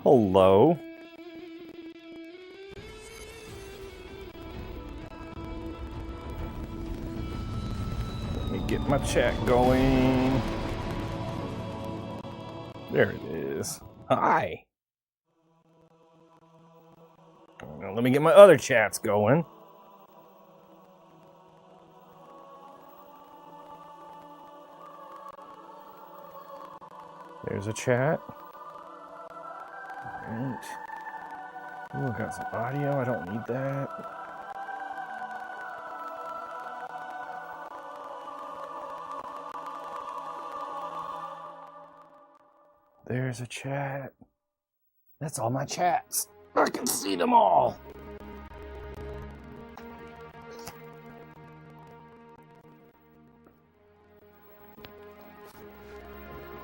Hello. Let me get my chat going. There it is. Hi. Now let me get my other chats going. There's a chat. Alright. Ooh, I got some audio. I don't need that. There's a chat. That's all my chats. I can see them all.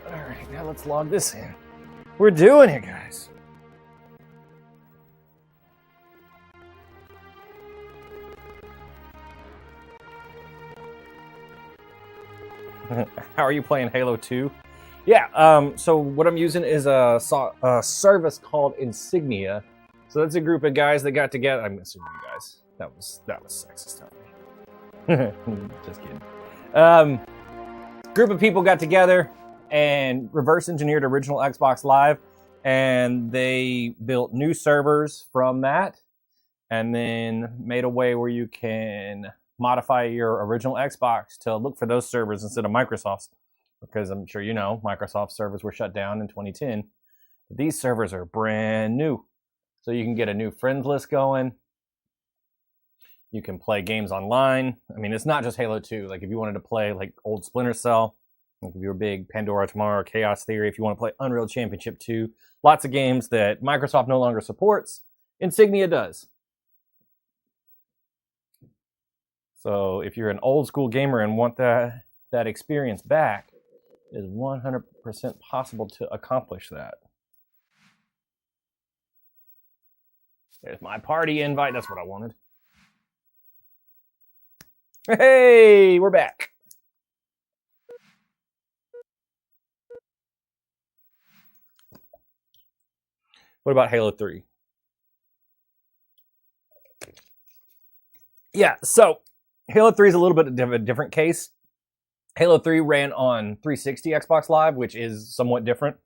Alright, now let's log this in. We're doing it, guys. How are you playing Halo 2? Yeah, so what I'm using is a service called Insignia. So that's a group of guys that got together. I'm assuming you guys. That was sexist of me. Just kidding. Group of people got together and reverse engineered original Xbox Live, and they built new servers from that, and then made a way where you can modify your original Xbox to look for those servers instead of Microsoft's, because I'm sure you know Microsoft servers were shut down in 2010. But these servers are brand new, so you can get a new friends list going. You can play games online. I mean, it's not just Halo 2. Like if you wanted to play like old Splinter Cell, like if you're a big Pandora Tomorrow, Chaos Theory, if you want to play Unreal Championship 2, lots of games that Microsoft no longer supports, Insignia does. So if you're an old school gamer and want that experience back, it is 100% possible to accomplish that. There's my party invite. That's what I wanted. Hey, we're back. What about Halo 3? Yeah, so Halo 3 is a little bit of a different case. Halo 3 ran on 360 Xbox Live, which is somewhat different.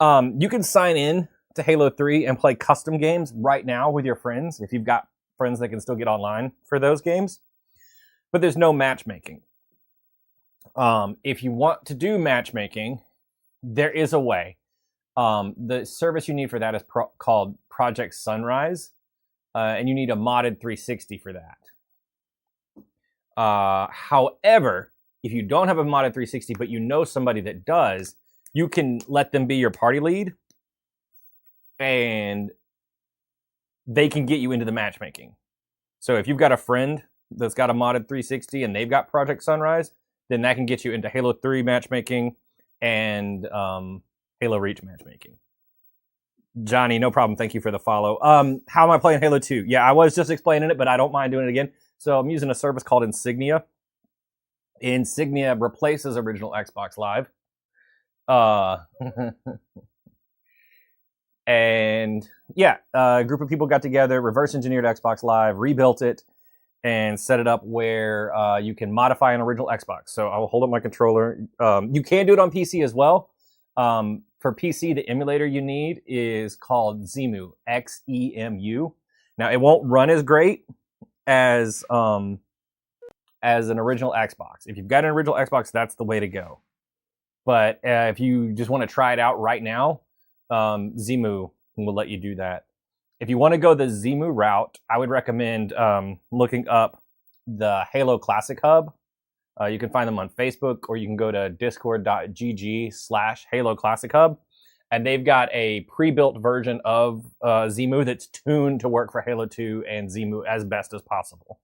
You can sign in to Halo 3 and play custom games right now with your friends, if you've got friends that can still get online for those games. But there's no matchmaking. If you want to do matchmaking, there is a way. The service you need for that is called Project Sunrise, and you need a modded 360 for that. However, if you don't have a modded 360, but you know somebody that does, you can let them be your party lead, and they can get you into the matchmaking. So if you've got a friend that's got a modded 360 and they've got Project Sunrise, then that can get you into Halo 3 matchmaking and Halo Reach matchmaking. Johnny, no problem. Thank you for the follow. How am I playing Halo 2? Yeah, I was just explaining it, but I don't mind doing it again. So I'm using a service called Insignia. Insignia replaces original Xbox Live. And yeah, a group of people got together, reverse engineered Xbox Live, rebuilt it, and set it up where you can modify an original Xbox. So I'll hold up my controller. You can do it on PC as well. For PC, the emulator you need is called Xemu, Xemu. Now, it won't run as great as an original Xbox. If you've got an original Xbox, that's the way to go. But if you just want to try it out right now, Xemu will let you do that. If you want to go the Xemu route, I would recommend looking up the Halo Classic Hub. You can find them on Facebook, or you can go to discord.gg/Halo Classic Hub. And they've got a pre-built version of Xemu that's tuned to work for Halo 2 and Xemu as best as possible.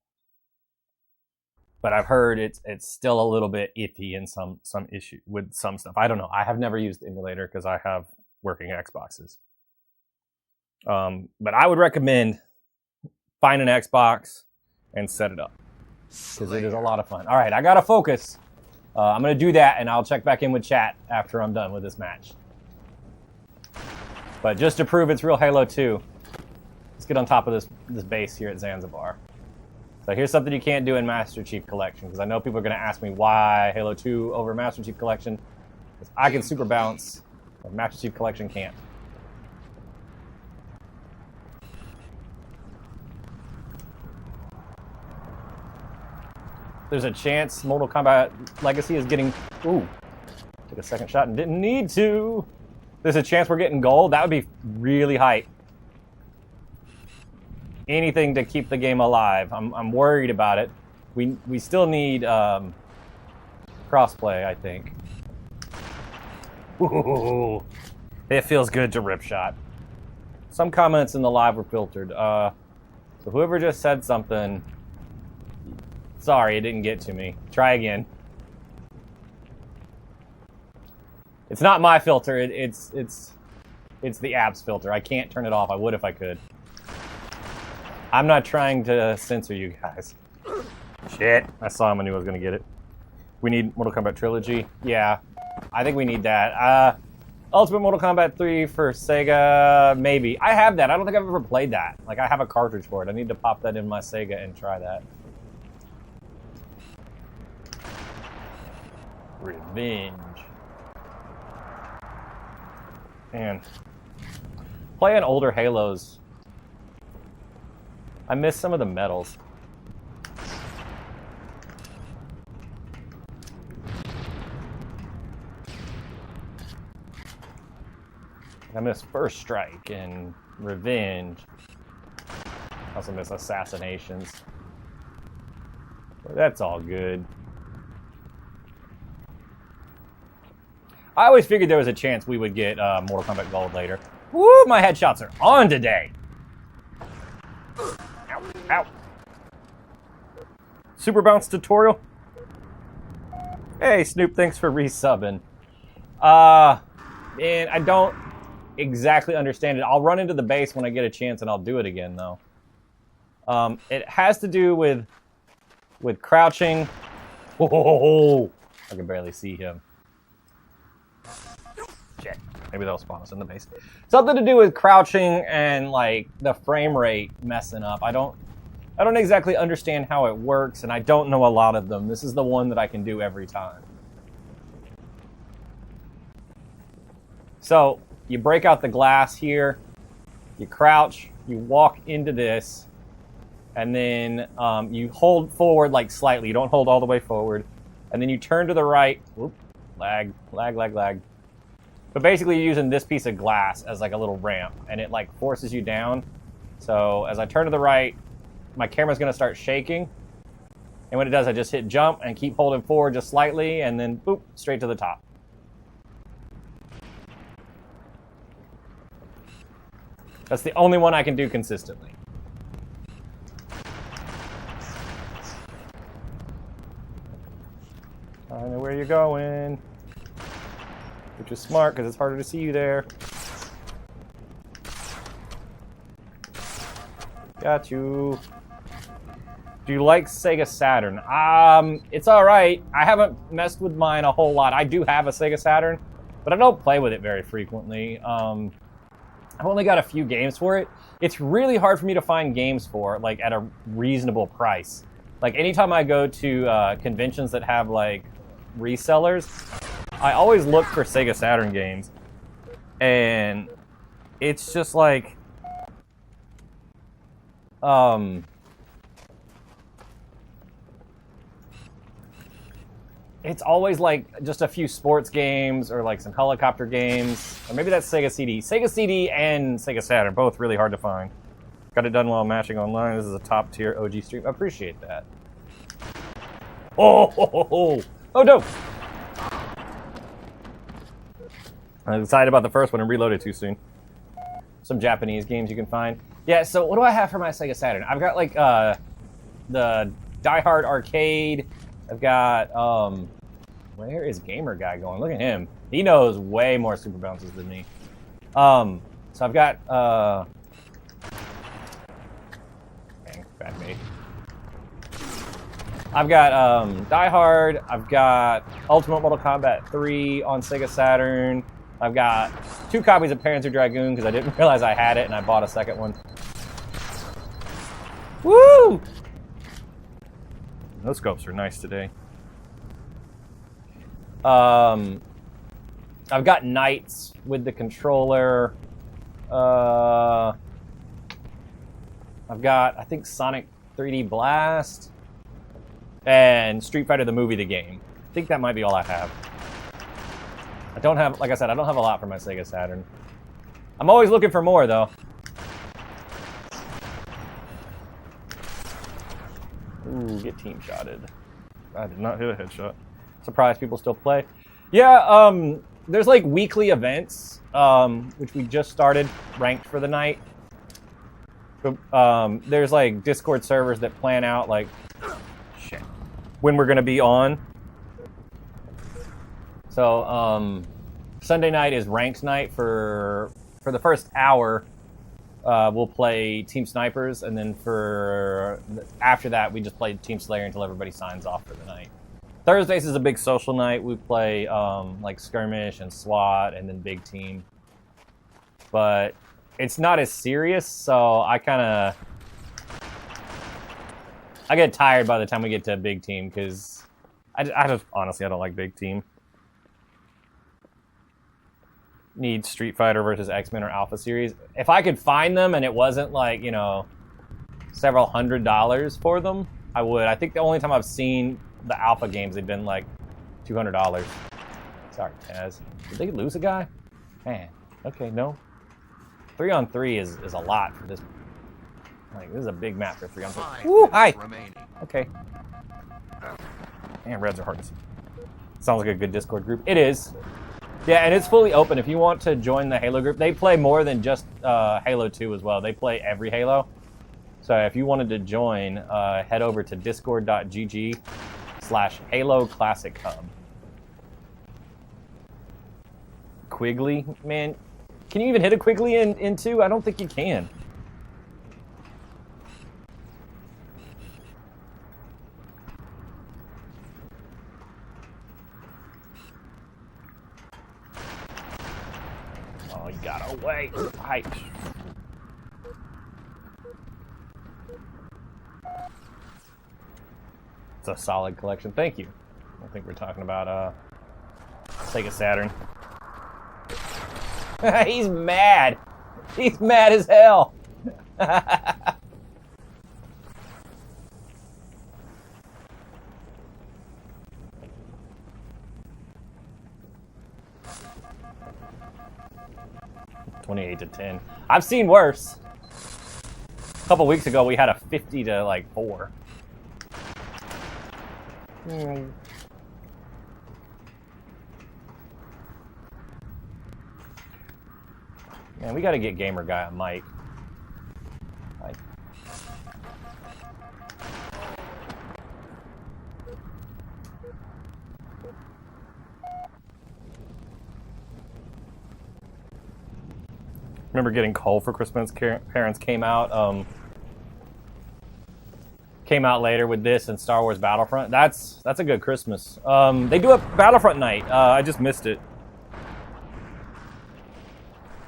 But I've heard it's still a little bit iffy in some issue with some stuff. I don't know. I have never used the emulator because I have working Xboxes. But I would recommend find an Xbox and set it up, because it is a lot of fun. All right, I gotta focus. I'm gonna do that, and I'll check back in with chat after I'm done with this match. But just to prove it's real Halo 2, let's get on top of this base here at Zanzibar. So here's something you can't do in Master Chief Collection, because I know people are going to ask me why Halo 2 over Master Chief Collection. Because I can super bounce, but Master Chief Collection can't. There's a chance Mortal Kombat Legacy is getting... Ooh. Took a second shot and didn't need to. There's a chance we're getting gold. That would be really hype. Anything to keep the game alive. I'm worried about it. We still need crossplay, I think. Ooh, it feels good to rip shot. Some comments in the live were filtered. So whoever just said something, sorry, it didn't get to me. Try again. It's not my filter. It's the app's filter. I can't turn it off. I would if I could. I'm not trying to censor you guys. Shit. I saw him. I knew I was going to get it. We need Mortal Kombat Trilogy. Yeah. I think we need that. Ultimate Mortal Kombat 3 for Sega. Maybe. I have that. I don't think I've ever played that. Like, I have a cartridge for it. I need to pop that in my Sega and try that. Revenge. Man. Playing older Halos. I miss some of the medals. I miss First Strike and Revenge. I also miss Assassinations. But that's all good. I always figured there was a chance we would get Mortal Kombat Gold later. Woo, my headshots are on today. Ow, ow. Super Bounce tutorial. Hey, Snoop, thanks for resubbing. Man, I don't exactly understand it. I'll run into the base when I get a chance and I'll do it again, though. It has to do with crouching. Oh, I can barely see him. Shit. Maybe that'll spawn us in the base. Something to do with crouching and like the frame rate messing up. I don't exactly understand how it works, and I don't know a lot of them. This is the one that I can do every time. So you break out the glass here, you crouch, you walk into this, and then you hold forward like slightly. You don't hold all the way forward. And then you turn to the right. Whoop, lag. But basically you're using this piece of glass as like a little ramp, and it like forces you down. So as I turn to the right, my camera's gonna start shaking. And when it does, I just hit jump and keep holding forward just slightly, and then boop, straight to the top. That's the only one I can do consistently. I know where you're going. Which is smart, because it's harder to see you there. Got you. Do you like Sega Saturn? It's alright. I haven't messed with mine a whole lot. I do have a Sega Saturn, but I don't play with it very frequently. I've only got a few games for it. It's really hard for me to find games for it, like, at a reasonable price. Like, anytime I go to conventions that have, like, resellers, I always look for Sega Saturn games. And it's just like... it's always like just a few sports games or like some helicopter games. Or maybe that's Sega CD. Sega CD and Sega Saturn, both really hard to find. Got it done while matching online. This is a top tier OG stream. I appreciate that. Oh, dope. I'm excited about the first one and reloaded too soon. Some Japanese games you can find. Yeah, so what do I have for my Sega Saturn? I've got like the Die Hard Arcade. I've got where is Gamer Guy going? Look at him. He knows way more Super Bounces than me. So I've got dang, bad me. I've got Die Hard. I've got Ultimate Mortal Kombat 3 on Sega Saturn. I've got 2 copies of Panzer Dragoon because I didn't realize I had it and I bought a second one. Woo! Those scopes are nice today. I've got Knights with the controller. I've got, I think, Sonic 3D Blast and Street Fighter the movie, the game. I think that might be all I have. I don't have, like I said, I don't have a lot for my Sega Saturn. I'm always looking for more, though. Ooh, get team shotted. I did not hit a headshot. Surprised people still play. Yeah, there's like weekly events, which we just started ranked for the night. But, there's like Discord servers that plan out like shit when we're gonna be on. So Sunday night is ranked night for the first hour. We'll play Team Snipers, and then after that we just play Team Slayer until everybody signs off for the night. Thursdays is a big social night. We play like Skirmish and SWAT, and then Big Team. But it's not as serious, so I get tired by the time we get to Big Team because I just honestly I don't like Big Team. Need Street Fighter versus X-Men or Alpha Series. If I could find them and it wasn't like, you know, several $100s for them, I would. I think the only time I've seen the Alpha games, they've been like $200. Sorry, Taz. Did they lose a guy? Man, okay, no. 3-on-3 is a lot for this. Like, this is a big map for 3-on-3. Woo, hi! Okay. Man, Reds are hard to see. Sounds like a good Discord group. It is. Yeah, and it's fully open. If you want to join the Halo group, they play more than just Halo 2 as well. They play every Halo. So if you wanted to join, head over to discord.gg/Halo Classic Hub. Quigley? Man, can you even hit a Quigley in 2? I don't think you can. Oh, you got away. Hi. It's a solid collection. Thank you. I think we're talking about Sega Saturn. He's mad. He's mad as hell. $28-10. I've seen worse. A couple weeks ago, we had a 50-4. Man, we gotta get Gamer Guy on mic. Remember getting Coal for Christmas? Parents came out later with this and Star Wars Battlefront. That's a good Christmas. They do a Battlefront night. I just missed it.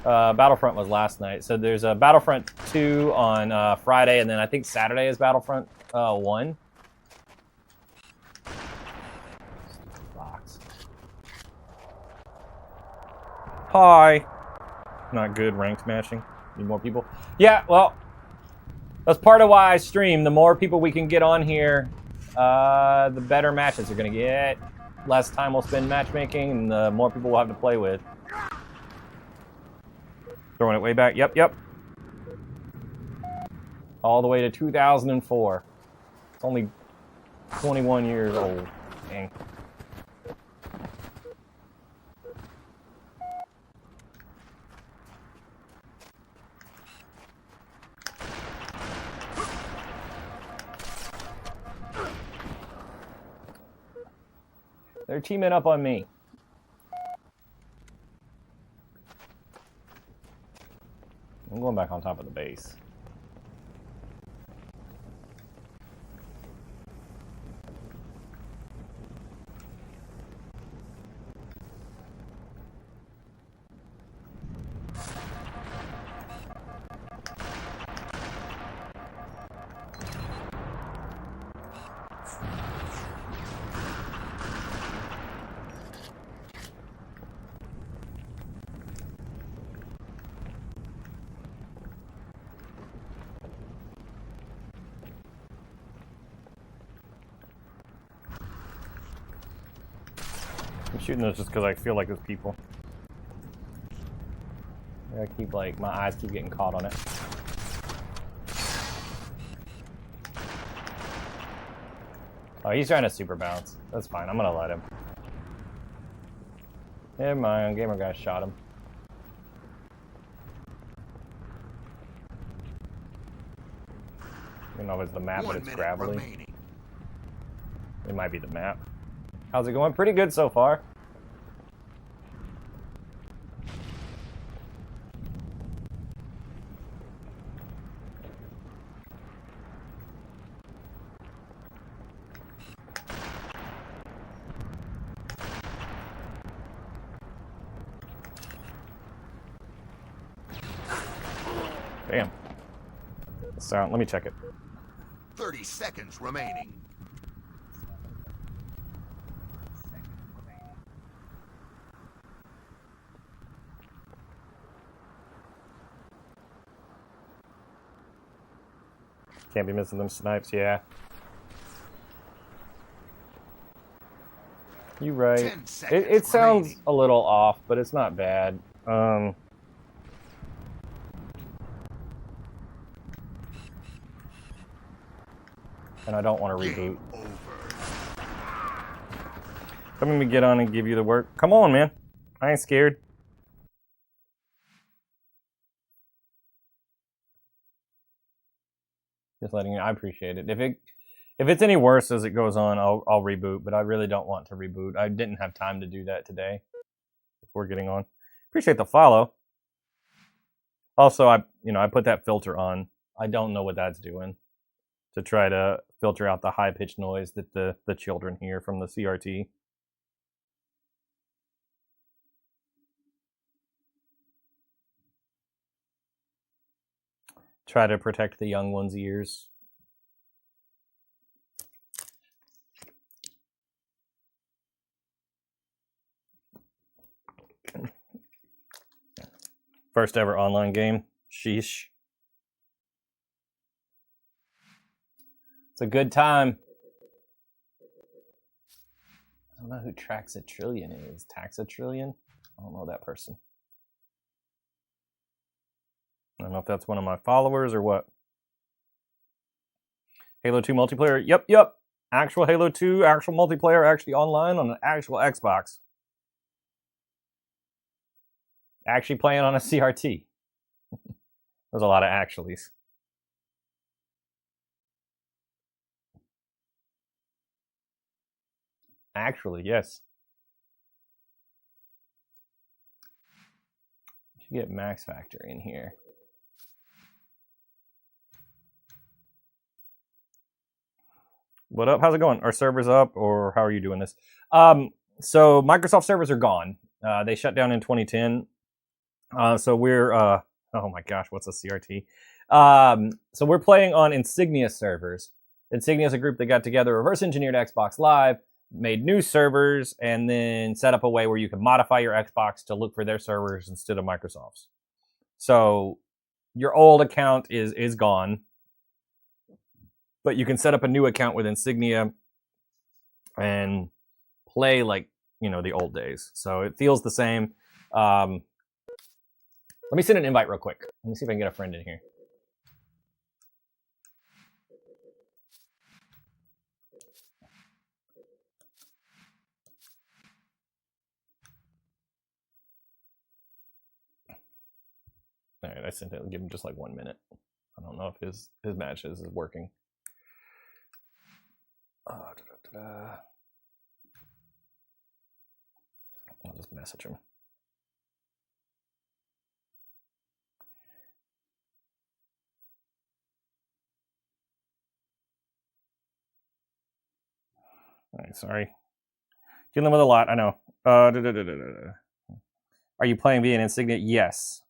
Battlefront was last night. So there's a Battlefront 2 on Friday, and then I think Saturday is Battlefront 1. Box. Hi. Not good ranked matching. Need more people. Yeah, well, that's part of why I stream. The more people we can get on here, the better matches are going to get. Less time we'll spend matchmaking, and the more people we'll have to play with. Throwing it way back. Yep. All the way to 2004. It's only 21 years old. Dang. They're teaming up on me. I'm going back on top of the base. shooting those just because I feel like there's people. I keep like my eyes keep getting caught on it. Oh, he's trying to super bounce. That's fine. I'm gonna let him. Never mind. Gamer guy shot him. I don't know if it's the map, but it's gravelly. Remaining. It might be the map. How's it going? Pretty good so far. Damn. Sound. Let me check it. 30 seconds remaining. Can't be missing them snipes, yeah. You right. It sounds a little off, but it's not bad. And I don't want to reboot. Come in, me get on and give you the work. Come on, man. I ain't scared. Just letting you. I appreciate it. If it's any worse as it goes on, I'll reboot. But I really don't want to reboot. I didn't have time to do that today. Before getting on, appreciate the follow. Also, I put that filter on. I don't know what that's doing. To try to filter out the high-pitched noise that the children hear from the CRT. Try to protect the young one's ears. First ever online game. Sheesh. It's a good time. I don't know who Traxatrillion is. Taxatrillion? I don't know that person. I don't know if that's one of my followers or what. Halo 2 multiplayer? Yep. Actual Halo 2, actual multiplayer, actually online on an actual Xbox. Actually playing on a CRT. There's a lot of actuallys. Actually, yes. Should get Max Factor in here. What up? How's it going? Are servers up, or how are you doing this? So Microsoft servers are gone. They shut down in 2010. So we're oh my gosh, what's a CRT? So we're playing on Insignia servers. Insignia is a group that got together, reverse engineered Xbox Live, made new servers, and then set up a way where you can modify your Xbox to look for their servers instead of Microsoft's. So your old account is gone, but you can set up a new account with Insignia and play like, the old days. So it feels the same. Let me send an invite real quick. Let me see if I can get a friend in here. All right, I sent it. I'll give him just like 1 minute. I don't know if his matches is working. I'll just message him. All right, sorry. Dealing with a lot, I know. Are you playing via an Insignia? Yes.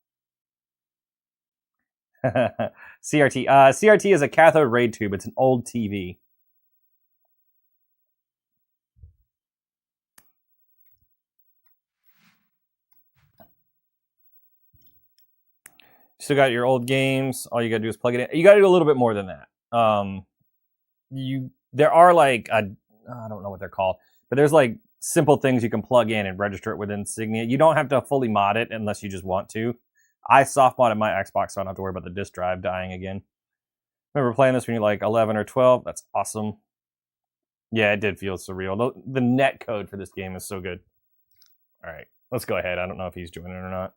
CRT. CRT is a cathode ray tube. It's an old TV. Still got your old games. All you gotta do is plug it in. You gotta do a little bit more than that. There are like I don't know what they're called, but there's like simple things you can plug in and register it with Insignia. You don't have to fully mod it unless you just want to. I soft modded my Xbox, so I don't have to worry about the disk drive dying again. Remember playing this when you're like 11 or 12? That's awesome. Yeah, it did feel surreal. The net code for this game is so good. All right, let's go ahead. I don't know if he's joining or not.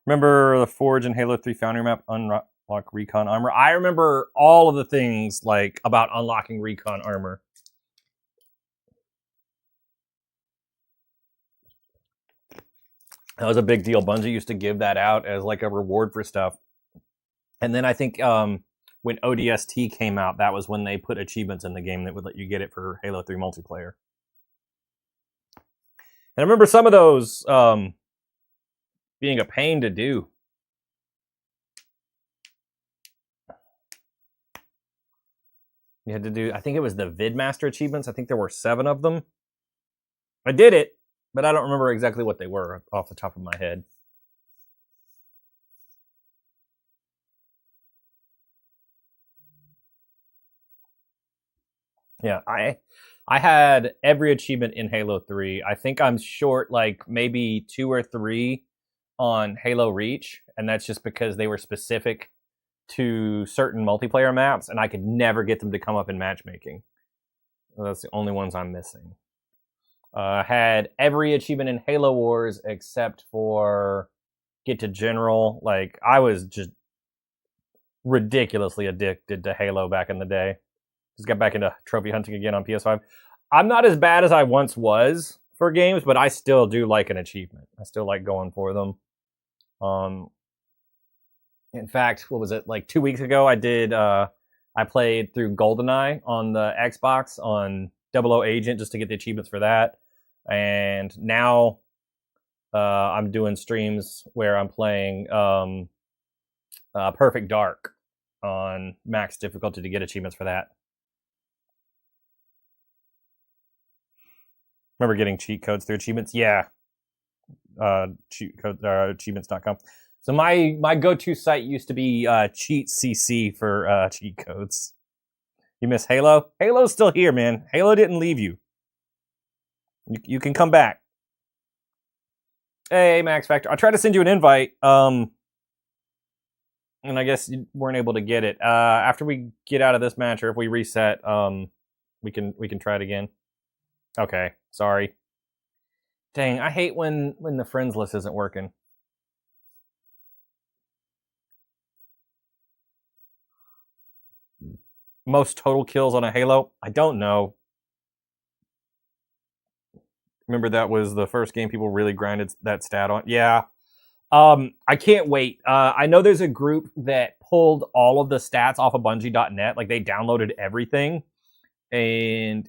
Remember the Forge and Halo 3 Foundry map, unlock recon armor? I remember all of the things like about unlocking recon armor. That was a big deal. Bungie used to give that out as like a reward for stuff. And then I think when ODST came out, that was when they put achievements in the game that would let you get it for Halo 3 multiplayer. And I remember some of those being a pain to do. You had to do, I think it was the VidMaster achievements. I think there were 7 of them. I did it, but I don't remember exactly what they were off the top of my head. Yeah, I had every achievement in Halo 3. I think I'm short like maybe 2 or 3 on Halo Reach, and that's just because they were specific to certain multiplayer maps, and I could never get them to come up in matchmaking. That's the only ones I'm missing. Had every achievement in Halo Wars except for get to General. Like, I was just ridiculously addicted to Halo back in the day. Just got back into trophy hunting again on PS5. I'm not as bad as I once was for games, but I still do like an achievement. I still like going for them. In fact, what was it, like 2 weeks ago? I played through GoldenEye on the Xbox on 00 Agent just to get the achievements for that. And now I'm doing streams where I'm playing Perfect Dark on max difficulty to get achievements for that. Remember getting cheat codes through achievements? Yeah. Cheat code, achievements.com. So my go-to site used to be CheatCC for cheat codes. You miss Halo? Halo's still here, man. Halo didn't leave you. You can come back. Hey, Max Factor. I tried to send you an invite, and I guess you weren't able to get it. After we get out of this match, or if we reset, we can try it again. Okay, sorry. Dang, I hate when the friends list isn't working. Most total kills on a Halo? I don't know. Remember that was the first game people really grinded that stat on? Yeah. I can't wait. I know there's a group that pulled all of the stats off of Bungie.net. Like, they downloaded everything. And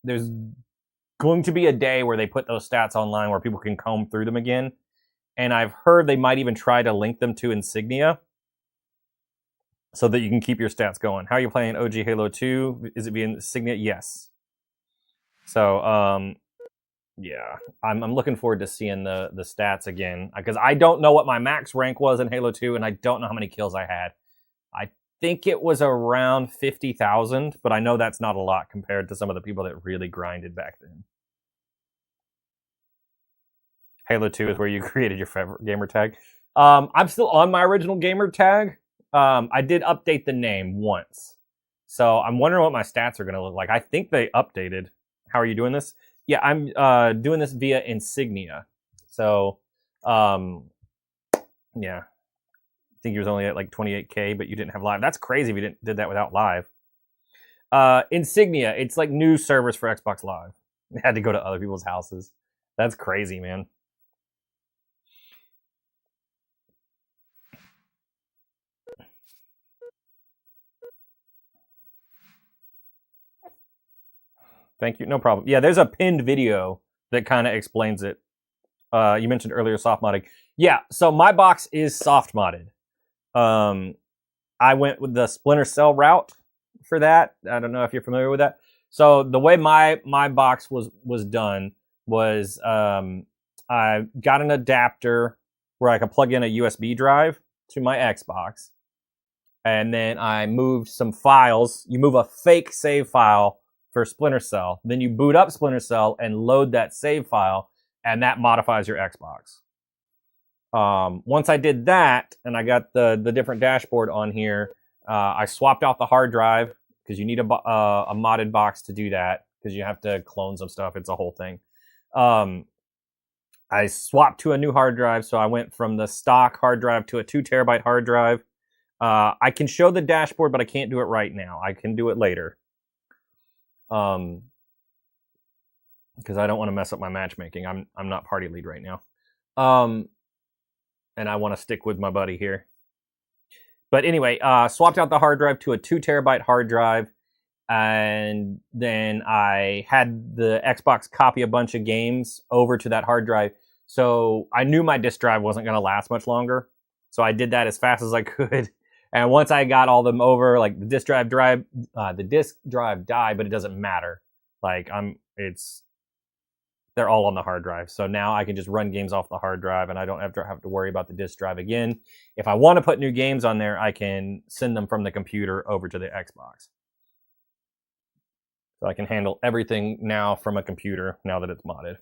there's going to be a day where they put those stats online where people can comb through them again. And I've heard they might even try to link them to Insignia so that you can keep your stats going. How are you playing OG Halo 2? Is it via Insignia? Yes. So, yeah, I'm looking forward to seeing the stats again, because I don't know what my max rank was in Halo 2, and I don't know how many kills I had. I think it was around 50,000, but I know that's not a lot compared to some of the people that really grinded back then. Halo 2 is where you created your favorite gamer tag. I'm still on my original gamer tag. I did update the name once, so I'm wondering what my stats are going to look like. I think they updated. How are you doing this? Yeah, I'm doing this via Insignia. So, yeah. I think he was only at like 28K, but you didn't have live. That's crazy if you did that without live. Insignia, it's like new servers for Xbox Live. They had to go to other people's houses. That's crazy, man. Thank you. No problem. Yeah, there's a pinned video that kind of explains it. You mentioned earlier soft modding. Yeah, so my box is soft modded. I went with the Splinter Cell route for that. I don't know if you're familiar with that. So the way my box was done was I got an adapter where I could plug in a USB drive to my Xbox, And then I moved some files. You move a fake save file for Splinter Cell. Then you boot up Splinter Cell and load that save file, and that modifies your Xbox. Once I did that, and I got the different dashboard on here, I swapped out the hard drive, because you need a modded box to do that, because you have to clone some stuff. It's a whole thing. I swapped to a new hard drive, so I went from the stock hard drive to a 2 terabyte hard drive. I can show the dashboard, but I can't do it right now. I can do it later. Because I don't want to mess up my matchmaking. I'm not party lead right now. And I want to stick with my buddy here. But anyway, swapped out the hard drive to a 2 terabyte hard drive. And then I had the Xbox copy a bunch of games over to that hard drive. So I knew my disk drive wasn't going to last much longer. So I did that as fast as I could. And once I got all them over, like the disk drive died, but it doesn't matter. Like they're all on the hard drive. So now I can just run games off the hard drive, and I don't have to worry about the disk drive again. If I want to put new games on there, I can send them from the computer over to the Xbox. So I can handle everything now from a computer now that it's modded.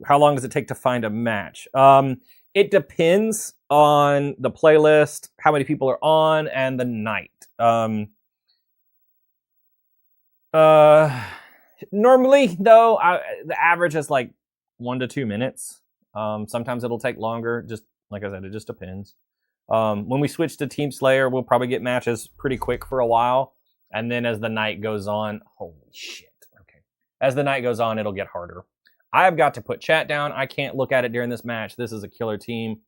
How long does it take to find a match? It depends on the playlist, how many people are on, and the night. Normally, though, the average is like 1 to 2 minutes. Sometimes it'll take longer. Just like I said, it just depends. When we switch to Team Slayer, we'll probably get matches pretty quick for a while. And then as the night goes on, holy shit. Okay. As the night goes on, it'll get harder. I've got to put chat down. I can't look at it during this match. This is a killer team.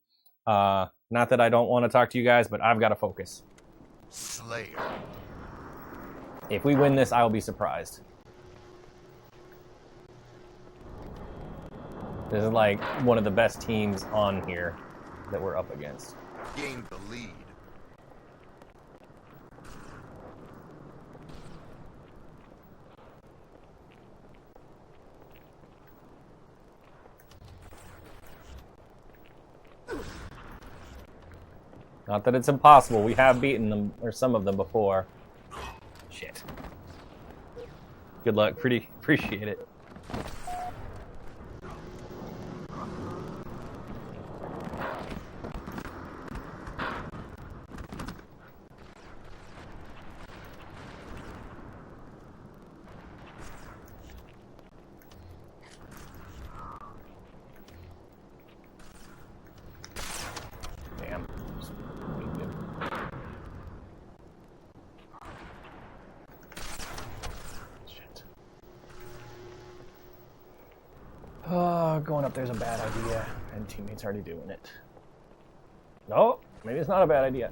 Not that I don't want to talk to you guys, but I've got to focus. Slayer. If we win this, I will be surprised. This is like one of the best teams on here that we're up against. Gained the lead. Not that it's impossible. We have beaten them, or some of them, before. Shit. Good luck. Appreciate it. Going up there's a bad idea, and teammates already doing it. No, maybe it's not a bad idea.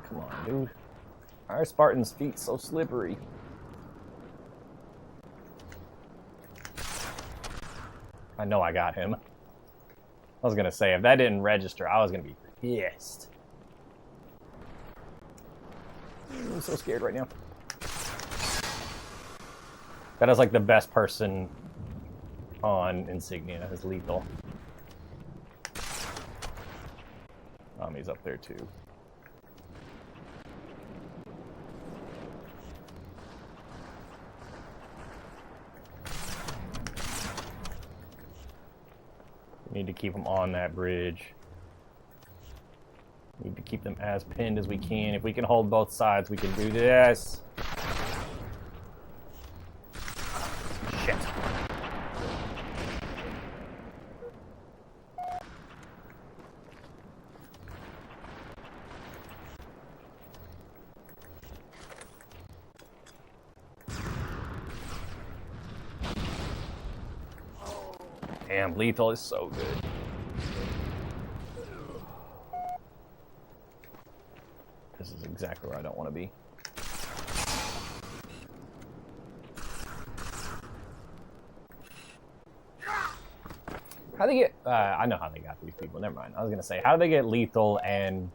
Come on, dude. Our Spartan's feet so slippery. I know I got him. I was gonna say, if that didn't register, I was gonna be pissed. I'm so scared right now. That is like the best person on Insignia, is Lethal. He's up there too. We need to keep him on that bridge. We need to keep them as pinned as we can. If we can hold both sides, we can do this. Shit. Damn, Lethal is so good. This is exactly where I don't want to be. How they get? I know how they got these people. Never mind. I was gonna say, how do they get Lethal and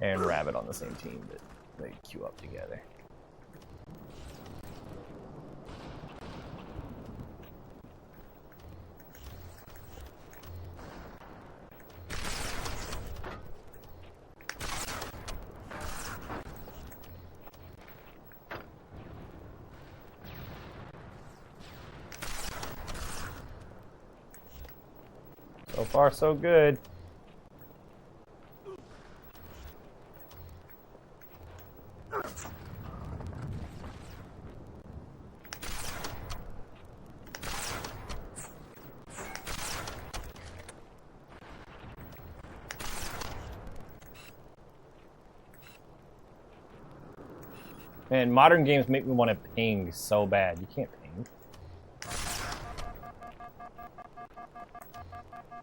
Rabbit on the same team that they queue up together? So far, so good. Man, modern games make me want to ping so bad. You can't ping.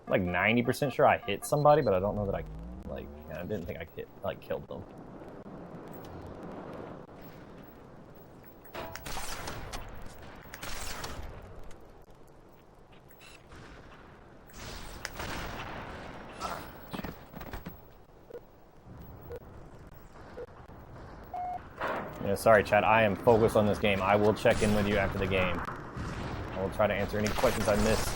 I'm like 90% sure I hit somebody, but I don't know that I I didn't think I killed them. Yeah, sorry, Chad. I am focused on this game. I will check in with you after the game. I will try to answer any questions I missed.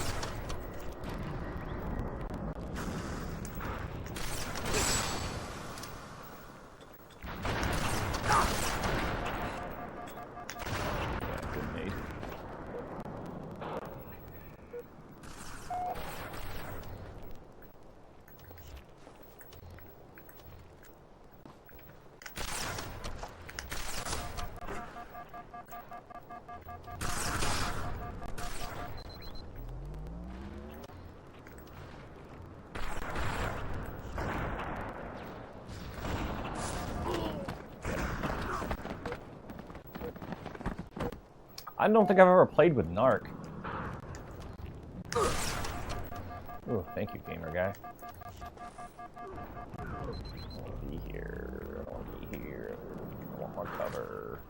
I don't think I've ever played with Narc. Ooh, thank you, gamer guy. I don't want to be here. I don't want to be here. I want more cover.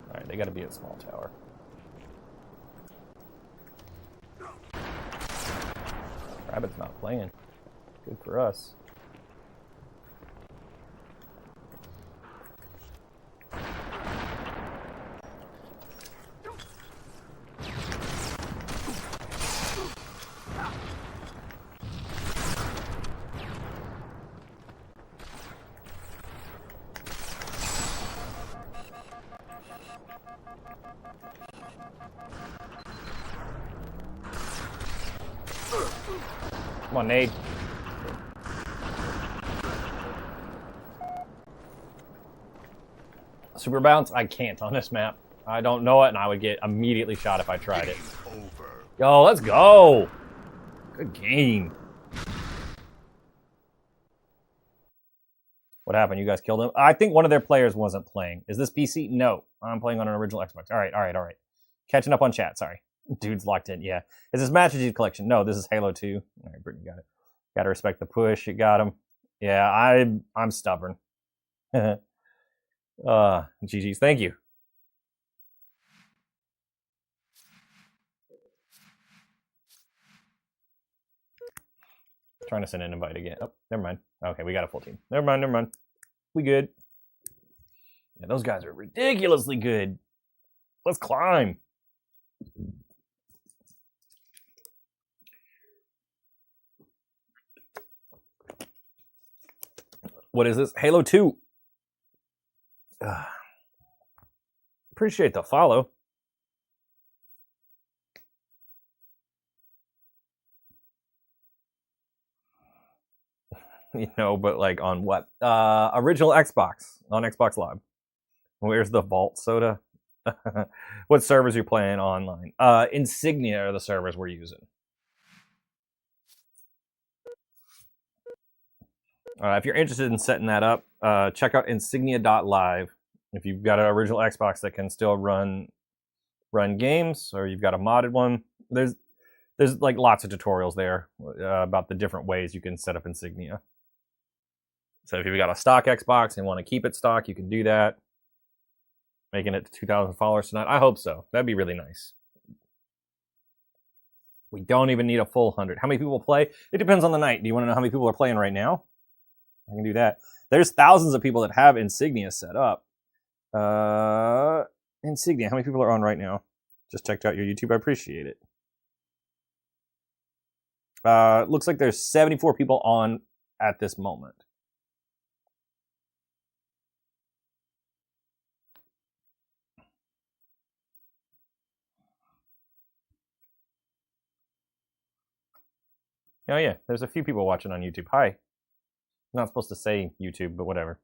Alright, they gotta be at small tower. Rabbit's not playing. Good for us. Come on, nade. Super bounce? I can't on this map. I don't know it, and I would get immediately shot if I tried it. Over. Yo, let's go! Good game. What happened? You guys killed him? I think one of their players wasn't playing. Is this PC? No. I'm playing on an original Xbox. Alright. Catching up on chat, sorry. Dude's locked in, yeah. Is this Master Chief Collection? No, this is Halo 2. Alright, Brittany got it. Gotta respect the push. You got him. Yeah, I'm stubborn. GG's. Thank you. Trying to send an invite again. Oh, never mind. Okay, we got a full team. Never mind. We good. Yeah, those guys are ridiculously good. Let's climb. What is this? Halo 2. Appreciate the follow. You know, but like on what? Original Xbox. On Xbox Live. Where's the Vault Soda? What servers you playing online? Insignia are the servers we're using. If you're interested in setting that up, check out insignia.live. If you've got an original Xbox that can still run games, or you've got a modded one, there's like lots of tutorials there about the different ways you can set up Insignia. So if you've got a stock Xbox and want to keep it stock, you can do that. Making it to 2,000 followers tonight. I hope so. That'd be really nice. We don't even need a full 100. How many people play? It depends on the night. Do you want to know how many people are playing right now? I can do that. There's thousands of people that have Insignia set up. Insignia, how many people are on right now? Just checked out your YouTube. I appreciate it. It looks like there's 74 people on at this moment. Oh yeah, there's a few people watching on YouTube. Hi. I'm not supposed to say YouTube, but whatever.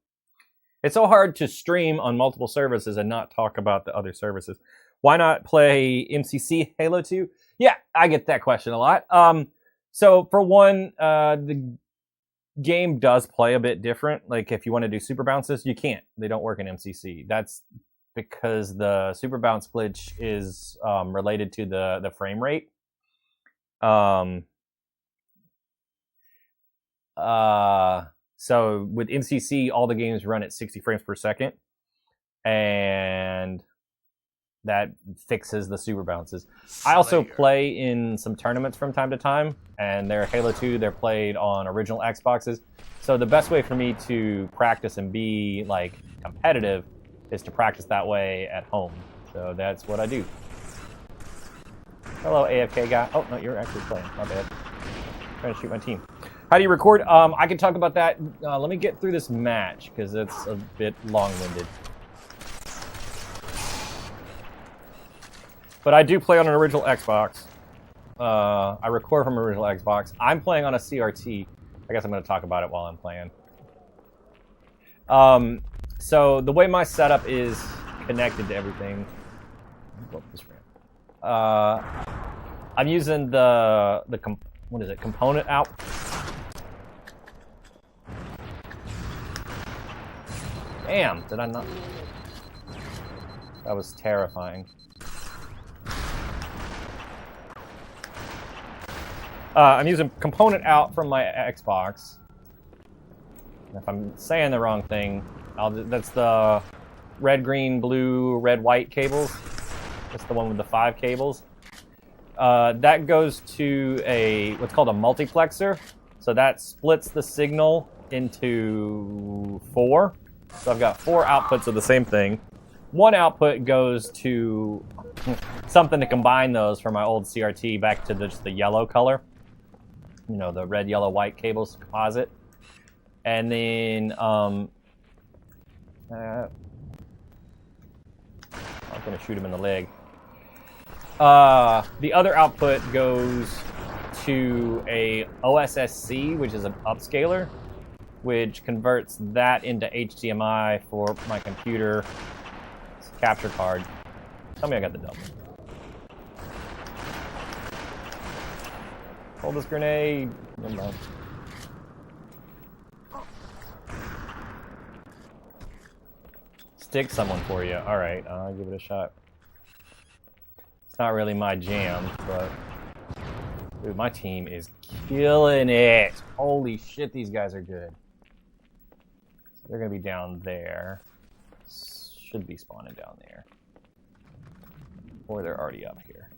It's so hard to stream on multiple services and not talk about the other services. Why not play MCC Halo 2? Yeah, I get that question a lot. So for one, the game does play a bit different. Like if you want to do super bounces, you can't. They don't work in MCC. That's because the super bounce glitch is related to the frame rate. So with MCC, all the games run at 60 frames per second, and that fixes the super bounces. I also play in some tournaments from time to time, and they're Halo 2. They're played on original Xboxes. So the best way for me to practice and be like competitive is to practice that way at home. So that's what I do. Hello, AFK guy. Oh no, you're actually playing. My bad. Trying to shoot my team. How do you record? I can talk about that. Let me get through this match because it's a bit long-winded. But I do play on an original Xbox. I record from an original Xbox. I'm playing on a CRT. I guess I'm going to talk about it while I'm playing. So the way my setup is connected to everything. I'm using what is it? Component out. Damn, did I not? That was terrifying. I'm using component out from my Xbox. If I'm saying the wrong thing, that's the red, green, blue, red, white cables. That's the one with the 5 cables. That goes to what's called a multiplexer. So that splits the signal into 4. So I've got 4 outputs of the same thing. One output goes to something to combine those from my old CRT back to just the yellow color. You know, the red, yellow, white cables composite. And then I'm gonna shoot him in the leg. The other output goes to a OSSC, which is an upscaler, which converts that into HDMI for my computer capture card. Tell me I got the double. Hold this grenade. No. Stick someone for you. All right, I'll give it a shot. It's not really my jam, but dude, my team is killing it. Holy shit, these guys are good. So they're gonna be down there. Should be spawning down there, or they're already up here.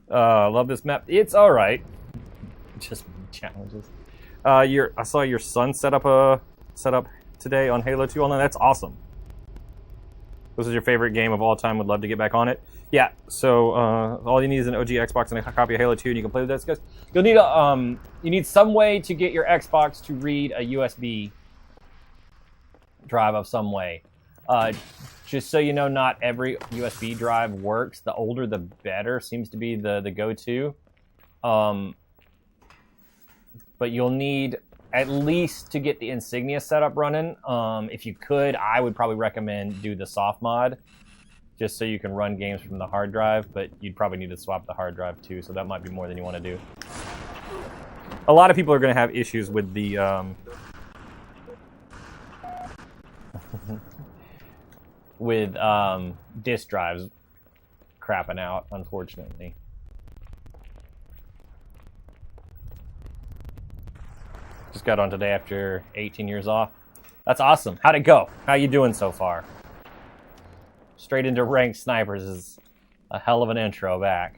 Love this map. It's all right. Just challenges. I saw your son set up today on Halo 2 Online. That's awesome. This is your favorite game of all time. Would love to get back on it. Yeah. So all you need is an OG Xbox and a copy of Halo 2, and you can play with that. Guys, you'll need you need some way to get your Xbox to read a USB drive of some way. Just so you know, not every USB drive works. The older, the better. Seems to be the go-to. But you'll need at least to get the Insignia setup running. If you could, I would probably recommend do the soft mod, just so you can run games from the hard drive. But you'd probably need to swap the hard drive too, so that might be more than you want to do. A lot of people are going to have issues with the with disk drives crapping out, unfortunately. Just got on today after 18 years off. That's awesome. How'd it go? How you doing so far? Straight into ranked snipers is a hell of an intro back.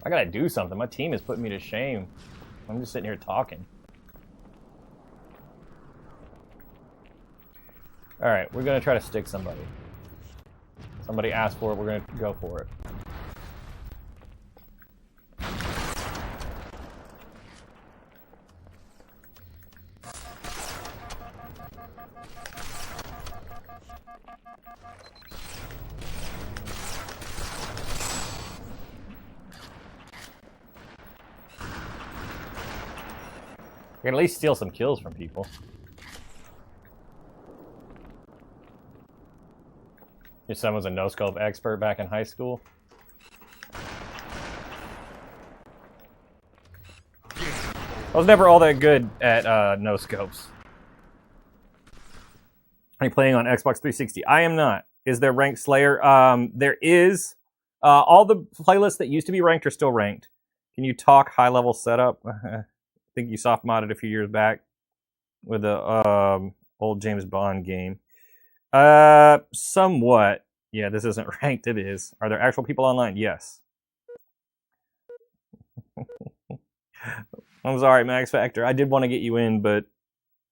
I gotta do something. My team is putting me to shame. I'm just sitting here talking. Alright, we're gonna try to stick somebody. Somebody asked for it, we're gonna go for it. We can at least steal some kills from people. Your son was a no-scope expert back in high school. I was never all that good at no-scopes. Are you playing on Xbox 360? I am not. Is there ranked Slayer? There is. All the playlists that used to be ranked are still ranked. Can you talk high-level setup? I think you soft-modded a few years back with the old James Bond game. Somewhat. Yeah, this isn't ranked. It is. Are there actual people online? Yes. I'm sorry, Max Factor. I did want to get you in, but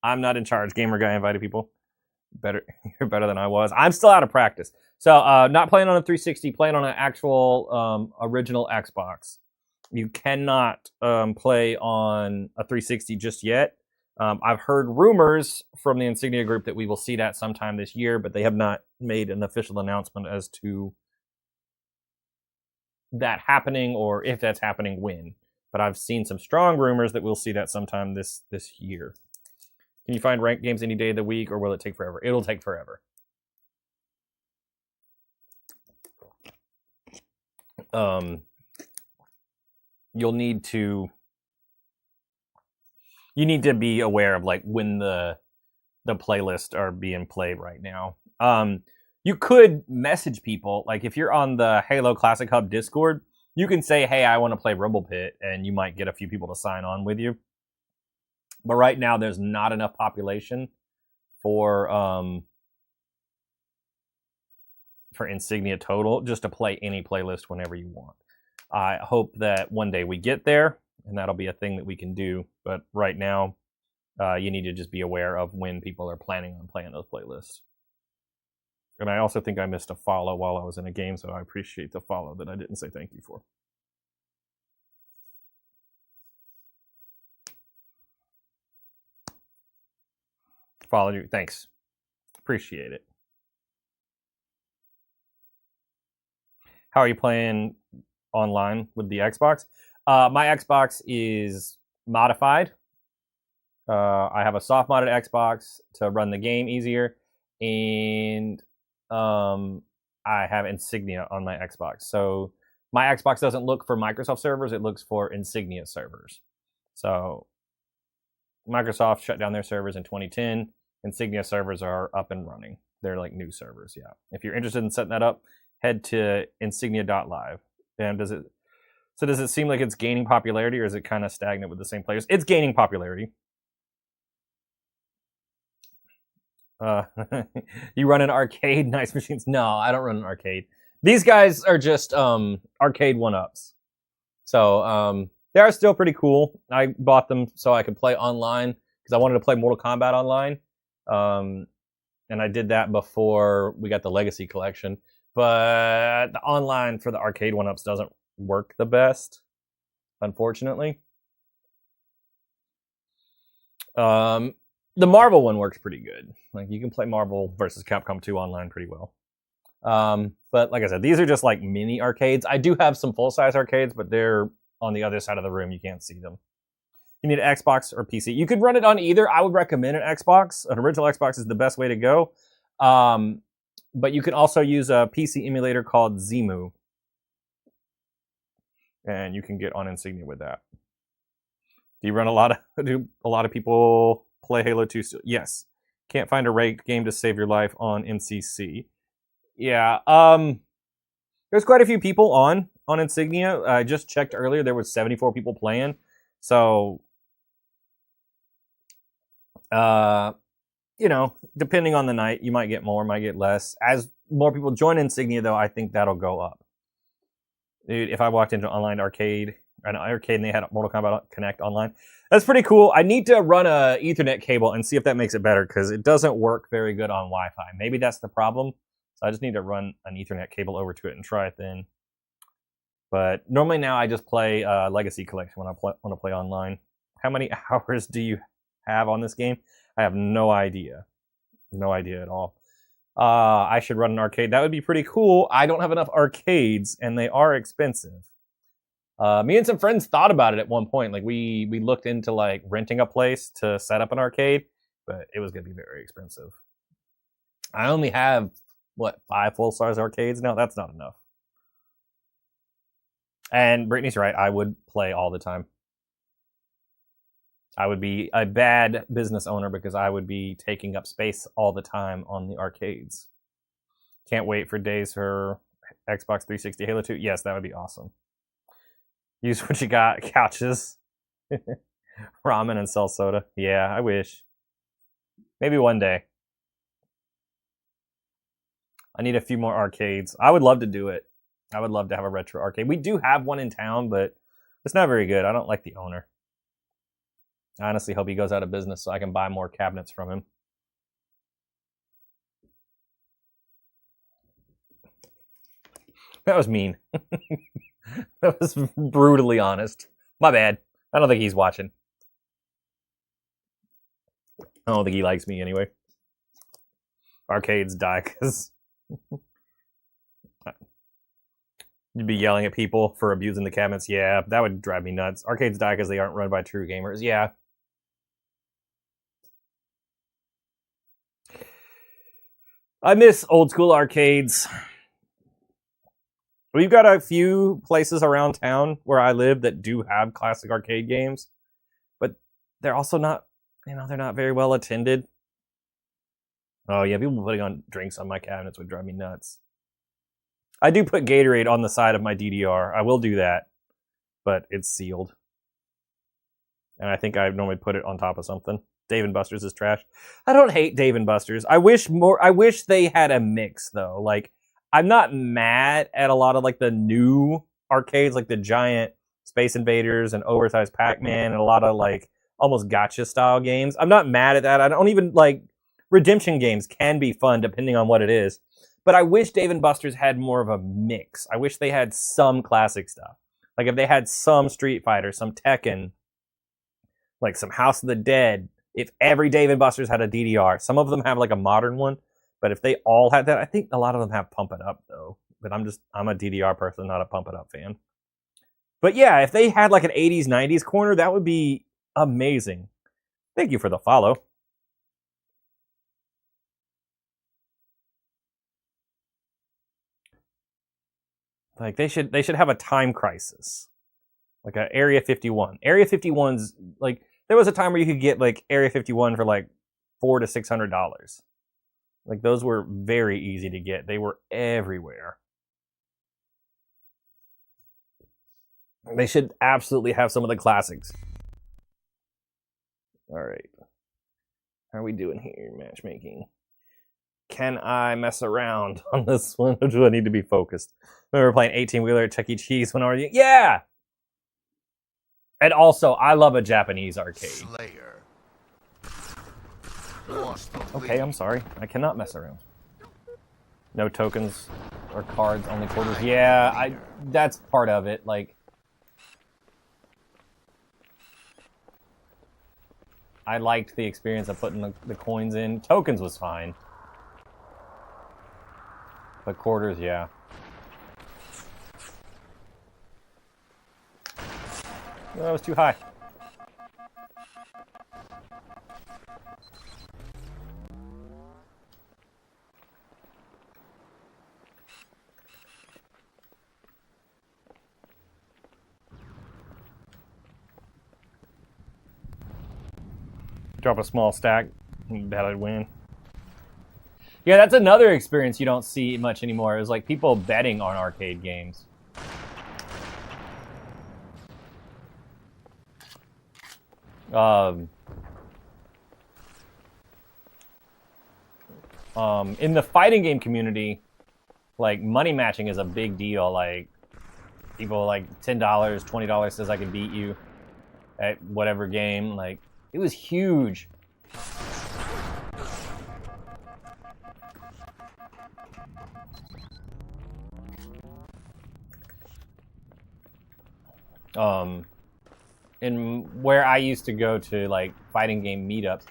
I'm not in charge. Gamer Guy invited people. You're better than I was. I'm still out of practice. So, not playing on a 360, playing on an actual original Xbox. You cannot play on a 360 just yet. I've heard rumors from the Insignia group that we will see that sometime this year, but they have not made an official announcement as to that happening or if that's happening when. But I've seen some strong rumors that we'll see that sometime this year. Can you find ranked games any day of the week, or will it take forever? It'll take forever. You'll need to... You need to be aware of like when the playlists are being played right now. You could message people, like if you're on the Halo Classic Hub Discord, you can say, hey, I want to play Rumble Pit, and you might get a few people to sign on with you. But right now, there's not enough population for Insignia total just to play any playlist whenever you want. I hope that one day we get there, and that'll be a thing that we can do. But right now, you need to just be aware of when people are planning on playing those playlists. And I also think I missed a follow while I was in a game, so I appreciate the follow that I didn't say thank you for. Followed you. Thanks. Appreciate it. How are you playing online with the Xbox? My Xbox is modified. I have a soft modded Xbox to run the game easier, and I have Insignia on my Xbox. So my Xbox doesn't look for Microsoft servers, it looks for Insignia servers. So Microsoft shut down their servers in 2010. Insignia servers are up and running. They're like new servers, yeah. If you're interested in setting that up, head to insignia.live. And does it seem like it's gaining popularity, or is it kind of stagnant with the same players? It's gaining popularity. You run an arcade, nice machines? No, I don't run an arcade. These guys are just arcade one-ups. So they are still pretty cool. I bought them so I could play online because I wanted to play Mortal Kombat online. And I did that before we got the Legacy Collection. But the online for the arcade one-ups doesn't work the best, unfortunately. The Marvel one works pretty good. Like, you can play Marvel versus Capcom 2 online pretty well. But like I said, these are just like mini arcades. I do have some full-size arcades, but they're on the other side of the room. You can't see them. You need an Xbox or PC. You could run it on either. I would recommend an Xbox. An original Xbox is the best way to go. But you can also use a PC emulator called Zemu. And you can get on Insignia with that. Do a lot of people play Halo 2 still? Yes. Can't find a ranked game to save your life on MCC. Yeah. There's quite a few people on Insignia. I just checked earlier. There was 74 people playing. So, depending on the night, you might get more, might get less. As more people join Insignia, though, I think that'll go up. Dude, if I walked into an online arcade an arcade, and they had Mortal Kombat Connect online. That's pretty cool. I need to run a Ethernet cable and see if that makes it better, because it doesn't work very good on Wi-Fi. Maybe that's the problem. So I just need to run an Ethernet cable over to it and try it then. But normally now I just play Legacy Collection when I want to play online. How many hours do you have on this game? I have no idea. No idea at all. I should run an arcade. That would be pretty cool. I don't have enough arcades, and they are expensive. Me and some friends thought about it at one point. Like we looked into like renting a place to set up an arcade, but it was going to be very expensive. I only have, 5 full-size arcades now? That's not enough. And Brittany's right. I would play all the time. I would be a bad business owner because I would be taking up space all the time on the arcades. Can't wait for days for Xbox 360 Halo 2. Yes, that would be awesome. Use what you got. Couches. Ramen and sell soda. Yeah, I wish. Maybe one day. I need a few more arcades. I would love to do it. I would love to have a retro arcade. We do have one in town, but it's not very good. I don't like the owner. I honestly hope he goes out of business so I can buy more cabinets from him. That was mean. That was brutally honest. My bad. I don't think he's watching. I don't think he likes me anyway. Arcades die because you'd be yelling at people for abusing the cabinets. Yeah, that would drive me nuts. Arcades die because they aren't run by true gamers. Yeah. I miss old school arcades. We've got a few places around town where I live that do have classic arcade games, but they're also not, they're not very well attended. Oh yeah, people putting on drinks on my cabinets would drive me nuts. I do put Gatorade on the side of my DDR. I will do that, but it's sealed. And I think I normally put it on top of something. Dave & Buster's is trash. I don't hate Dave & Buster's. I wish they had a mix though. Like, I'm not mad at a lot of like the new arcades, like the giant Space Invaders and oversized Pac-Man and a lot of like almost gotcha style games. I'm not mad at that. I don't even like redemption games can be fun depending on what it is. But I wish Dave & Buster's had more of a mix. I wish they had some classic stuff. Like if they had some Street Fighter, some Tekken, like some House of the Dead. If every Dave & Buster's had a DDR, some of them have like a modern one, but if they all had that, I think a lot of them have Pump It Up though. But I'm a DDR person, not a Pump It Up fan. But yeah, if they had like an 80s, 90s corner, that would be amazing. Thank you for the follow. Like they should have a Time Crisis. Like a Area 51. Area 51's like there was a time where you could get like Area 51 for like $400 to $600. Like those were very easy to get. They were everywhere. They should absolutely have some of the classics. All right. How are we doing here? Matchmaking. Can I mess around on this one? Or do I need to be focused? Remember playing 18-wheeler at Chuck E. Cheese when I was... Yeah! And also, I love a Japanese arcade. Slayer. Okay, I'm sorry. I cannot mess around. No tokens or cards, only quarters. Yeah, that's part of it. Like, I liked the experience of putting the coins in. Tokens was fine. But quarters, yeah. Oh, that was too high. Drop a small stack, bet I'd win. Yeah, that's another experience you don't see much anymore. Is like people betting on arcade games. In the fighting game community, like money matching is a big deal. Like people like $10, $20 says I can beat you at whatever game. Like, it was huge. In where I used to go to like fighting game meetups,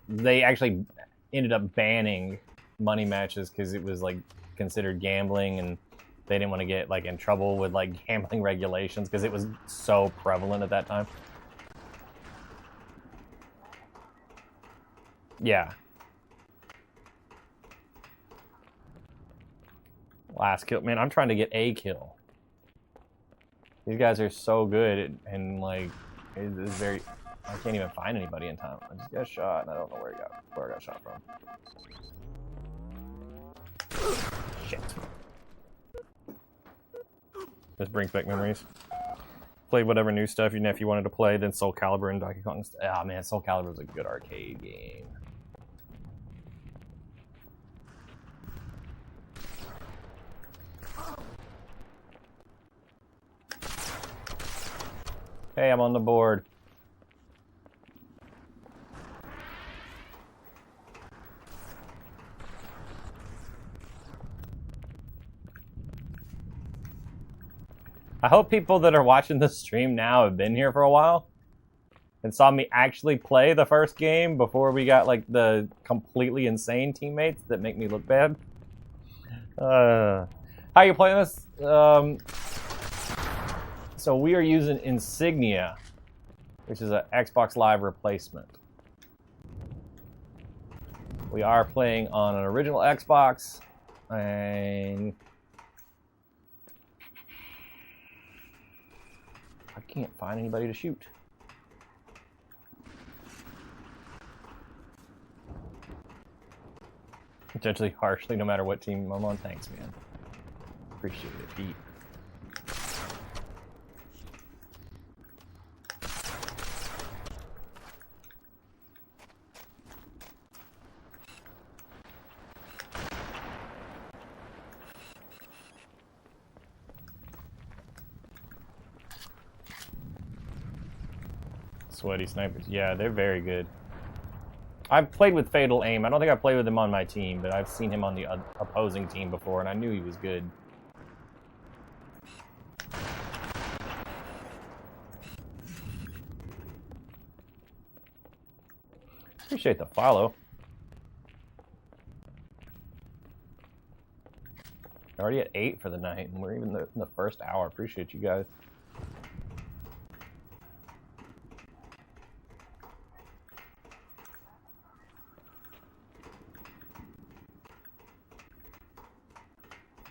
they actually ended up banning money matches because it was like considered gambling, and they didn't want to get like in trouble with like gambling regulations because it was so prevalent at that time. Yeah. Last kill. Man, I'm trying to get a kill. These guys are so good, and like, it's very... I can't even find anybody in time. I just got shot, and I don't know where I got shot from. Shit. This brings back memories. Played whatever new stuff your nephew wanted to play, then Soul Calibur and Donkey Kong. Ah, man, Soul Calibur was a good arcade game. Hey, I'm on the board. I hope people that are watching this stream now have been here for a while and saw me actually play the first game before we got like the completely insane teammates that make me look bad. How are you playing this? So we are using Insignia, which is an Xbox Live replacement. We are playing on an original Xbox, and I can't find anybody to shoot. Potentially harshly, no matter what team I'm on. Thanks, man. Appreciate it, Pete. Sweaty snipers. Yeah, they're very good. I've played with Fatal Aim. I don't think I played with him on my team, but I've seen him on the opposing team before, and I knew he was good. Appreciate the follow. Already at 8 for the night, and we're even in the first hour. Appreciate you guys.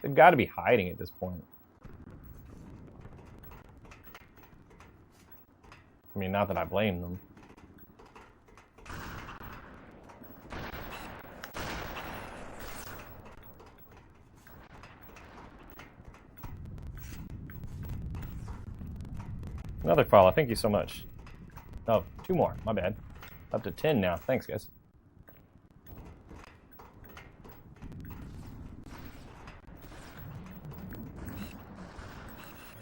They've got to be hiding at this point. I mean, not that I blame them. Another follow. Thank you so much. Oh, 2 more. My bad. Up to 10 now. Thanks, guys.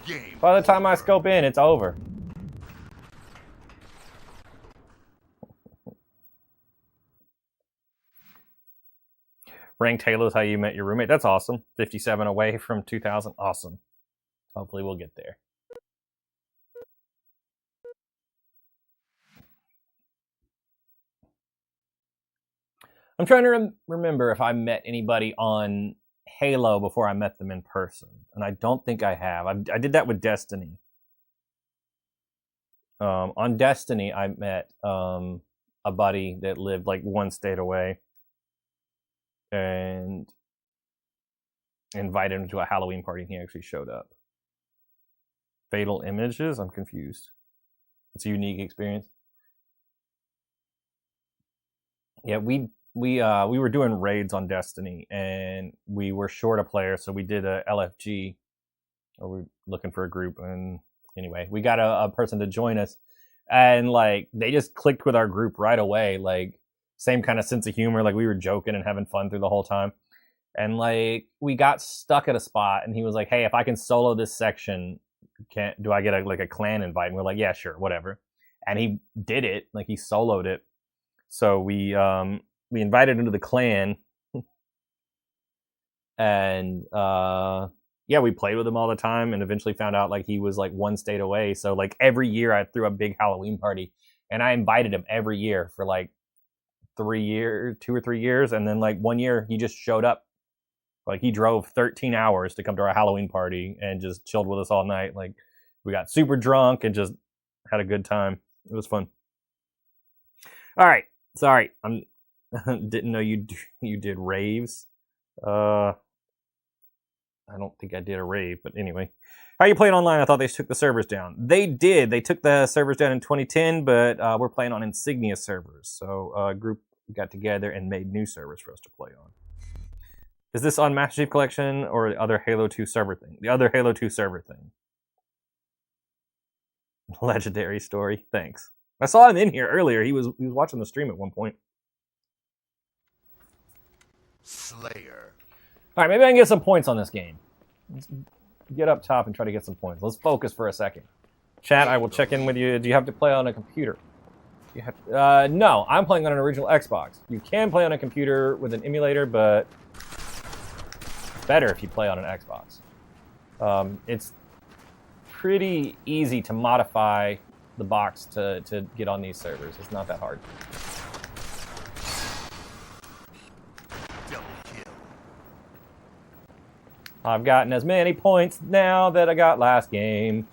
Game. By the time I scope in, it's over. Ranked Halo is how you met your roommate. That's awesome. 57 away from 2,000. Awesome. Hopefully we'll get there. I'm trying to remember if I met anybody on Halo before I met them in person, and I don't think I have. I did that with Destiny. On Destiny, I met a buddy that lived like 1 state away, and invited him to a Halloween party, and he actually showed up. Fatal Images? I'm confused. It's a unique experience. Yeah, we were doing raids on Destiny, and we were short a player, so we did a LFG, or we were looking for a group, and anyway, we got a person to join us, and like they just clicked with our group right away, like same kind of sense of humor, like we were joking and having fun through the whole time, And like we got stuck at a spot, and he was like, "Hey, if I can solo this section, do I get a clan invite?" And we're like, "Yeah, sure, whatever." And he did it, like he soloed it. So we invited him to the clan, and yeah, we played with him all the time, and eventually found out like he was like one state away. So like every year I threw a big Halloween party, and I invited him every year for like 2 or 3 years, and then like one year he just showed up. Like he drove 13 hours to come to our Halloween party and just chilled with us all night. Like we got super drunk and just had a good time. It was fun. All right, sorry, I'm didn't know you did raves. I don't think I did a rave, but anyway. How are you playing online? I thought they took the servers down. They did. They took the servers down in 2010, but we're playing on Insignia servers. So a group got together and made new servers for us to play on. Is this on Master Chief Collection or the other Halo 2 server thing? The other Halo 2 server thing. Legendary story. Thanks. I saw him in here earlier. He was watching the stream at one point. Slayer. All right, maybe I can get some points on this game. Let's get up top and try to get some points. Let's focus for a second. Chat, I will check in with you. Do you have to play on a computer? You have no, I'm playing on an original Xbox. You can play on a computer with an emulator, but better if you play on an Xbox. It's pretty easy to modify the box to get on these servers. It's not that hard. Double kill. I've gotten as many points now that I got last game.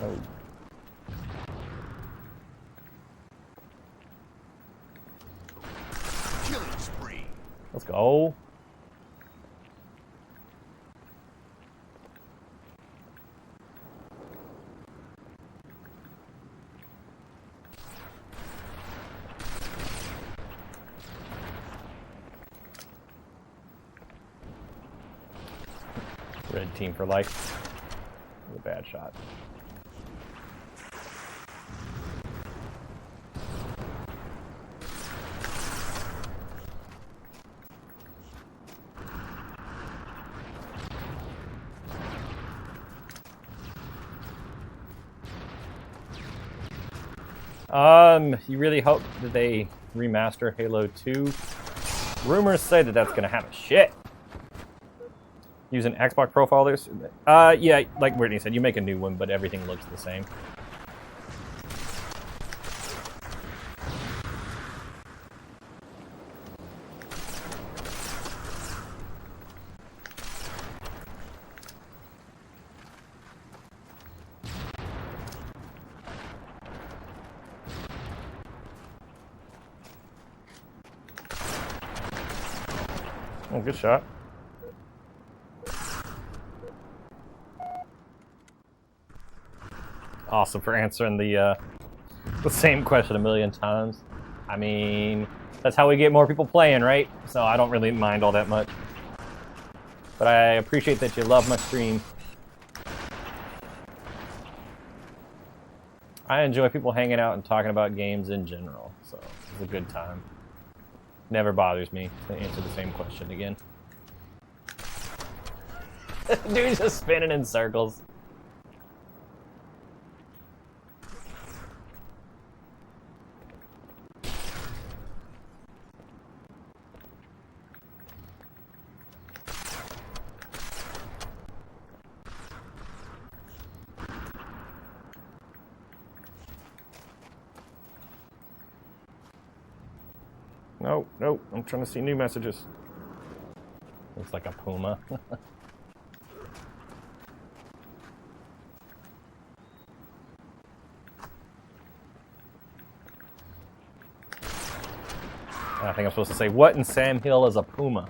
Oh. Killing spree. Let's go. Red team for life. A bad shot. You really hope that they remaster Halo 2? Rumors say that that's gonna happen. Shit. Using Xbox profiles? Yeah, like Brittany said, you make a new one, but everything looks the same. Oh, good shot. Awesome for answering the same question a million times. I mean, that's how we get more people playing, right? So I don't really mind all that much. But I appreciate that you love my stream. I enjoy people hanging out and talking about games in general, so it's a good time. Never bothers me to answer the same question again. Dude's just spinning in circles. No, no, I'm trying to see new messages. Looks like a puma. I think I'm supposed to say, what in Sam Hill is a puma?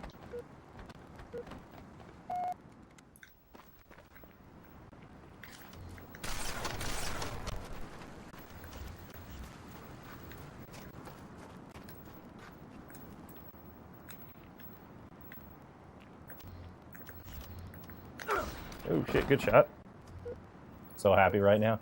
Oh shit, good shot. So happy right now.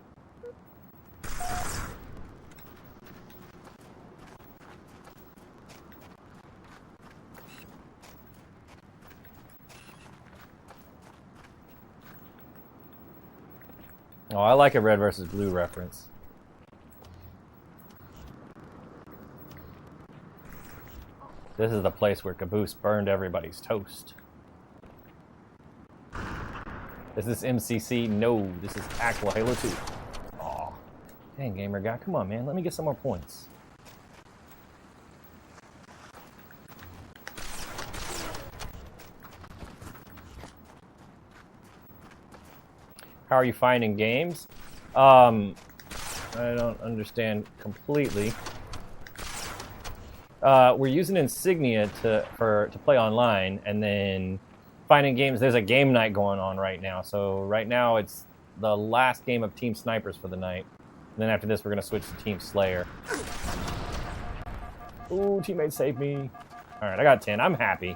Oh, I like a red versus blue reference. This is the place where Caboose burned everybody's toast. Is this MCC? No, this is actual Halo 2. Aw. Dang, gamer guy. Come on, man. Let me get some more points. How are you finding games? I don't understand completely. We're using Insignia to play online, and then finding games. There's a game night going on right now. So right now it's the last game of Team Snipers for the night. And then after this, we're gonna switch to Team Slayer. Ooh, teammate saved me. All right, I got 10. I'm happy.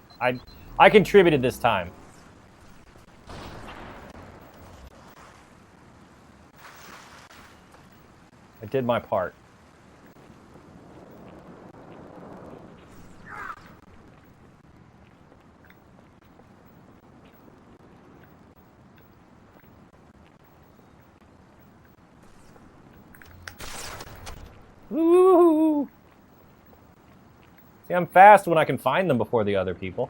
I contributed this time. I did my part. Woo! See, I'm fast when I can find them before the other people.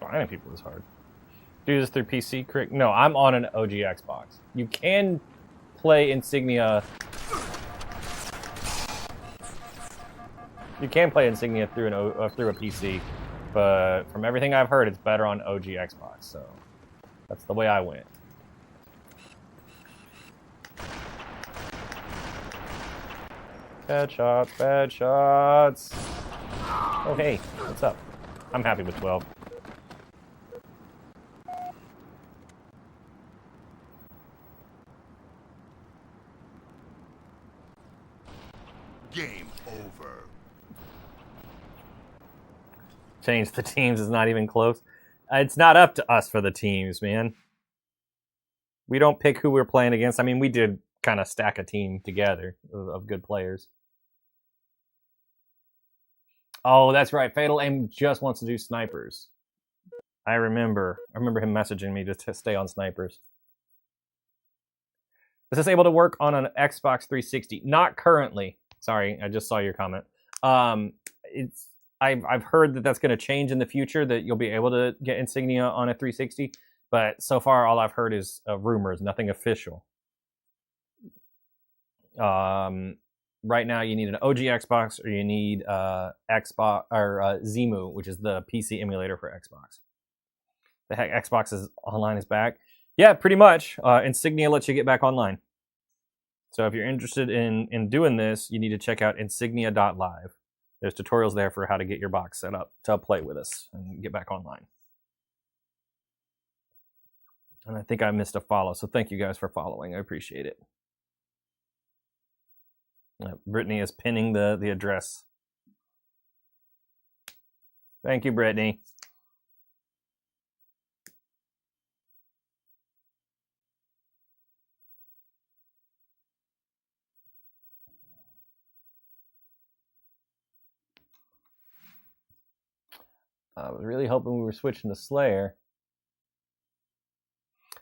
Finding people is hard. Do this through PC, correct? No, I'm on an OG Xbox. You can play Insignia. You can play Insignia through through a PC, but from everything I've heard, it's better on OG Xbox. So that's the way I went. Bad shots, bad shots. Oh hey, what's up? I'm happy with 12. Game over. Change the teams is not even close. It's not up to us for the teams, man. We don't pick who we're playing against. I mean, we did kind of stack a team together of good players. Oh, that's right. Fatal Aim just wants to do snipers. I remember him messaging me to stay on snipers. Is this able to work on an Xbox 360? Not currently. Sorry, I just saw your comment. I've heard that that's going to change in the future, that you'll be able to get Insignia on a 360, but so far all I've heard is rumors, nothing official. Right now you need an OG Xbox, or you need Xbox or Zemu, which is the PC emulator for Xbox. The heck, Xbox Online is back. Yeah, pretty much. Insignia lets you get back online. So if you're interested in doing this, you need to check out insignia.live. There's tutorials there for how to get your box set up to play with us and get back online. And I think I missed a follow, so thank you guys for following. I appreciate it. Brittany is pinning the address. Thank you, Brittany. I was really hoping we were switching to Slayer.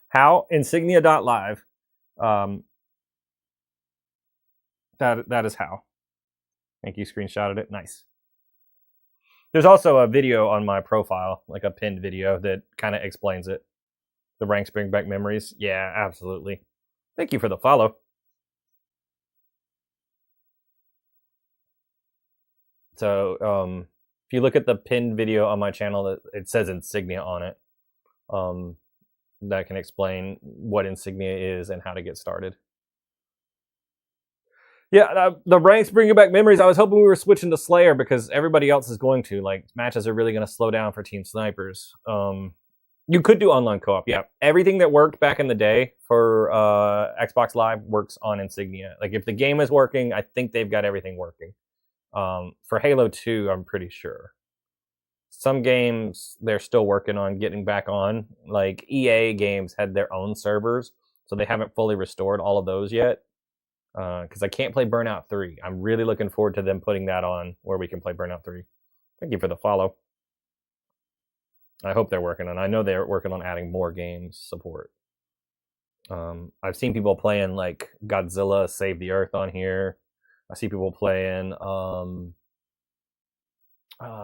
How? Insignia.live. That is how. Thank you, screenshotted it. Nice. There's also a video on my profile, like a pinned video that kind of explains it. The ranks bring back memories. Yeah, absolutely. Thank you for the follow. So, if you look at the pinned video on my channel, it says Insignia on it. That can explain what Insignia is and how to get started. Yeah, the ranks bringing back memories. I was hoping we were switching to Slayer because everybody else is going to. Like, matches are really going to slow down for Team Snipers. You could do online co-op, yeah. Everything that worked back in the day for Xbox Live works on Insignia. Like, if the game is working, I think they've got everything working. For Halo 2, I'm pretty sure. Some games they're still working on getting back on. Like, EA games had their own servers, so they haven't fully restored all of those yet. Because I can't play Burnout 3. I'm really looking forward to them putting that on where we can play Burnout 3. Thank you for the follow. I hope they're working on. I know they're working on adding more games support. I've seen people playing like Godzilla Save the Earth on here. I see people playing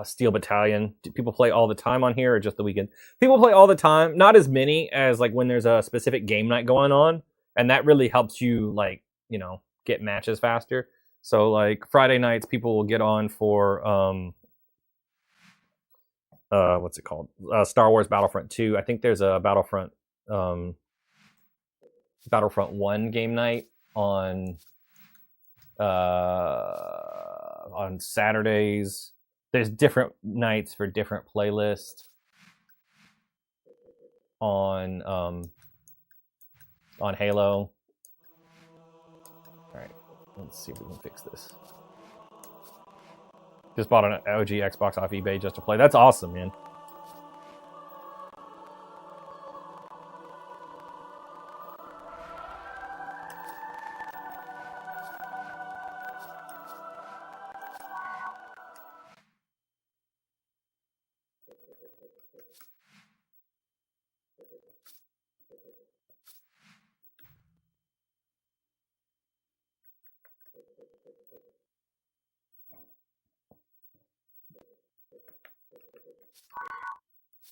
Steel Battalion. Do people play all the time on here or just the weekend? People play all the time. Not as many as like when there's a specific game night going on, and that really helps you like, you know, get matches faster. So like Friday nights, people will get on for what's it called? Star Wars Battlefront 2. I think there's a Battlefront 1 game night on Saturdays. There's different nights for different playlists on Halo. All right, let's see if we can fix this. Just bought an OG Xbox off eBay just to play. That's awesome, man.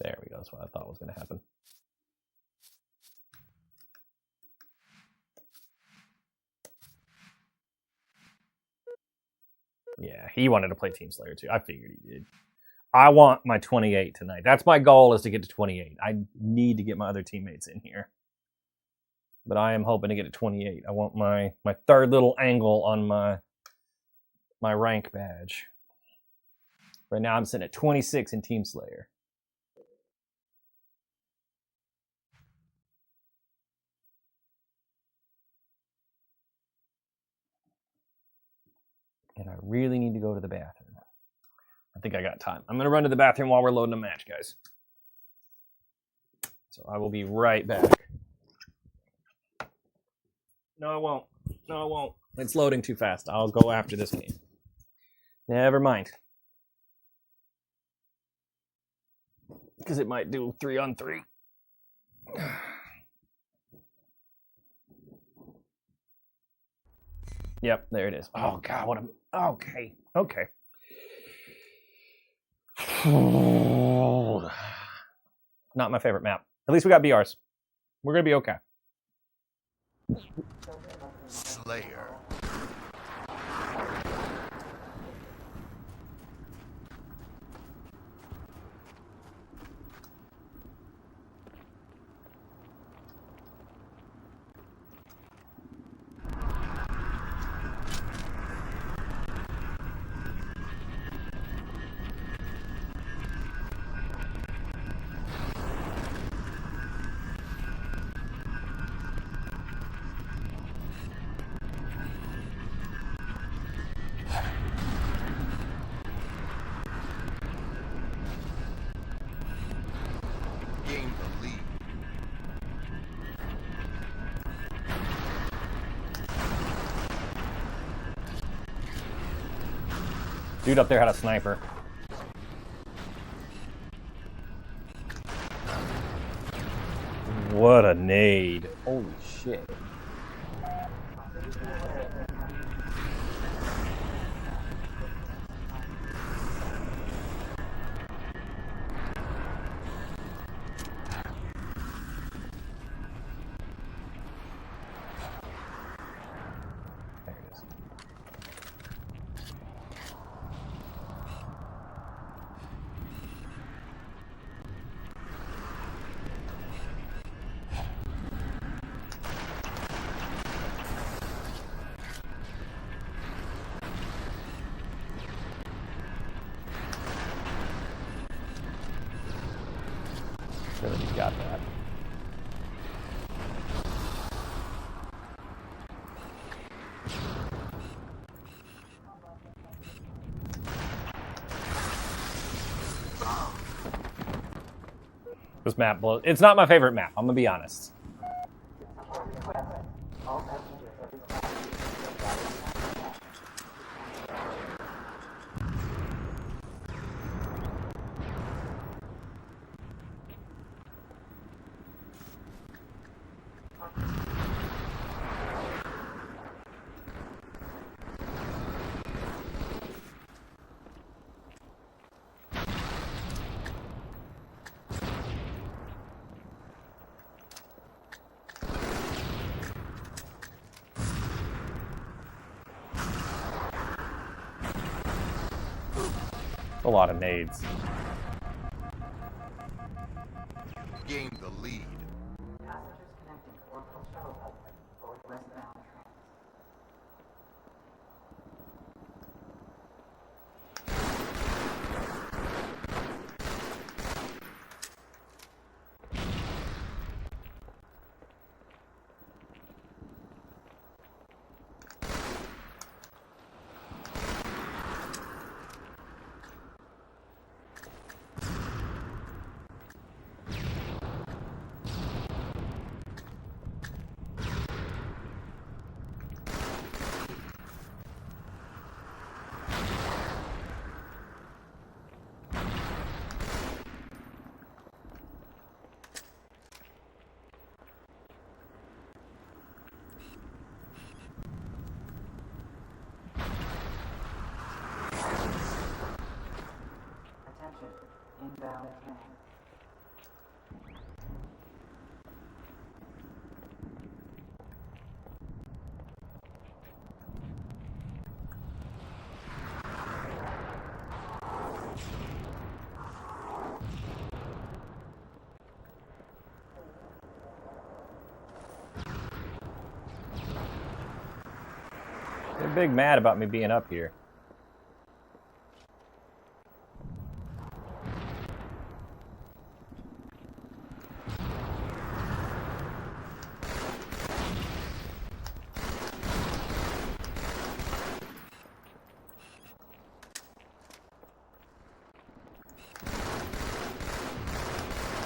There we go. That's what I thought was going to happen. Yeah, he wanted to play Team Slayer too. I figured he did. I want my 28 tonight. That's my goal, is to get to 28. I need to get my other teammates in here. But I am hoping to get to 28. I want my third little angle on my rank badge. Right now I'm sitting at 26 in Team Slayer. And I really need to go to the bathroom. I think I got time. I'm going to run to the bathroom while we're loading a match, guys. So I will be right back. No, I won't. No, I won't. It's loading too fast. I'll go after this game. Never mind. Because it might do 3-on-3. Yep, there it is. Oh, God, what a... Okay, okay. Not my favorite map. At least we got BRs. We're going to be okay. Slayer. Gain the lead. Dude up there had a sniper. What a nade. Holy shit. There it is. sure that he's got that. This map blows. It's not my favorite map, I'm gonna be honest. A lot of nades. Gain the lead. Passengers connecting to Orbital Shuttle Hub for westbound transit. Attention, inbound train. They're big mad about me being up here.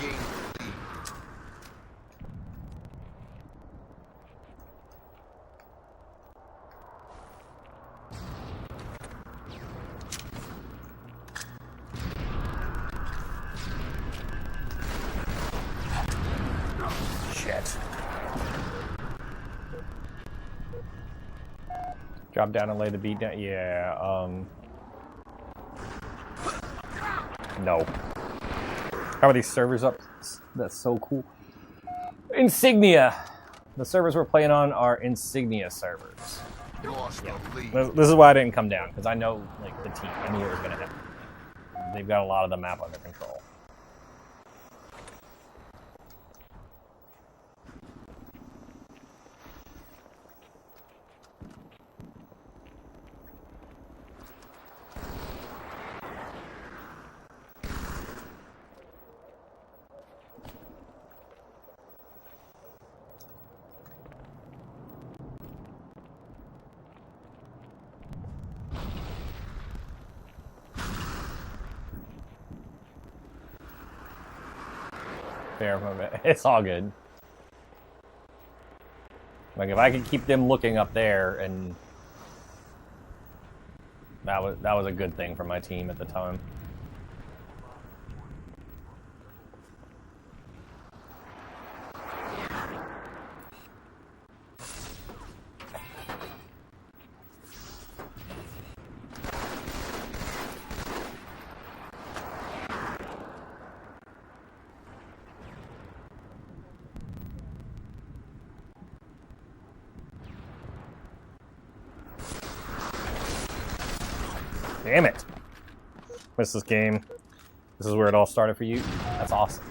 Gain the lead. Shit. Drop down and lay the beat down. Yeah, no. How are these servers up? That's so cool. Insignia. The servers we're playing on are Insignia servers. Lost the lead. This is why I didn't come down, because I know, like, the team. I knew what was going to happen. They've got a lot of the map under control. Fair moment. It's all good. Like, if I could keep them looking up there, and that was a good thing for my team at the time. Damn it. Missed this game. This is where it all started for you. That's awesome.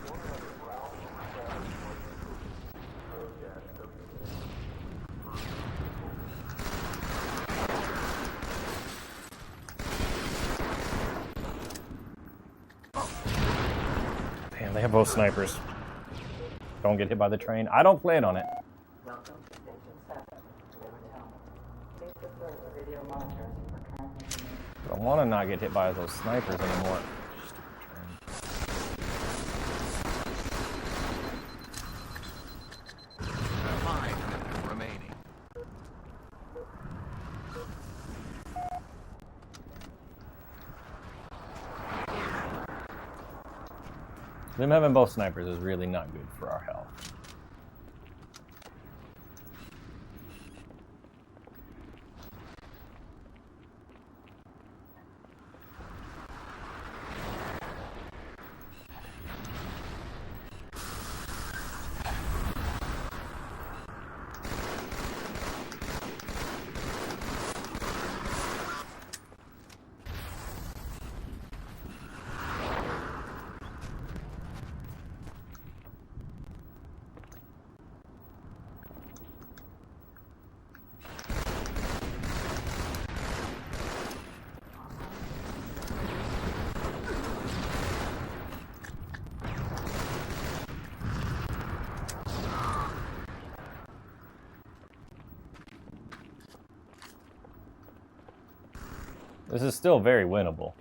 Damn, they have both snipers. Don't get hit by the train. I don't plan on it. Welcome to Station 7, Rivertown. Please refer to the video monitors for current information. I want to not get hit by those snipers anymore. 5 minutes remaining. Them having both snipers is really not good for our health. This is still very winnable.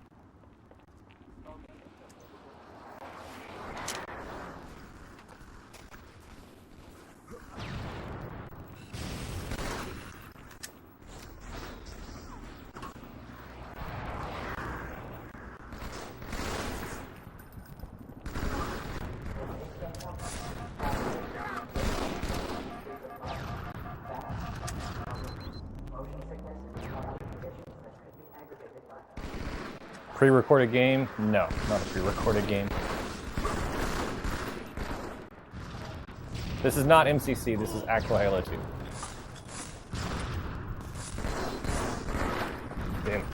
Motion sickness and other conditions that could be aggravated by them. Pre-recorded game? No, not a pre-recorded game. This is not MCC, this is actual Halo 2. Damn.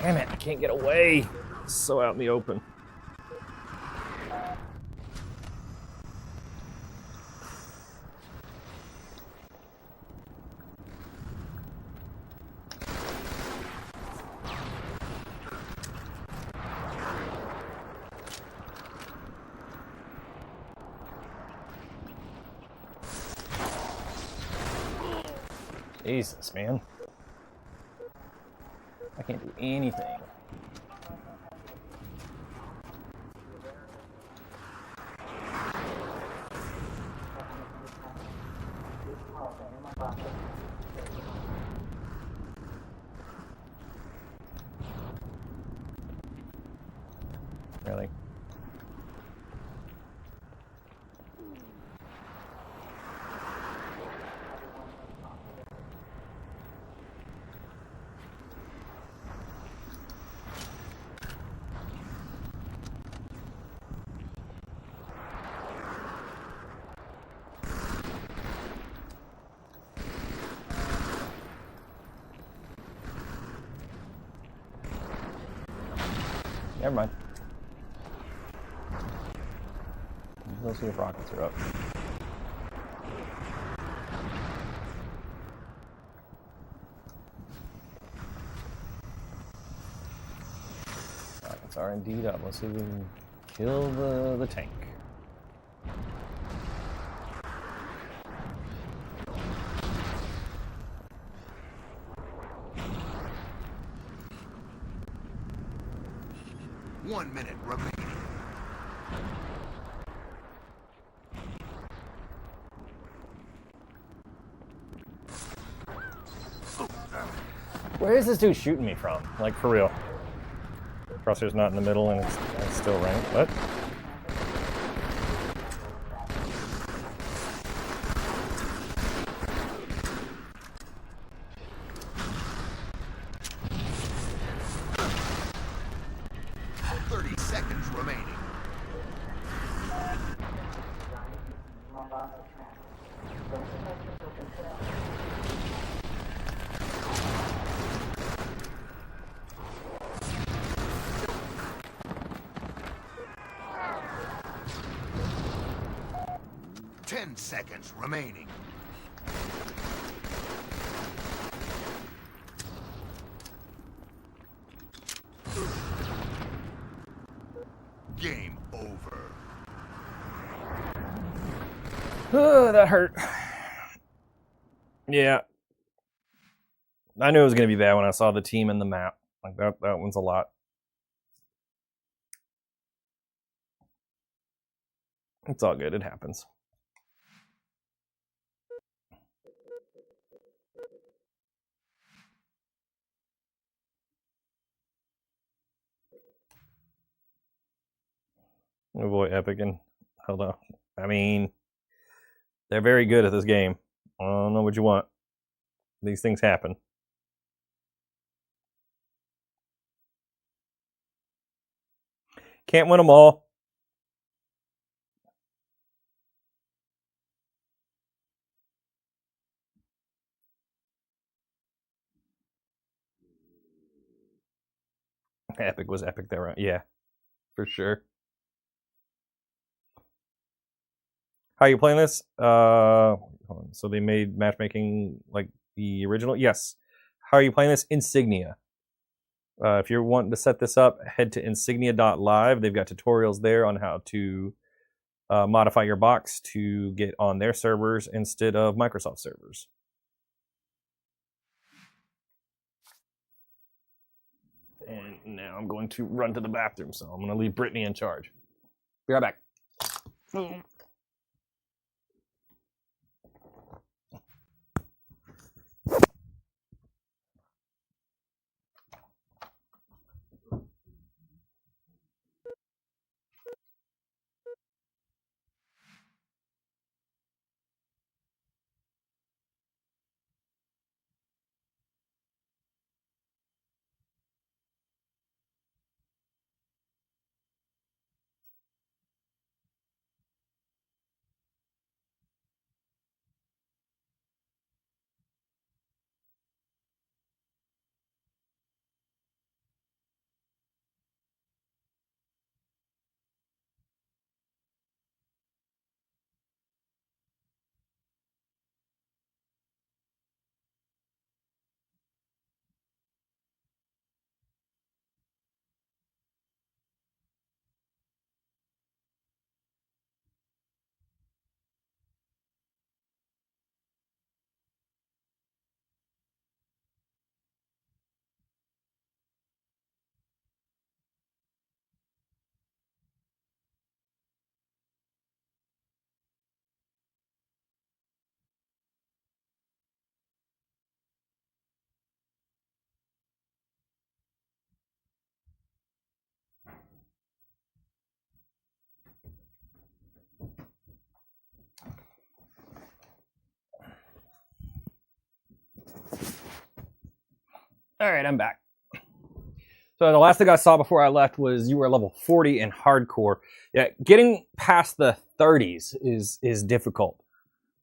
Damn it, I can't get away. It's so out in the open. Jesus, man. I can't do anything. Really? Never mind. We'll see if rockets are up. Rockets are indeed up. Let's see if we can kill the tank. One minute remaining. Where is this dude shooting me from? Like, for real. Crosshair's not in the middle and it's still ranked. What? 10 seconds remaining. Game over. That hurt. Yeah. I knew it was going to be bad when I saw the team and the map. Like that one's a lot. It's all good. It happens. Oh boy, Epic and hold on. I mean, they're very good at this game. I don't know what you want. These things happen. Can't win them all. Epic was epic there, right? Yeah, for sure. How are you playing this? So they made matchmaking like the original? Yes. How are you playing this? Insignia. If you're wanting to set this up, head to insignia.live. They've got tutorials there on how to modify your box to get on their servers instead of Microsoft servers. And now I'm going to run to the bathroom, so I'm going to leave Brittany in charge. Be right back. All right, I'm back. So the last thing I saw before I left was you were level 40 in hardcore. Yeah, getting past the 30s is difficult.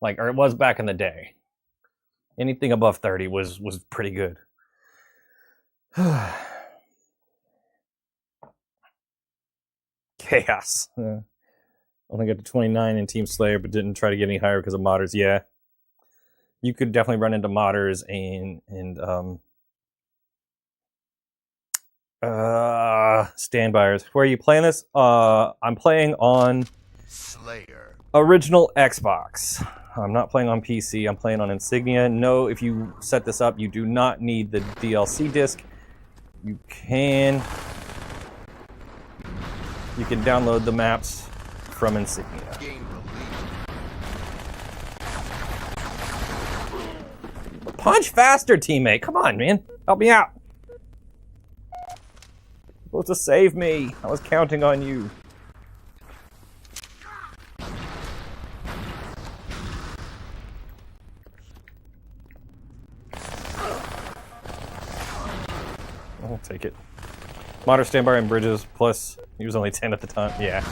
Or it was back in the day. Anything above 30 was pretty good. Chaos. Only got to 29 in Team Slayer, but didn't try to get any higher because of modders. Yeah, you could definitely run into modders and standbyers. Where are you playing this? I'm playing on Slayer. Original Xbox. I'm not playing on PC. I'm playing on Insignia. No, if you set this up, you do not need the DLC disc. You can download the maps from Insignia. Game released. Punch faster, teammate. Come on, man. Help me out. You're supposed to save me. I was counting on you. I'll take it. Modern standby and bridges, plus he was only 10 at the time. Yeah.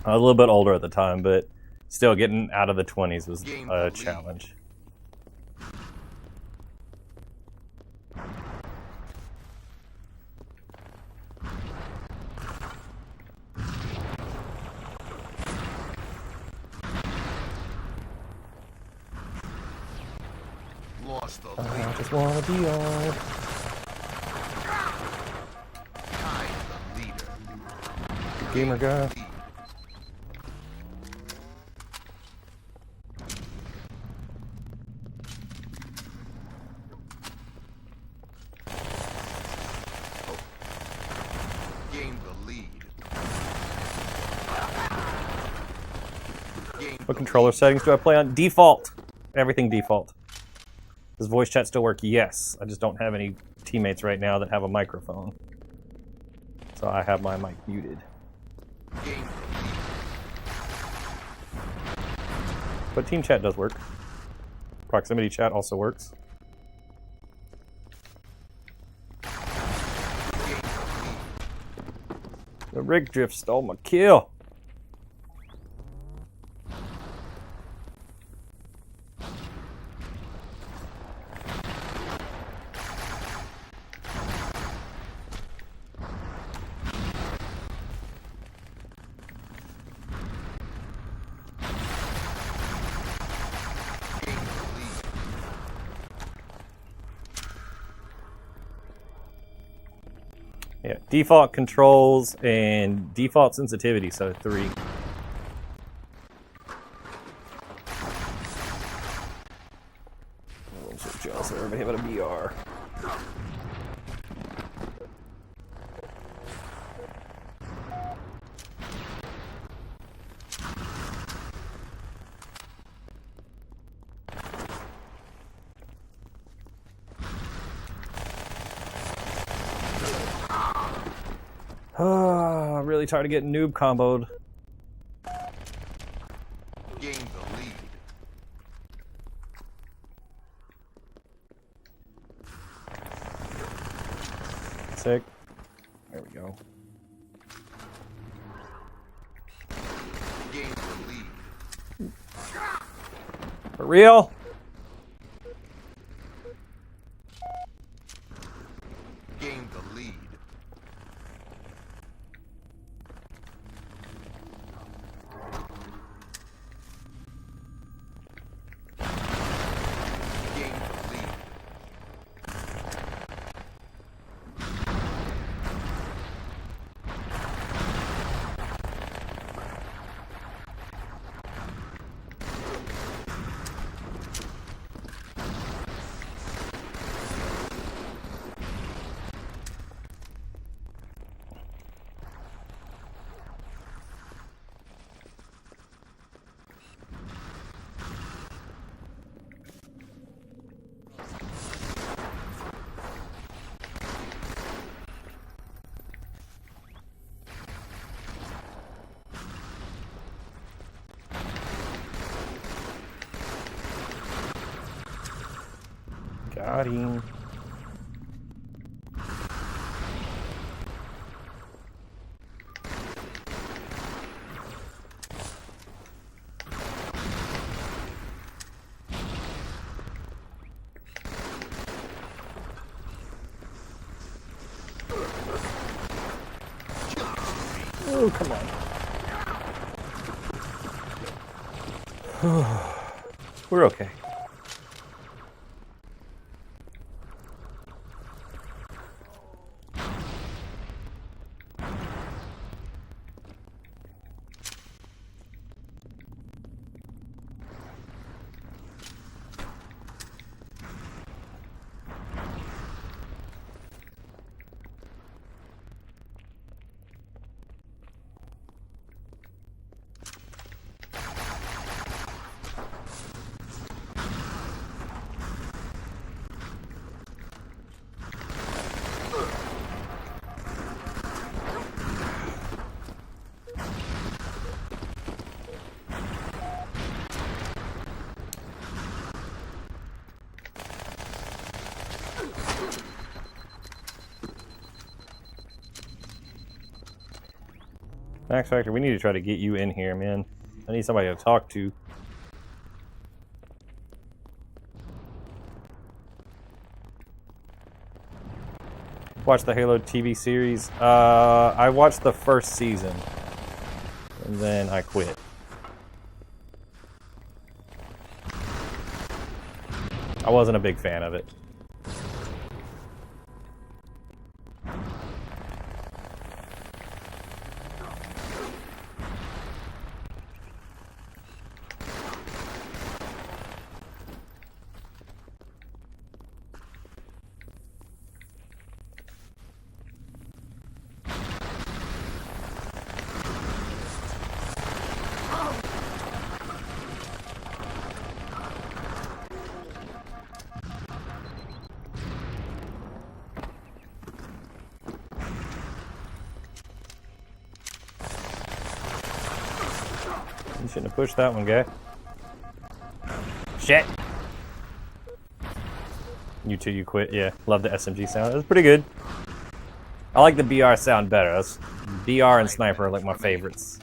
A little bit older at the time, but still getting out of the 20s was a challenge. lost the I lead. just wanna be on. Tied the leader. Gamer guy. Lead. Gained the lead. What controller settings do I play on? Default. Everything default. Does voice chat still work? Yes. I just don't have any teammates right now that have a microphone. So I have my mic muted. Gained the lead. But team chat does work. Proximity chat also works. Gained the lead. The rig drift stole my kill. Gained the lead. Yeah, default controls and default sensitivity, so 3. Oh, I'm so jealous of everybody having a VR. I'm really tired of getting noob comboed. Gained the lead. Sick. There we go. Gained the lead. For real? Gained the lead. Gained the lead. Got him. Oh, come on. We're okay. Max Factor, we need to try to get you in here, man. I need somebody to talk to. Watch the Halo TV series. I watched the first season, and then I quit. I wasn't a big fan of it. You shouldn't have pushed that one, guy. Shit! You too, you quit. Yeah, love the SMG sound. It was pretty good. I like the BR sound better. That's BR and Sniper are like my favorites.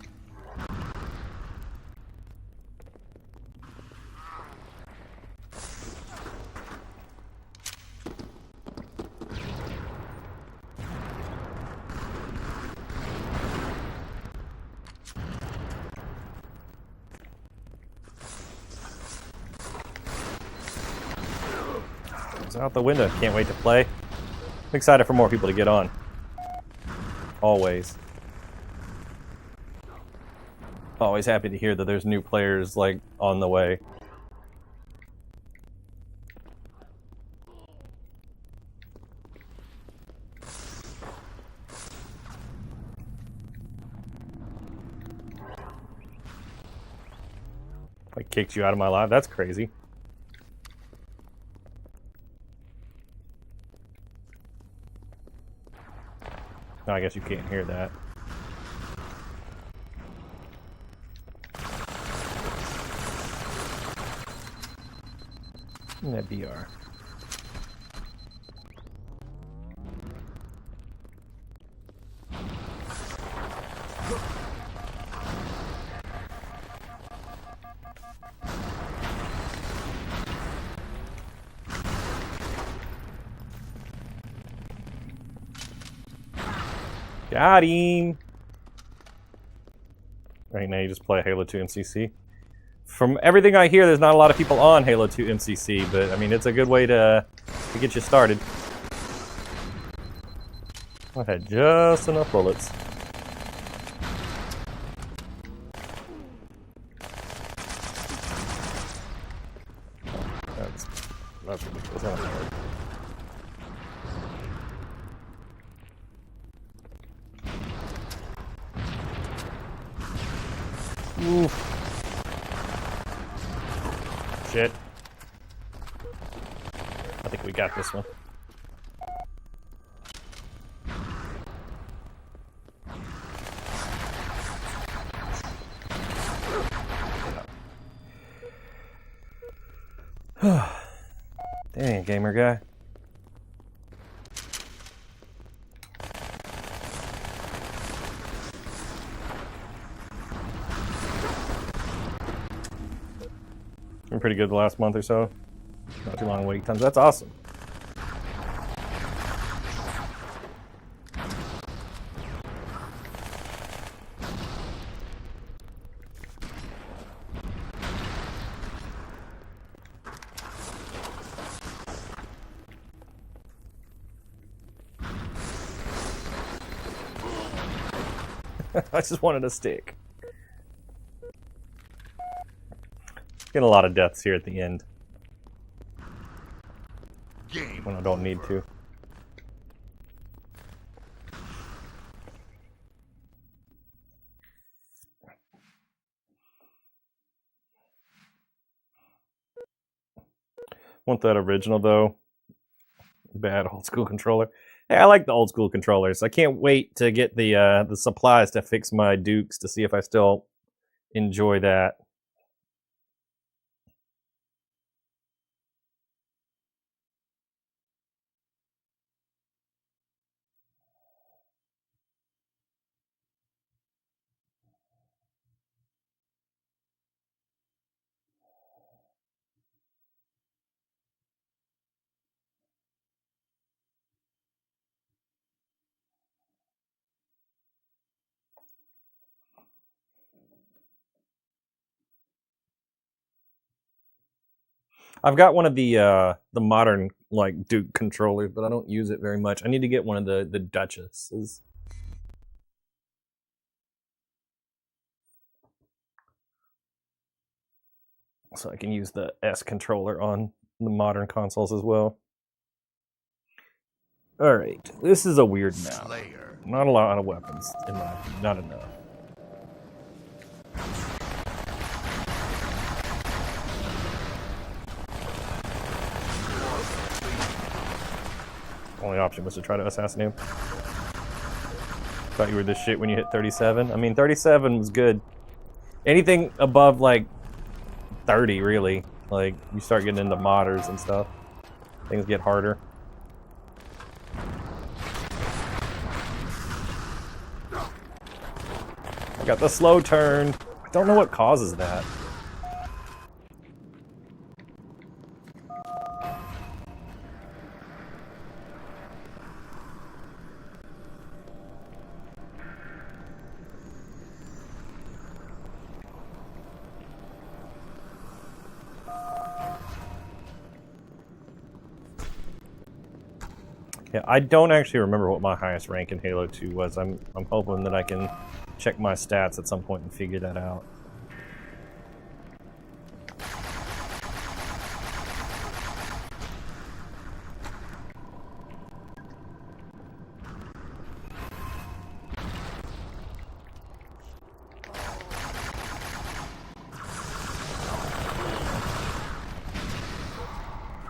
It's out the window. Can't wait to play. I'm excited for more people to get on. Always. Always happy to hear that there's new players like on the way. I kicked you out of my life. That's crazy. No, I guess you can't hear that. That BR. Got him! Right now you just play Halo 2 MCC. From everything I hear, there's not a lot of people on Halo 2 MCC, but I mean, it's a good way to get you started. I had just enough bullets. That's ridiculous. I don't know. Oof. Shit. I think we got this one. Dang, gamer guy. Been pretty good the last month or so. Not too long wait times. That's awesome. I just wanted a stick. Getting a lot of deaths here at the end. Game When I don't need to. Want that original though. Bad old school controller. Hey, I like the old school controllers. I can't wait to get the supplies to fix my Dukes to see if I still enjoy that. I've got one of the modern like Duke controllers, but I don't use it very much. I need to get one of the Duchesses. So I can use the S controller on the modern consoles as well. Alright, this is a weird map. Slayer. Not a lot of weapons, in my opinion. Not enough. Only option was to try to assassinate him. Thought you were this shit when you hit 37. I mean, 37 was good. Anything above like 30, really. Like, you start getting into modders and stuff. Things get harder. I got the slow turn. I don't know what causes that. Yeah, I don't actually remember what my highest rank in Halo 2 was. I'm hoping that I can check my stats at some point and figure that out.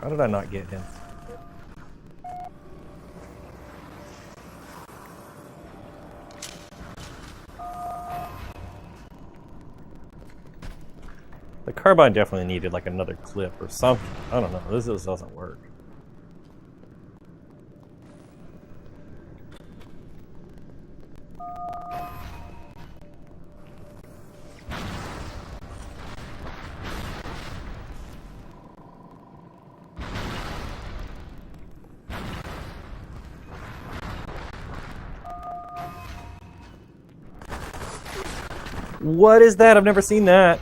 How did I not get him? The carbine definitely needed like another clip or something. I don't know. This just doesn't work. What is that? I've never seen that.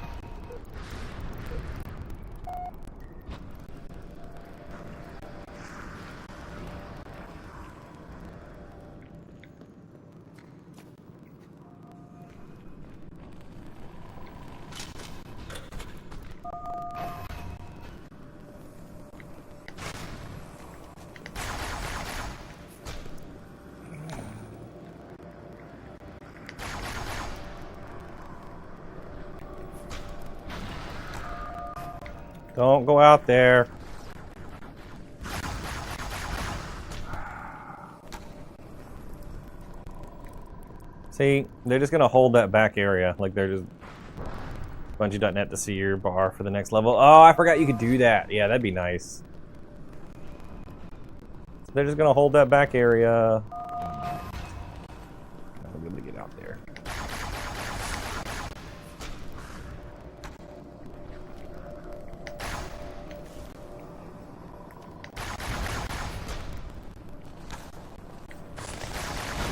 Don't go out there. See, they're just gonna hold that back area. Like they're just Bungie.net to see your bar for the next level. Oh, I forgot you could do that. Yeah, that'd be nice. So they're just gonna hold that back area. I'm gonna get out there.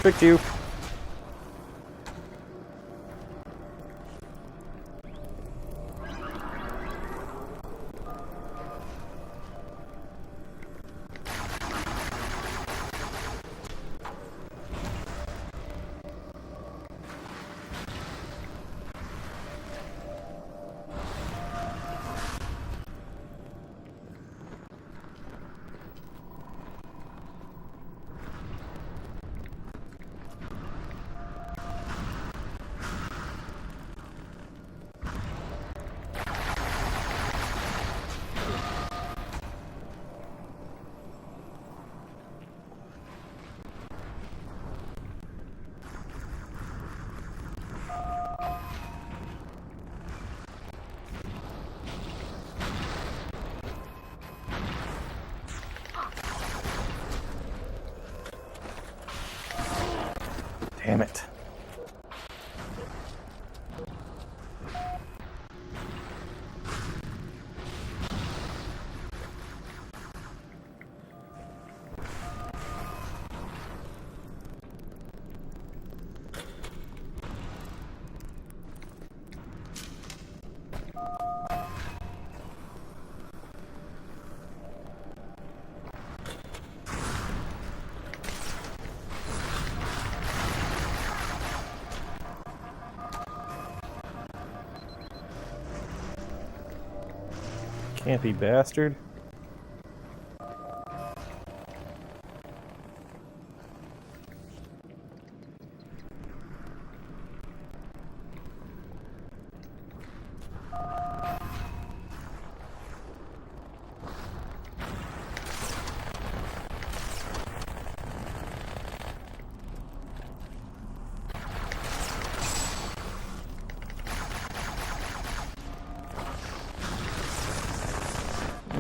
Tricked you. Damn it. Campy bastard.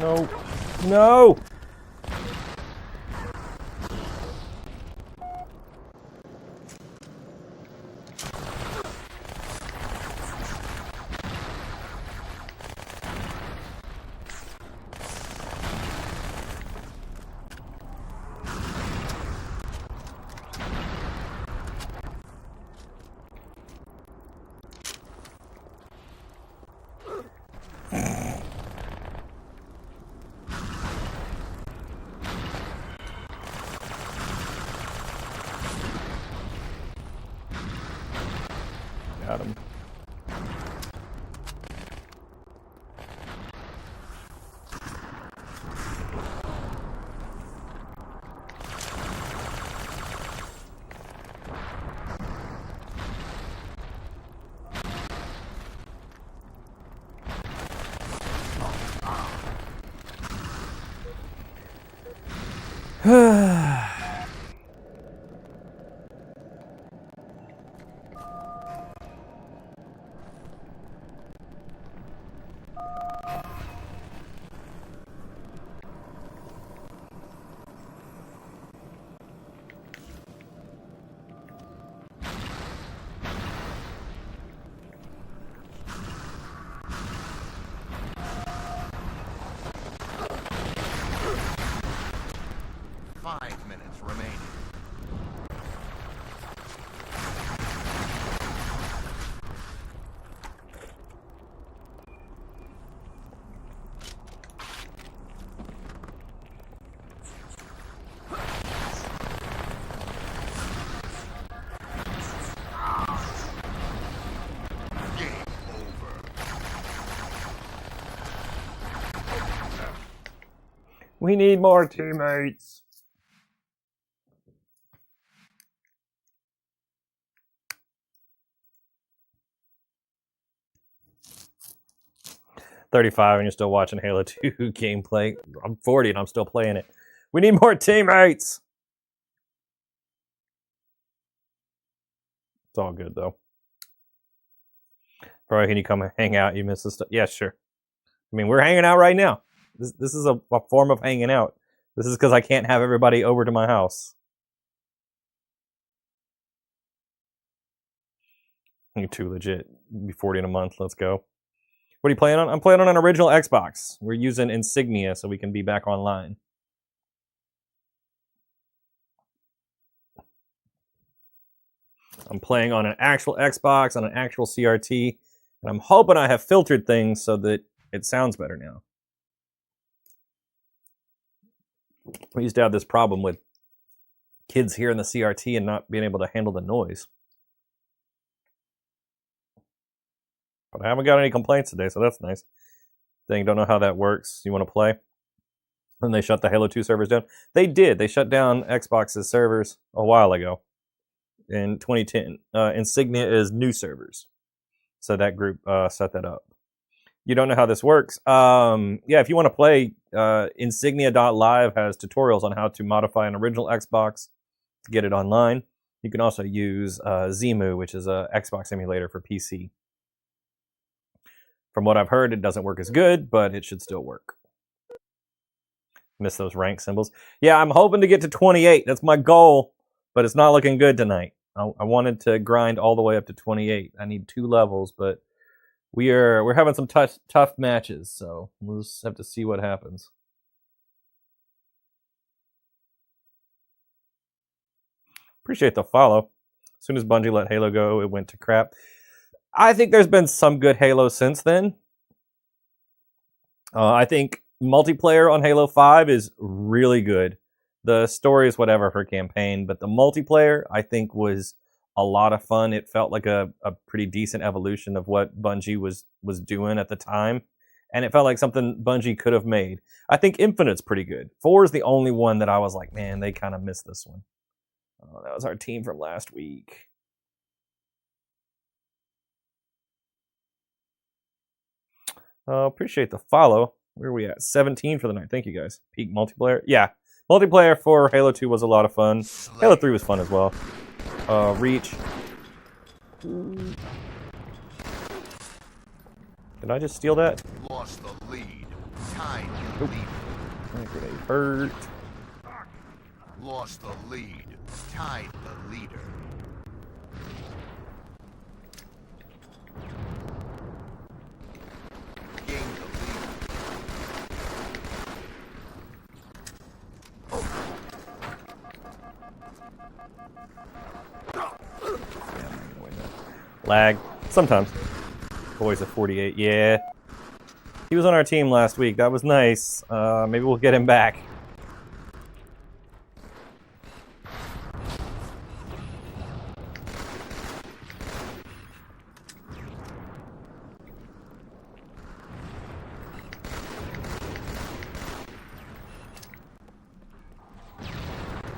No. No! Got him. Five minutes remaining. Game over. We need more teammates. $35 and you're still watching Halo 2 gameplay. I'm 40 and I'm still playing it. We need more teammates. It's all good though. Bro, can you come hang out? You missed this stuff. Yeah, sure. I mean, we're hanging out right now. This is a form of hanging out. This is because I can't have everybody over to my house. You're too legit. Be 40 in a month. Let's go. What are you playing on? I'm playing on an original Xbox. We're using Insignia so we can be back online. I'm playing on an actual Xbox, on an actual CRT, and I'm hoping I have filtered things so that it sounds better now. We used to have this problem with kids hearing the CRT and not being able to handle the noise. But I haven't got any complaints today, so that's nice. Dang, don't know how that works. You want to play? And they shut the Halo 2 servers down. They did. They shut down Xbox's servers a while ago in 2010. Insignia is new servers. So that group set that up. You don't know how this works? Yeah, if you want to play, Insignia.live has tutorials on how to modify an original Xbox to get it online. You can also use Zemu, which is an Xbox emulator for PC. From what I've heard, it doesn't work as good, but it should still work. Miss those rank symbols. Yeah, I'm hoping to get to 28. That's my goal, but it's not looking good tonight. I wanted to grind all the way up to 28. I need 2 levels, but we're having some tough matches, so we'll just have to see what happens. Appreciate the follow. As soon as Bungie let Halo go, it went to crap. I think there's been some good Halo since then. I think multiplayer on Halo 5 is really good. The story is whatever for campaign, but the multiplayer, I think, was a lot of fun. It felt like a pretty decent evolution of what Bungie was doing at the time. and it felt like something Bungie could have made. I think Infinite's pretty good. 4 is the only one that I was like, man, they kind of missed this one. Oh, that was our team from last week. Appreciate the follow. Where are we at? 17 for the night. Thank you guys. Peak multiplayer. Yeah, multiplayer for Halo 2 was a lot of fun. Halo 3 was fun as well. Reach. Did I just steal that? Lost the lead. Tied the Nope. leader. Grenade hurt. Lost the lead. Tied the leader. Gained the lead. Lag. Sometimes. Boys at 48. Yeah. He was on our team last week. That was nice. Maybe we'll get him back.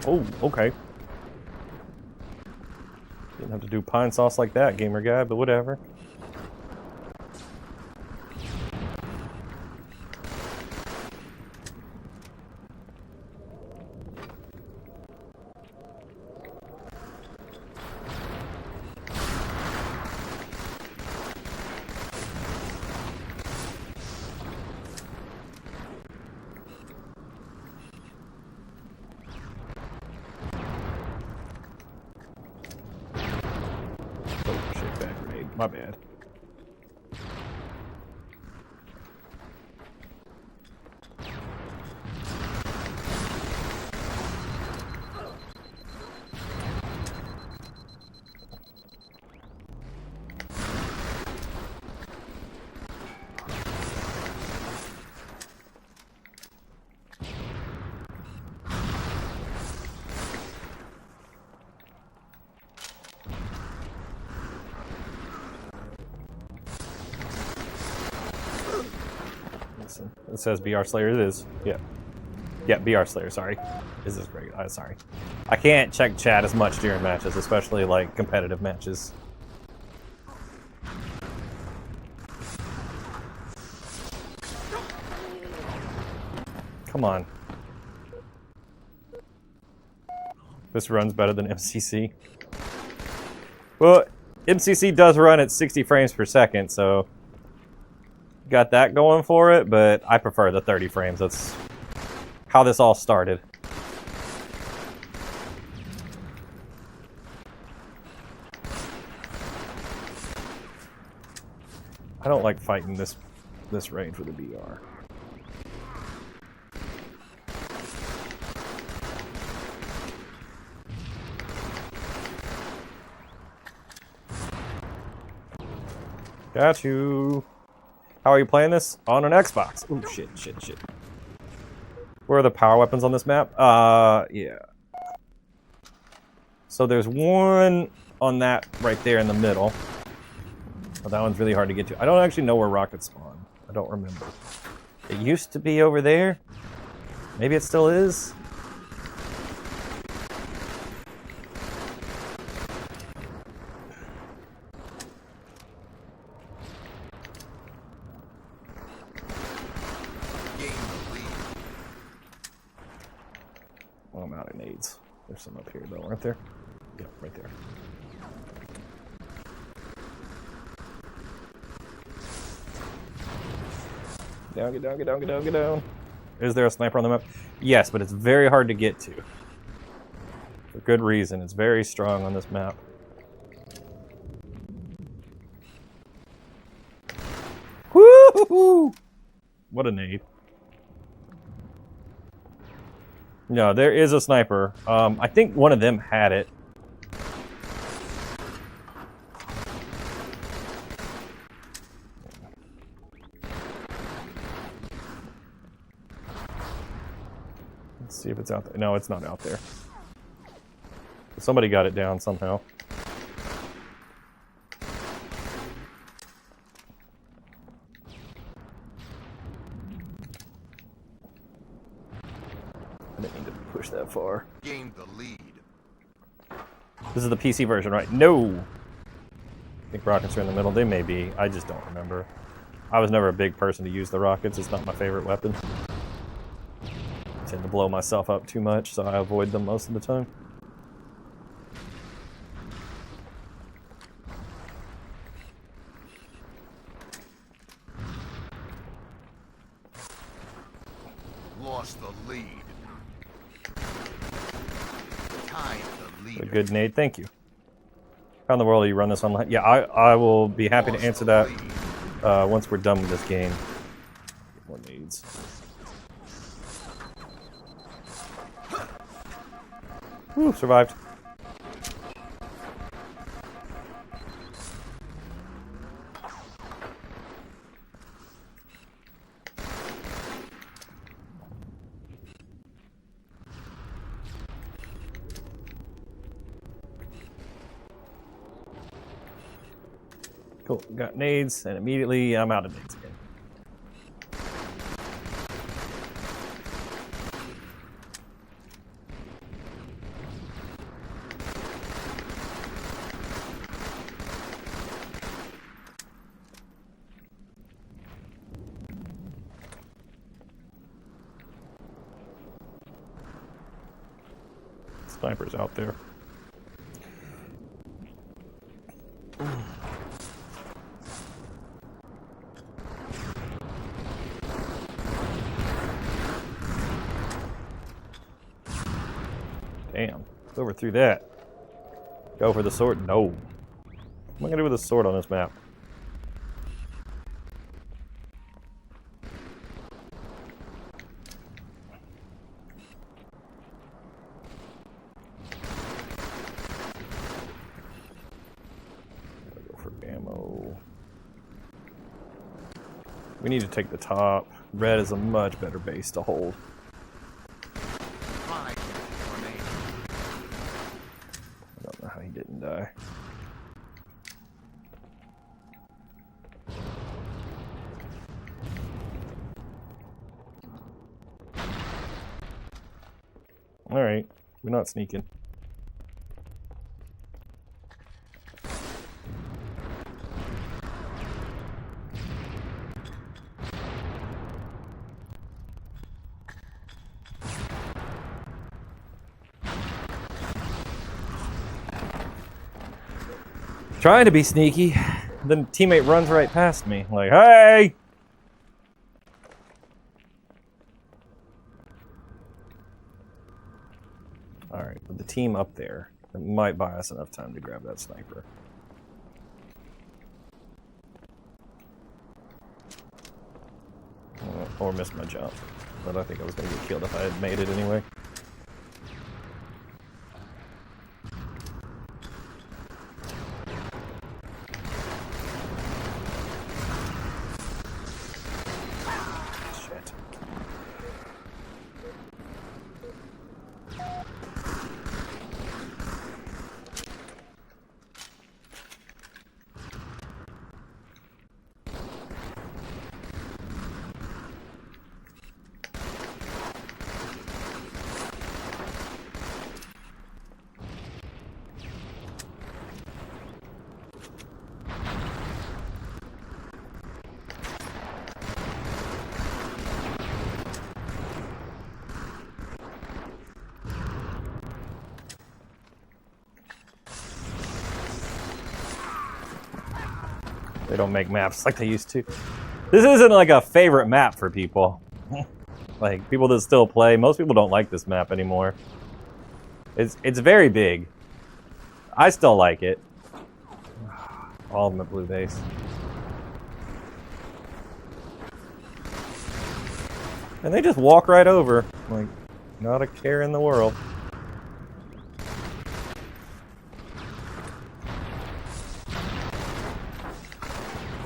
Oh, okay. Didn't have to do pine sauce like that, gamer guy, but whatever. Oh, shit, bad grenade. My bad. Listen, it says BR Slayer. It is. Yeah. Yeah, BR Slayer, sorry. This is great. Sorry. I can't check chat as much during matches, especially like competitive matches. Come on. This runs better than MCC. Well, MCC does run at 60 frames per second, so got that going for it, but I prefer the 30 frames. That's how this all started. I don't like fighting this range with a BR. Got you. How are you playing this? On an Xbox. Oh, shit. Where are the power weapons on this map? Yeah. So there's one on that right there in the middle. Oh, that one's really hard to get to. I don't actually know where rockets spawn. I don't remember. It used to be over there. Maybe it still is. Well, I'm out of nades. There's some up here though, aren't there? Yep, right there. Down, get down, get down, get down, get down. Is there a sniper on the map? Yes, but it's very hard to get to. For good reason. It's very strong on this map. Woo-hoo-hoo! What a nade. No, there is a sniper. I think one of them had it. Let's see if it's out there. No, it's not out there. Somebody got it down somehow. push that far. Gained the lead. This is the PC version, right? No! I think rockets are in the middle. They may be. I just don't remember. I was never a big person to use the rockets. It's not my favorite weapon. I tend to blow myself up too much, so I avoid them most of the time. Lost the lead. Tied the leader. A good nade, thank you. How in the world do you run this online? Yeah, I will be happy to answer that once we're done with this game. More nades. Woo, survived. Cool, got nades, and immediately I'm out of nades again. Snipers out there. Damn, overthrew that. Go for the sword? No. What am I gonna do with a sword on this map? Go for ammo. We need to take the top. Red is a much better base to hold. 5 remaining. I don't know how he didn't die. Alright, we're not sneaking. Trying to be sneaky, then teammate runs right past me, like, hey! Alright, with the team up there, it might buy us enough time to grab that sniper. Or miss my jump, but I think I was going to get killed if I had made it anyway. Shit. They don't make maps like they used to. This isn't like a favorite map for people. Like, people that still play, most people don't like this map anymore. It's very big. I still like it. All of them at blue base. And they just walk right over. Like, not a care in the world.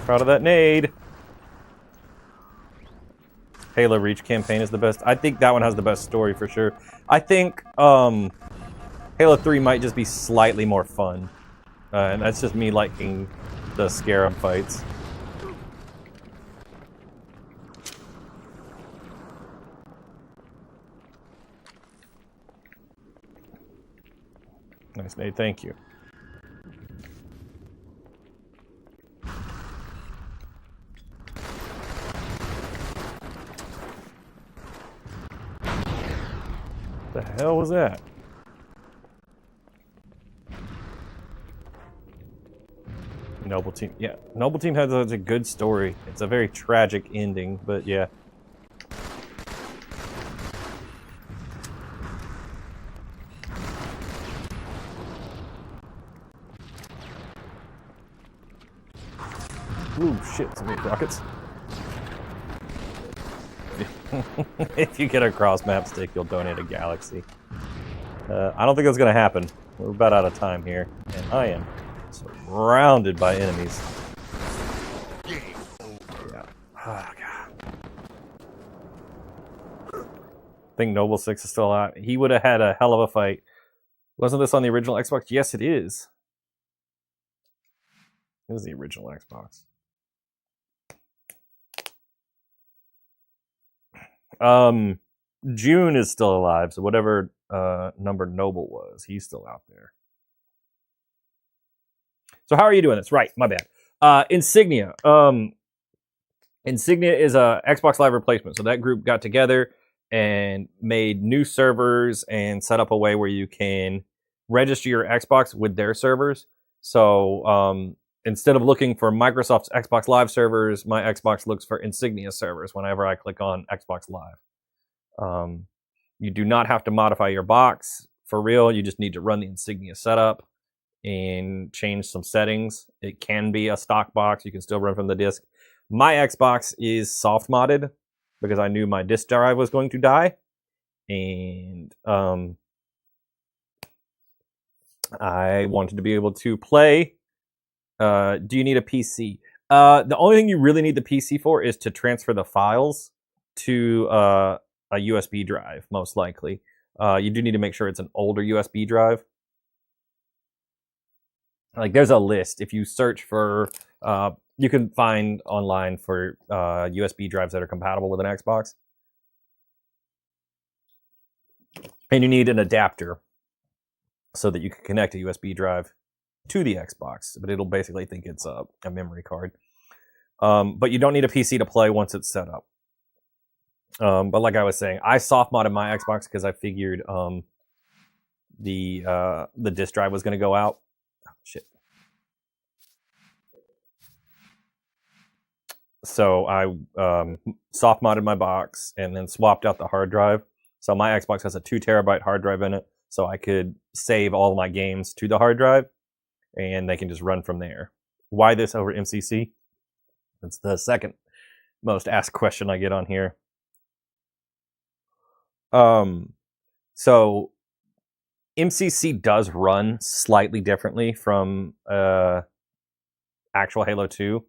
Proud of that nade. Halo Reach campaign is the best. I think that one has the best story for sure. I think Halo 3 might just be slightly more fun. And that's just me liking the Scarab fights. Nice, Nate. Thank you. The hell was that? Noble Team. Yeah, Noble Team has a good story. It's a very tragic ending, but yeah. Ooh, shit, so many rockets. If you get a cross-map stick, you'll donate a galaxy. I don't think that's going to happen. We're about out of time here, and I am surrounded by enemies. Game over. Yeah. Oh, God. I think Noble 6 is still out. He would have had a hell of a fight. Wasn't this on the original Xbox? Yes, it is. It is the original Xbox. June is still alive, so whatever number Noble was, he's still out there. So how are you doing this? Right, my bad. Insignia. Insignia is a Xbox Live replacement. So that group got together and made new servers and set up a way where you can register your Xbox with their servers. So instead of looking for Microsoft's Xbox Live servers, my Xbox looks for Insignia servers whenever I click on Xbox Live. You do not have to modify your box for real. You just need to run the Insignia setup and change some settings. It can be a stock box. You can still run from the disk. My Xbox is soft modded because I knew my disk drive was going to die. And I wanted to be able to play. Do you need a PC? The only thing you really need the PC for is to transfer the files to a USB drive, most likely. You do need to make sure it's an older USB drive. Like, there's a list. If you search for, you can find online for USB drives that are compatible with an Xbox. And you need an adapter so that you can connect a USB drive to the Xbox, but it'll basically think it's a memory card. But you don't need a PC to play once it's set up. But like I was saying, I soft modded my Xbox because I figured the disk drive was going to go out. Oh, shit. So I soft modded my box and then swapped out the hard drive. So my Xbox has a 2 terabyte hard drive in it, so I could save all of my games to the hard drive, and they can just run from there. Why this over MCC? That's the second most asked question I get on here. So MCC does run slightly differently from actual Halo 2.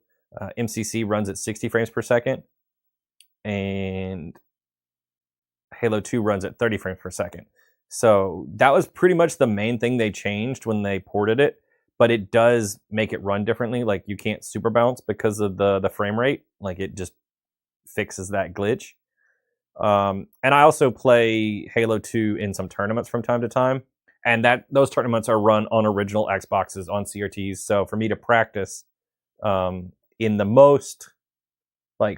MCC runs at 60 frames per second, and Halo 2 runs at 30 frames per second. So that was pretty much the main thing they changed when they ported it, but it does make it run differently. Like, you can't super bounce because of the frame rate. Like, it just fixes that glitch. And I also play Halo 2 in some tournaments from time to time, and those tournaments are run on original Xboxes on CRTs. So for me to practice in the most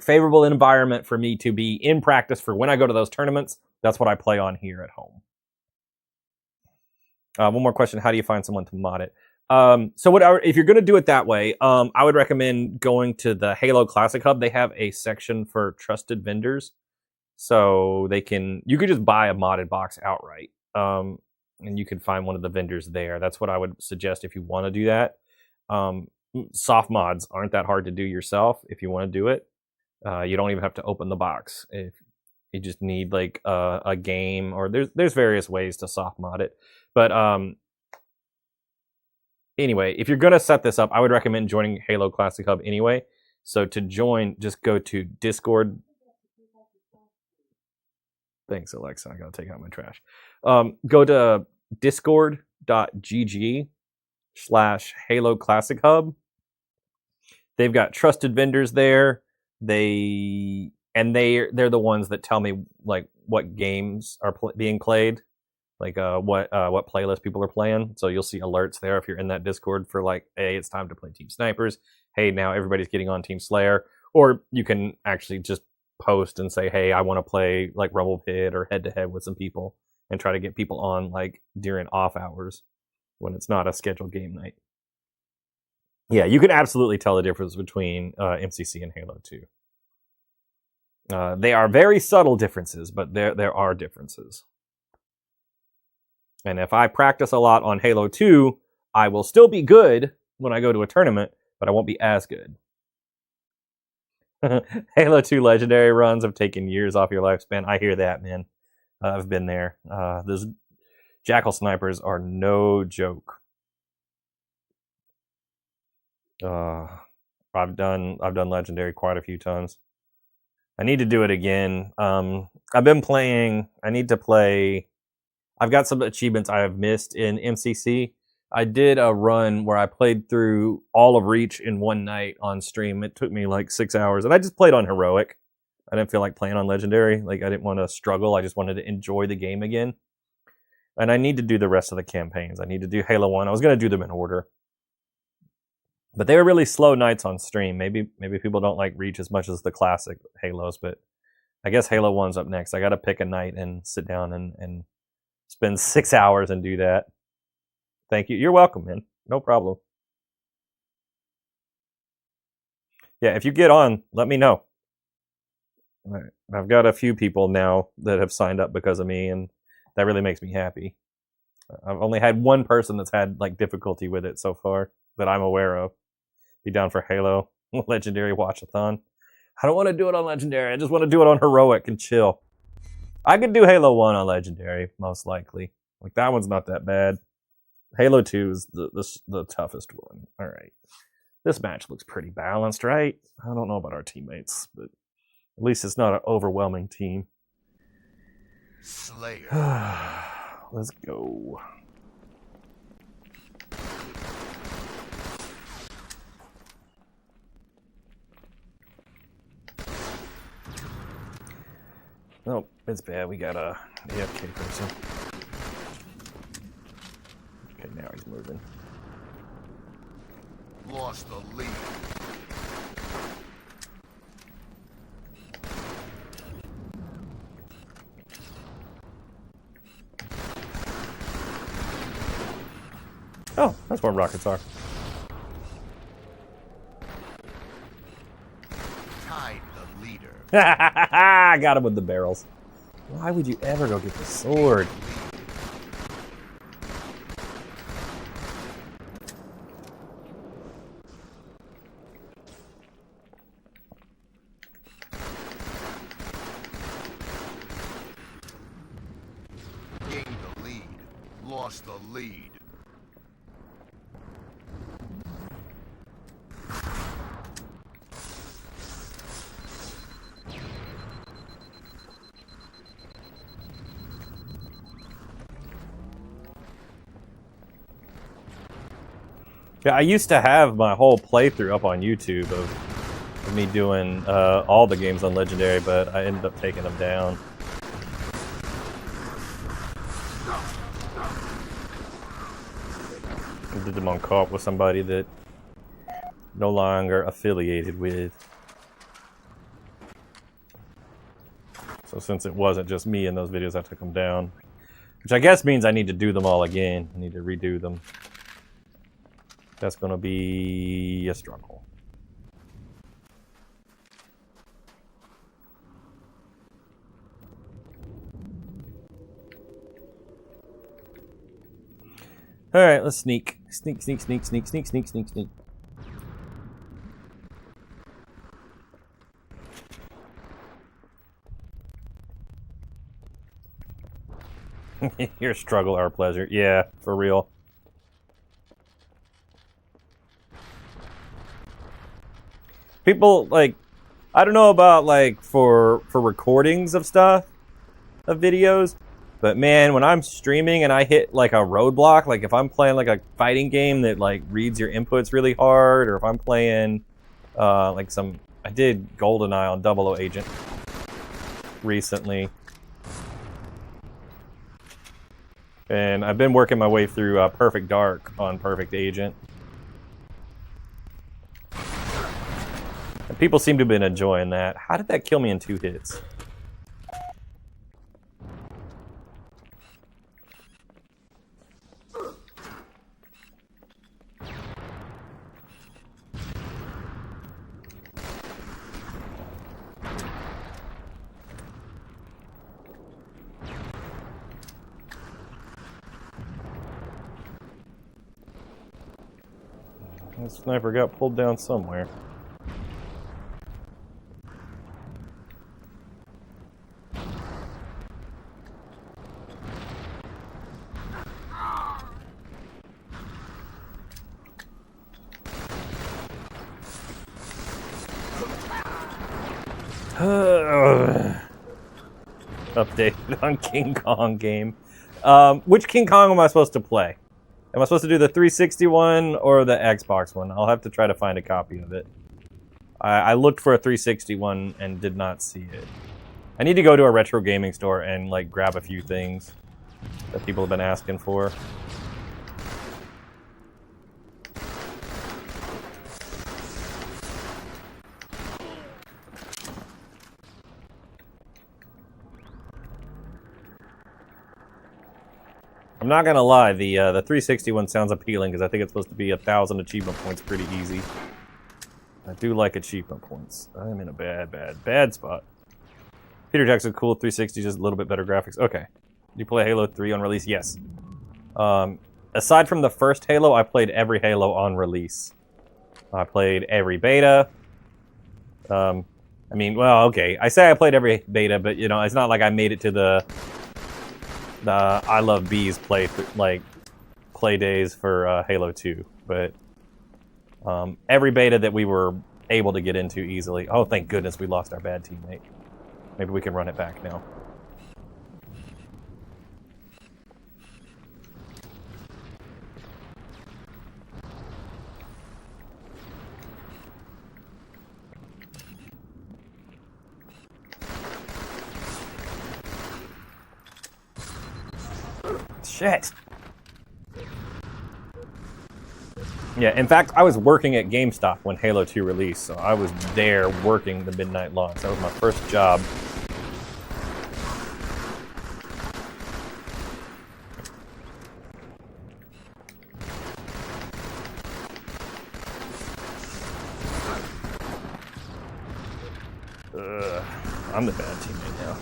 favorable environment for me to be in practice for when I go to those tournaments, that's what I play on here at home. One more question: how do you find someone to mod it? So if you're going to do it that way, I would recommend going to the Halo Classic Hub. They have a section for trusted vendors. So you could just buy a modded box outright, and you can find one of the vendors there. That's what I would suggest if you want to do that. Soft mods aren't that hard to do yourself if you want to do it. You don't even have to open the box. If you just need a game, or there's various ways to soft mod it. But anyway, if you're gonna set this up, I would recommend joining Halo Classic Hub anyway. So to join, just go to Discord. Thanks, Alexa. I gotta take out my trash. Go to discord.gg/Halo Classic Hub. They've got trusted vendors there. They're the ones that tell me what games are being played. like what playlist people are playing. So you'll see alerts there if you're in that Discord for like, hey, it's time to play Team Snipers. Hey, now everybody's getting on Team Slayer. Or you can actually just post and say, hey, I want to play like Rumble Pit or head to head with some people and try to get people on like during off hours when it's not a scheduled game night. Yeah, you can absolutely tell the difference between MCC and Halo 2. They are very subtle differences, but there are differences. And if I practice a lot on Halo 2, I will still be good when I go to a tournament, but I won't be as good. Halo 2 Legendary runs have taken years off your lifespan. I hear that, man. I've been there. Those Jackal snipers are no joke. I've done Legendary quite a few times. I need to do it again. I've been playing. I need to play. I've got some achievements I have missed in MCC. I did a run where I played through all of Reach in one night on stream. It took me like 6 hours, and I just played on Heroic. I didn't feel like playing on Legendary. Like, I didn't want to struggle. I just wanted to enjoy the game again. And I need to do the rest of the campaigns. I need to do Halo 1. I was going to do them in order. But they were really slow nights on stream. Maybe people don't like Reach as much as the classic Halos, but I guess Halo 1's up next. I got to pick a night and sit down and spend 6 hours and do that. Thank you. You're welcome, man. No problem. Yeah, if you get on, let me know. All right. I've got a few people now that have signed up because of me, and that really makes me happy. I've only had one person that's had like difficulty with it so far that I'm aware of. Be down for Halo Legendary Watchathon. I don't want to do it on Legendary. I just want to do it on Heroic and chill. I could do Halo 1 on Legendary, most likely. Like, that one's not that bad. Halo 2 is the toughest one. All right. This match looks pretty balanced, right? I don't know about our teammates, but at least it's not an overwhelming team. Slayer. Let's go. Nope, it's bad. We got a AFK person. Okay, now he's moving. Lost the lead. Oh, that's where rockets are. Tied the leader. I got him with the barrels. Why would you ever go get the sword? Gained the lead. Lost the lead. Yeah, I used to have my whole playthrough up on YouTube of me doing all the games on Legendary, but I ended up taking them down. I did them on co-op with somebody that no longer affiliated with. So since it wasn't just me in those videos, I took them down. Which I guess means I need to do them all again. I need to redo them. That's going to be a struggle. All right, let's sneak. Sneak, sneak, sneak, sneak, sneak, sneak, sneak, sneak. Your struggle, our pleasure. Yeah, for real. People, like, I don't know about, like, for recordings of stuff, of videos, but man, when I'm streaming and I hit, like, a roadblock, like, if I'm playing, like, a fighting game that, like, reads your inputs really hard, or if I'm playing, like, I did GoldenEye on 00 Agent recently. And I've been working my way through Perfect Dark on Perfect Agent. And people seem to have been enjoying that. How did that kill me in 2 hits? The sniper got pulled down somewhere. Updated on King Kong game. Which King Kong am I supposed to play? Am I supposed to do the 360 one or the Xbox one? I'll have to try to find a copy of it. I looked for a 360 one and did not see it. I need to go to a retro gaming store and like grab a few things that people have been asking for. I'm not gonna lie, the 360 one sounds appealing because I think it's supposed to be 1,000 achievement points pretty easy. I do like achievement points. I'm in a bad spot. Peter Jackson's cool, 360, just a little bit better graphics. Okay. Did you play Halo 3 on release? Yes. Aside from the first Halo, I played every Halo on release. I played every beta. I mean, well, okay. I say I played every beta, but, you know, it's not like I made it to the I Love Bees play days for Halo 2, but every beta that we were able to get into easily. Oh, thank goodness we lost our bad teammate. Maybe we can run it back now. Shit. Yeah, in fact, I was working at GameStop when Halo 2 released, so I was there working the midnight launch. That was my first job. I'm the bad teammate now.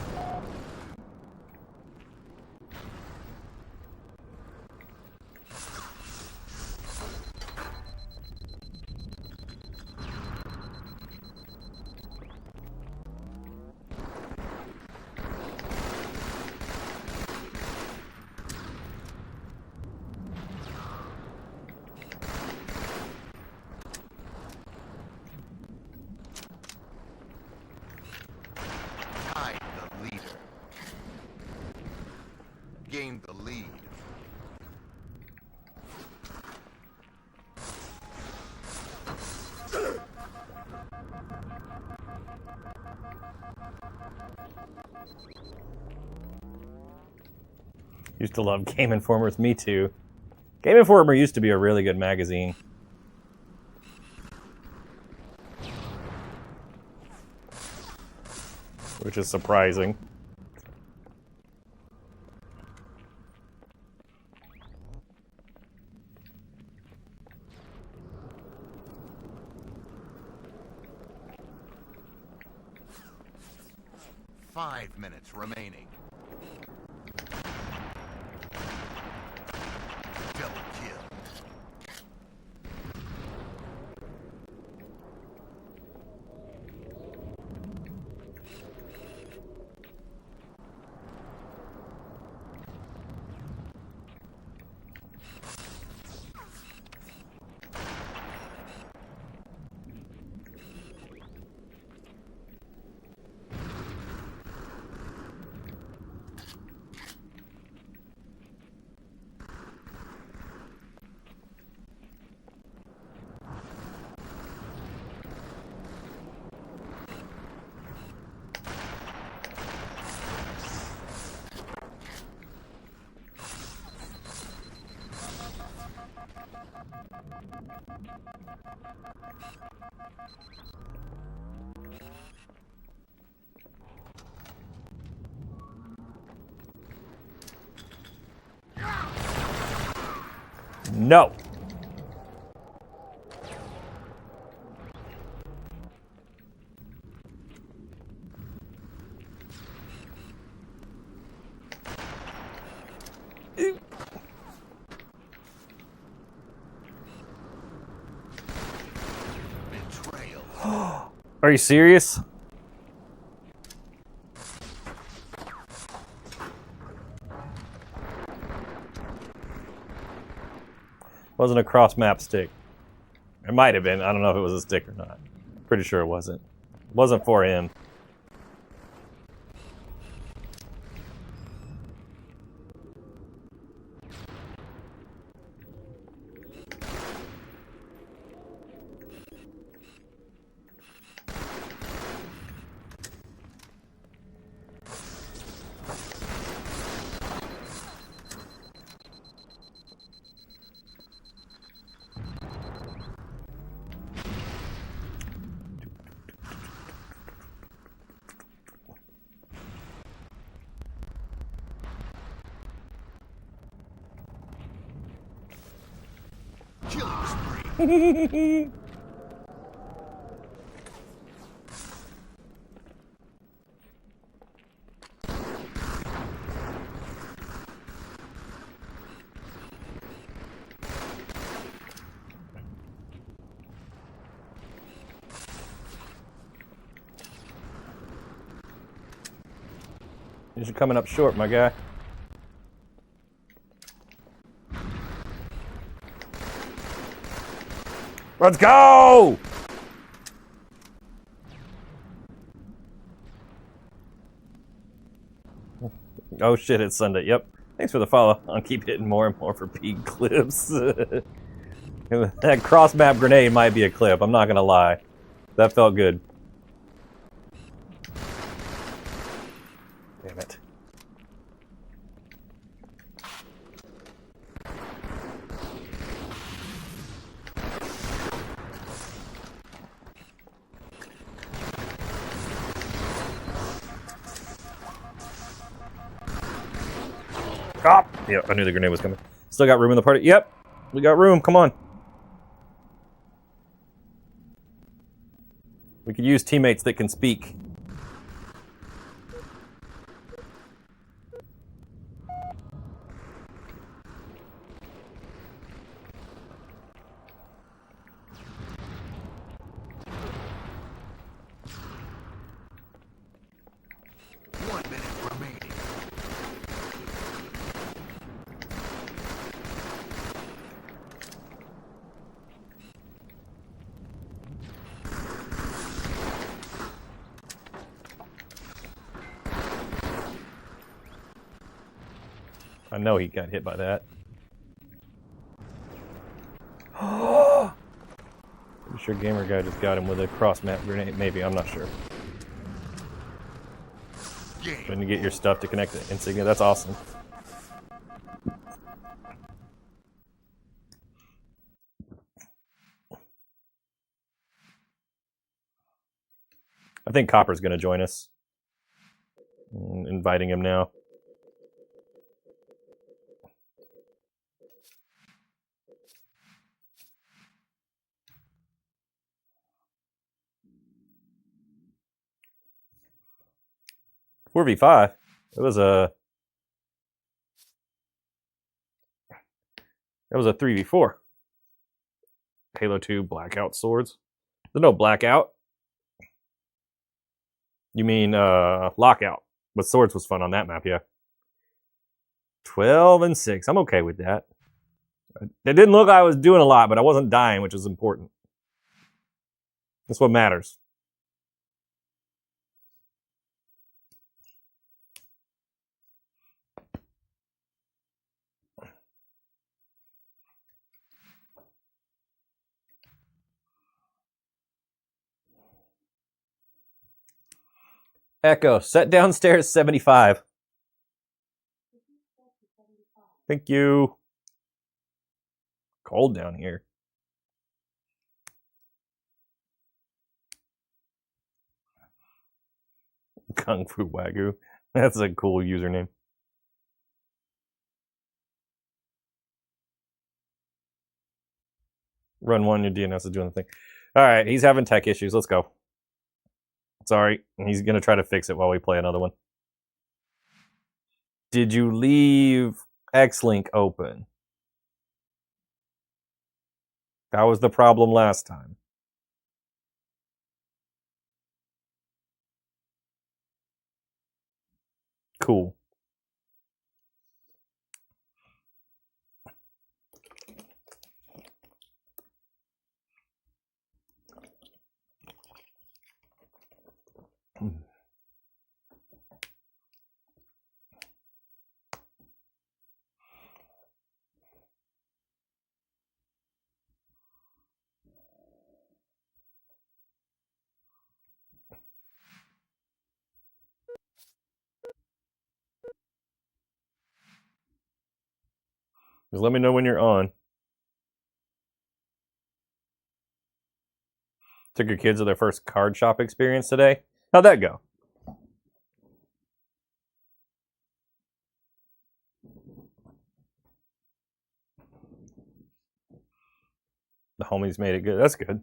Gained the lead. Used to love Game Informers, me too. Game Informer used to be a really good magazine. Which is surprising. Five minutes remaining. Double kill. No. Betrayal. Are you serious? Wasn't a cross map stick. It might have been. I don't know if it was a stick or not. Pretty sure it wasn't. It wasn't for him. Killing spree. You're coming up short, my guy. Let's go! Oh shit, it's Sunday. Yep. Thanks for the follow. I'll keep hitting more and more for peak clips. That cross map grenade might be a clip, I'm not gonna lie. That felt good. Damn it. Ah! Yeah, I knew the grenade was coming. Still got room in the party. Yep, we got room. Come on. We could use teammates that can speak. One minute remaining. I know he got hit by that. Pretty sure Gamer Guy just got him with a cross map grenade. Maybe, I'm not sure. Trying to get your stuff to connect to Insignia. That's awesome. I think Copper's going to join us. Inviting him now. Four v 5. It was a. That was a 3v4. Halo 2 Blackout swords. There's no Blackout. You mean Lockout. With swords was fun on that map, yeah. 12 and 6. I'm okay with that. It didn't look like I was doing a lot, but I wasn't dying, which is important. That's what matters. Echo, set downstairs 75. Thank you. Cold down here. Kung Fu Wagyu. That's a cool username. Run 1, your DNS is doing the thing. Alright, he's having tech issues. Let's go. Sorry. He's going to try to fix it while we play another one. Did you leave X-Link open? That was the problem last time. Cool. Just let me know when you're on. Took your kids to their first card shop experience today. How'd that go? The homies made it good. That's good.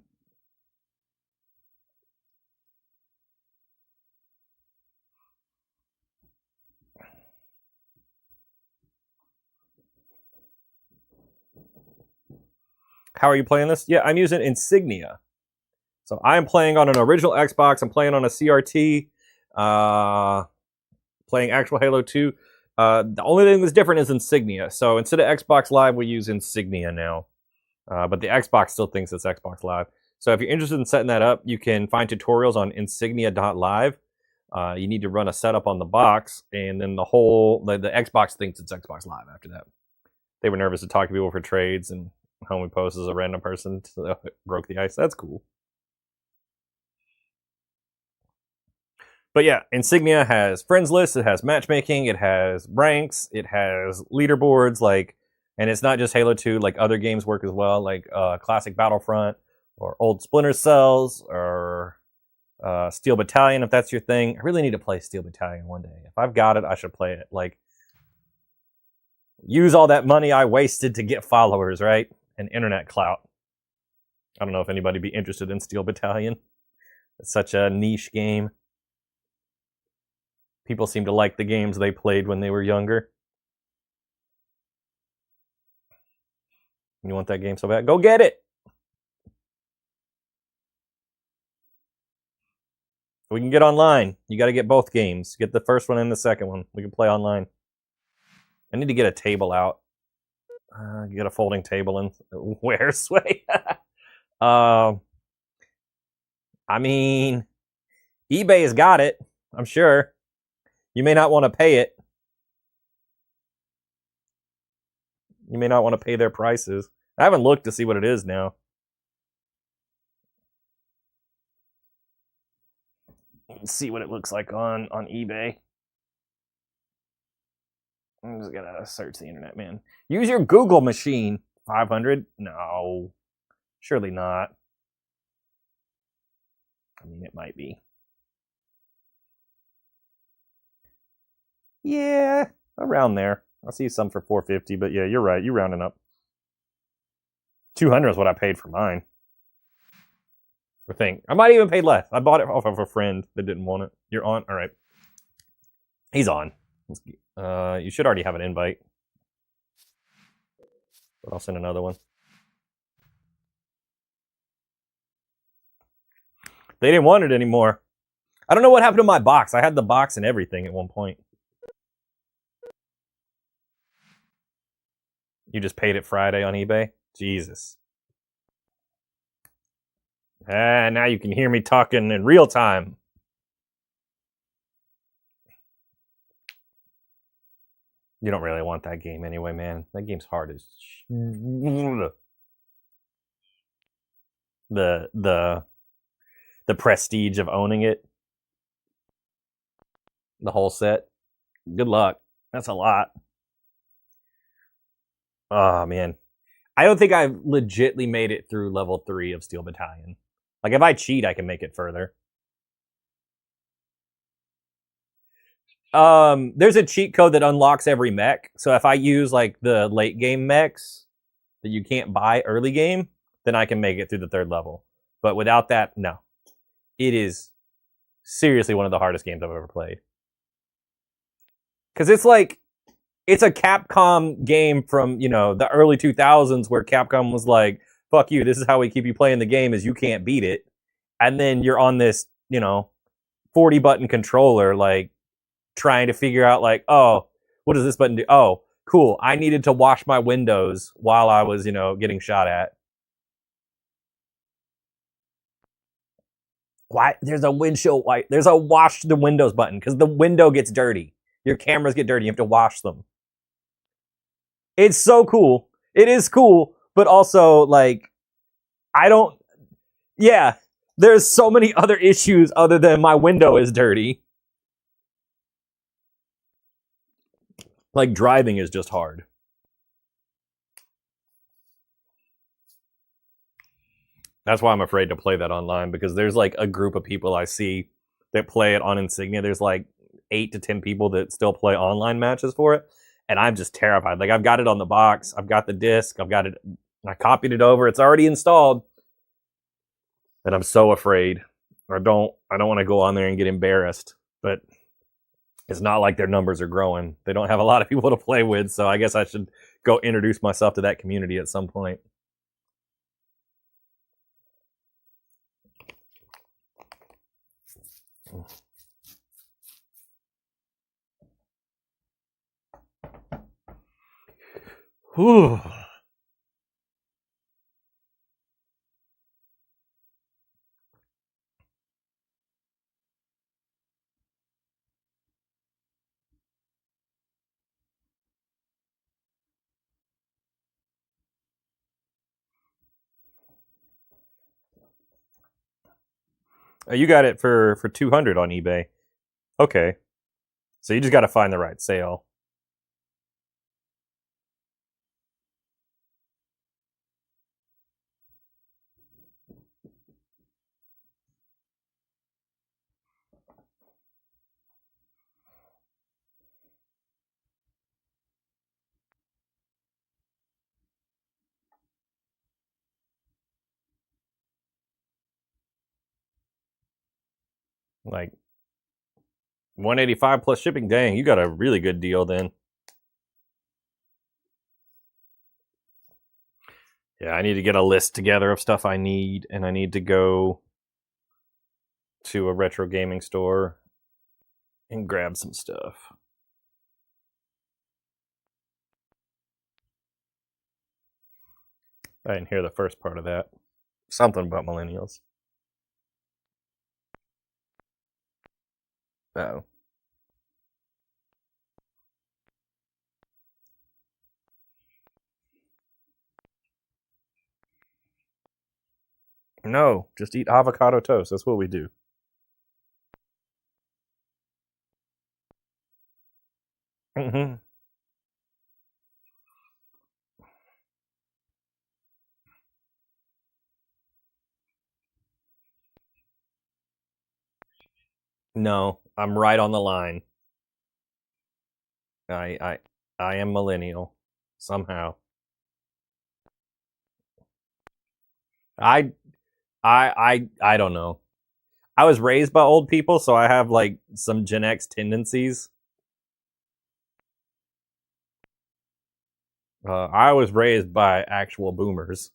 How are you playing this? Yeah, I'm using Insignia. So I'm playing on an original Xbox. I'm playing on a CRT. Playing actual Halo 2. The only thing that's different is Insignia. So instead of Xbox Live, we use Insignia now. But the Xbox still thinks it's Xbox Live. So if you're interested in setting that up, you can find tutorials on insignia.live. You need to run a setup on the box, and then the Xbox thinks it's Xbox Live after that. They were nervous to talk to people for trades, and Homie Post is a random person, so it broke the ice. That's cool. But yeah, Insignia has friends lists, it has matchmaking, it has ranks, it has leaderboards, and it's not just Halo 2, like other games work as well, like Classic Battlefront, or old Splinter Cells, or Steel Battalion, if that's your thing. I really need to play Steel Battalion one day. If I've got it, I should play it. Use all that money I wasted to get followers, right? And internet clout. I don't know if anybody would be interested in Steel Battalion. It's such a niche game. People seem to like the games they played when they were younger. You want that game so bad? Go get it! We can get online. You got to get both games. Get the first one and the second one. We can play online. I need to get a table out. Get a folding table and where, Sway? I mean, eBay has got it, I'm sure. You may not want to pay it. You may not want to pay their prices. I haven't looked to see what it is now. Let's see what it looks like on eBay. I'm just gonna search the internet, man. Use your Google machine. 500? No. Surely not. I mean, it might be. Yeah, around there. I see some for 450, but yeah, you're right. You're rounding up. 200 is what I paid for mine. I think. I might even pay less. I bought it off of a friend that didn't want it. You're on? All right. He's on. You should already have an invite. But I'll send another one. They didn't want it anymore. I don't know what happened to my box. I had the box and everything at one point. You just paid it Friday on eBay? Jesus. Now you can hear me talking in real time. You don't really want that game anyway, man. That game's hard as the prestige of owning it. The whole set. Good luck. That's a lot. Oh, man. I don't think I've legitly made it through level 3 of Steel Battalion. Like, if I cheat, I can make it further. There's a cheat code that unlocks every mech. So if I use like the late game mechs that you can't buy early game, then I can make it through the 3rd level. But without that, no. It is seriously one of the hardest games I've ever played. Because it's like, it's a Capcom game from, the early 2000s where Capcom was like, fuck you, this is how we keep you playing the game is you can't beat it. And then you're on this, 40 button controller, like, trying to figure out like, oh, what does this button do? Oh, cool. I needed to wash my windows while I was, getting shot at. Why? There's a windshield wipe. There's a wash the windows button because the window gets dirty. Your cameras get dirty. You have to wash them. It's so cool. It is cool, but also like, yeah, there's so many other issues other than my window is dirty. Like driving is just hard. That's why I'm afraid to play that online, because there's like a group of people I see that play it on Insignia. There's like 8 to 10 people that still play online matches for it. And I'm just terrified. Like I've got it on the box. I've got the disc. I've got it. I copied it over. It's already installed. And I'm so afraid. I don't want to go on there and get embarrassed. But it's not like their numbers are growing. They don't have a lot of people to play with. So I guess I should go introduce myself to that community at some point. Whew. You got it for 200 on eBay. Okay. So you just got to find the right sale. Like 185 plus shipping. Dang, you got a really good deal then. Yeah, I need to get a list together of stuff I need, and I need to go to a retro gaming store and grab some stuff. I didn't hear the first part of that. Something about millennials. Oh. No, just eat avocado toast. That's what we do. Mm-hmm. No, I'm right on the line. I am millennial somehow. I I don't know. I was raised by old people, so I have like some Gen X tendencies. I was raised by actual boomers.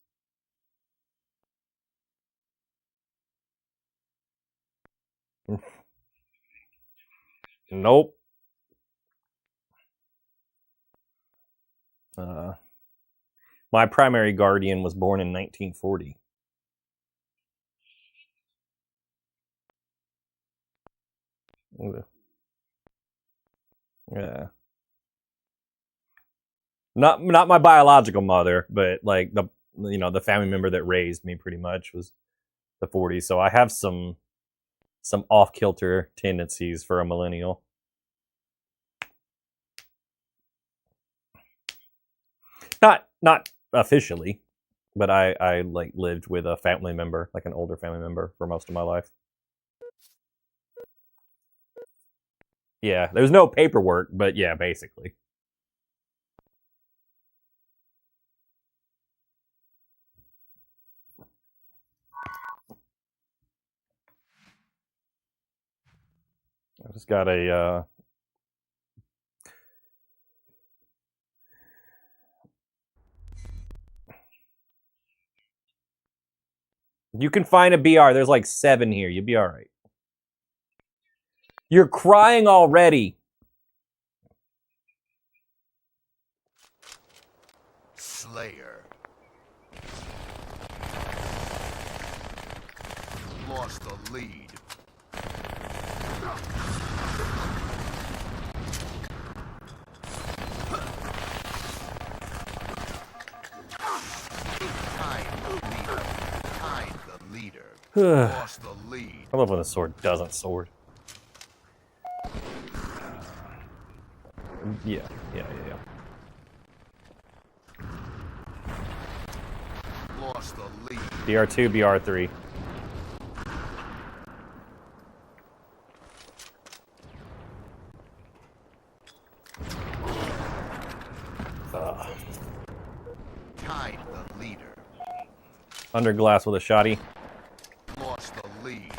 Nope. My primary guardian was born in 1940. Yeah. Not my biological mother, but like the family member that raised me pretty much was the 40s. So I have some off kilter tendencies for a millennial. Not officially, but I like lived with a family member, like an older family member, for most of my life. Yeah, there's no paperwork, but yeah, basically. I just got a you can find a BR. There's like 7 here. You'll be all right. You're crying already. Slayer. Lost the lead. Tied the leader. Lost the lead. I love when the sword doesn't sword. Yeah. Lost the lead. BR2, BR3. Tied the leader. Under glass with a shotty. Lost the lead.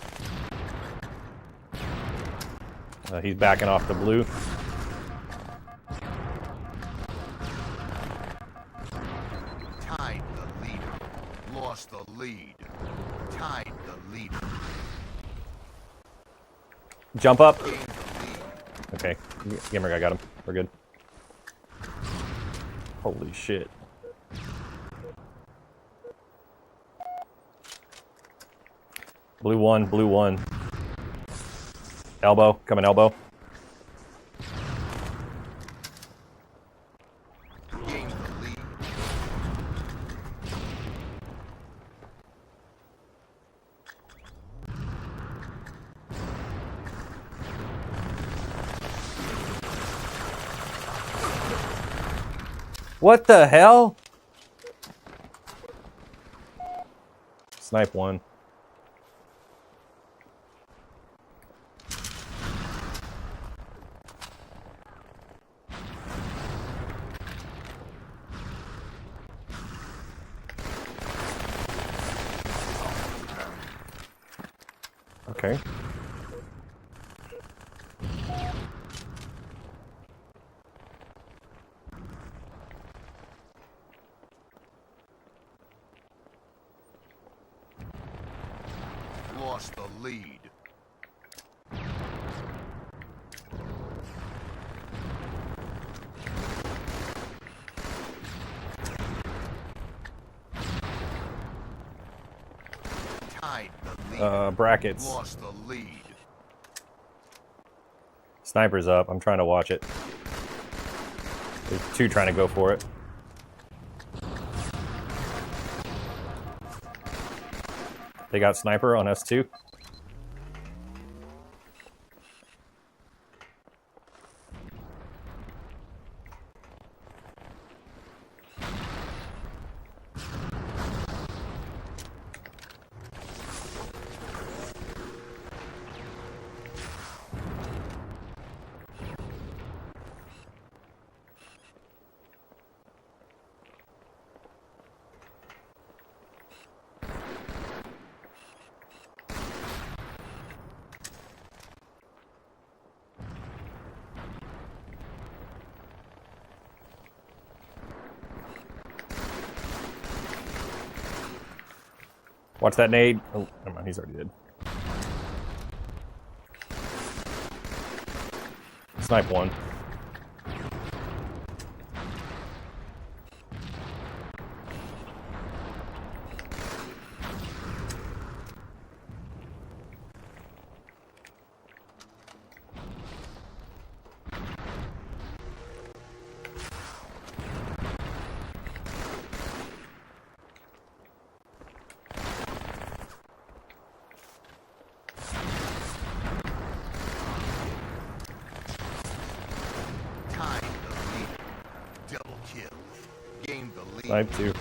He's backing off the blue. Tied the leader. Lost the lead. Tied the leader. Jump up. Gained the lead. Okay, gamer guy got him. We're good. Holy shit. Blue one, blue one. Elbow, coming elbow. Gained the lead. What the hell? Snipe one. Okay. Lost the lead. Tied the lead. Brackets. Lost the lead. Sniper's up. I'm trying to watch it. There's 2 trying to go for it. They got sniper on S2. Watch that nade. Oh, never mind. He's already dead. Snipe one. Tied the lead. Double kill. Gained the lead. Snipe two.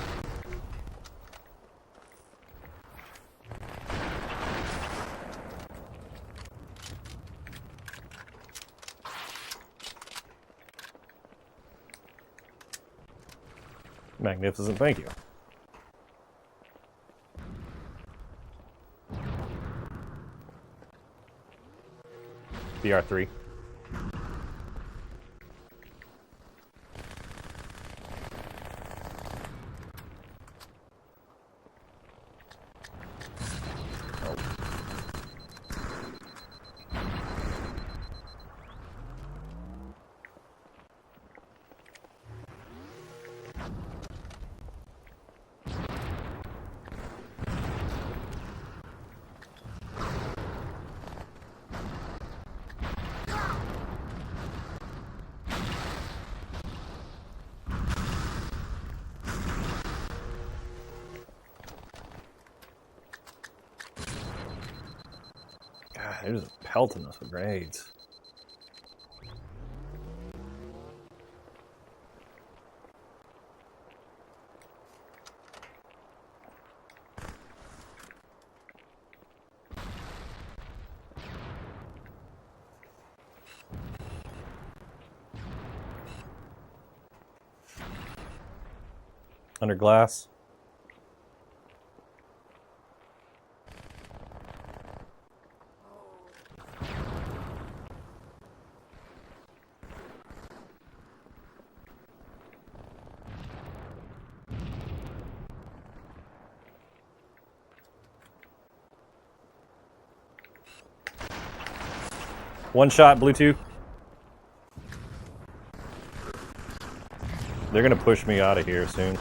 Magnificent, thank you. BR3. God, they're just pelting us with grenades. Under glass. One shot, Bluetooth. They're gonna push me out of here soon.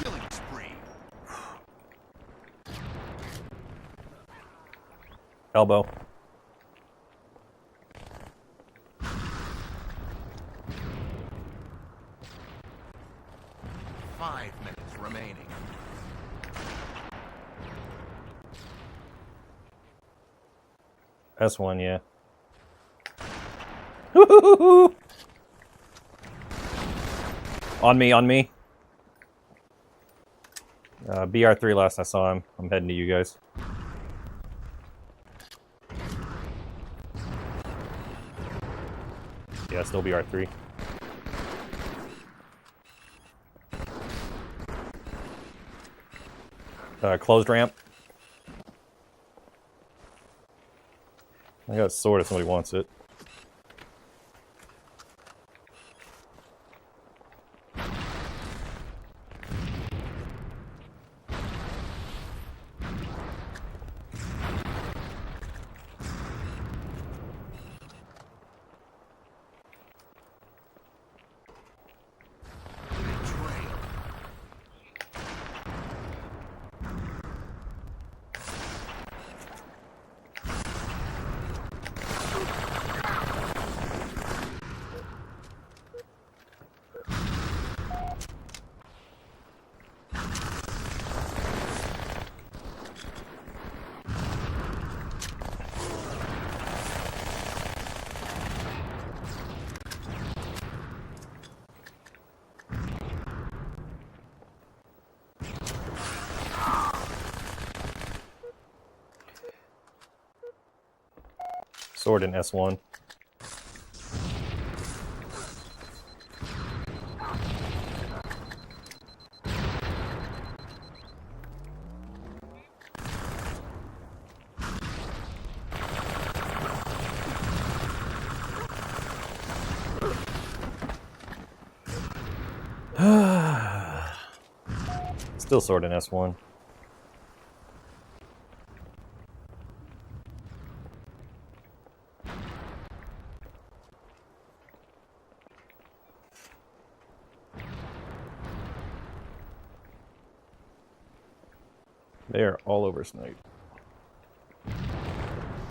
Killing spree. Elbow. Five minutes remaining. S1, yeah. On me, on me. BR3 last I saw him. I'm heading to you guys. Yeah, still BR3. Closed ramp. I got a sword if somebody wants it. Betrayal. Sword in S1. Still sword in S1. They are all over snipe.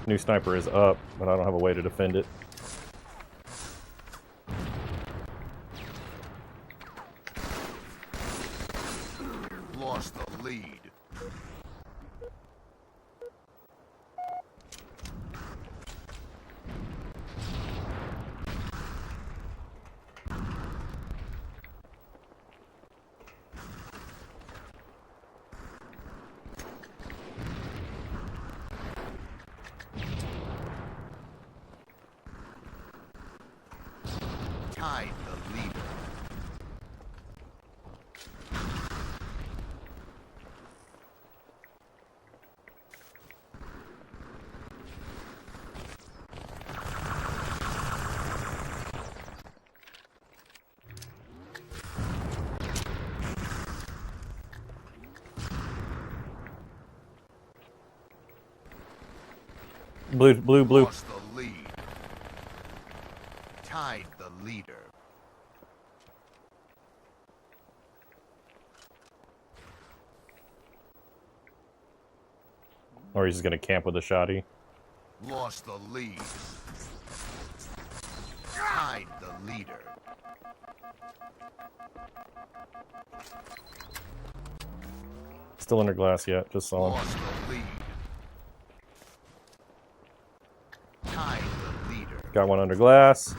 New sniper is up, but I don't have a way to defend it. Lost the lead. Blue. Lost the lead. Tied the leader. Or he's just gonna camp with a shotty. Lost the lead. Tied the leader. Still under glass yet, just saw him. Lost the lead. Tied the leader. Got one under glass.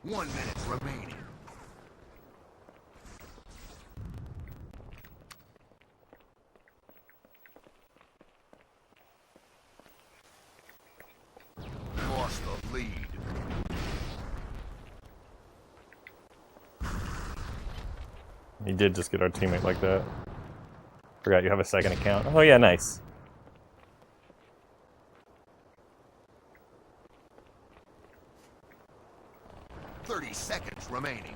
One minute remaining. Lost the lead. He did just get our teammate like that. Forgot you have a second account. Oh yeah, nice. Seconds remaining.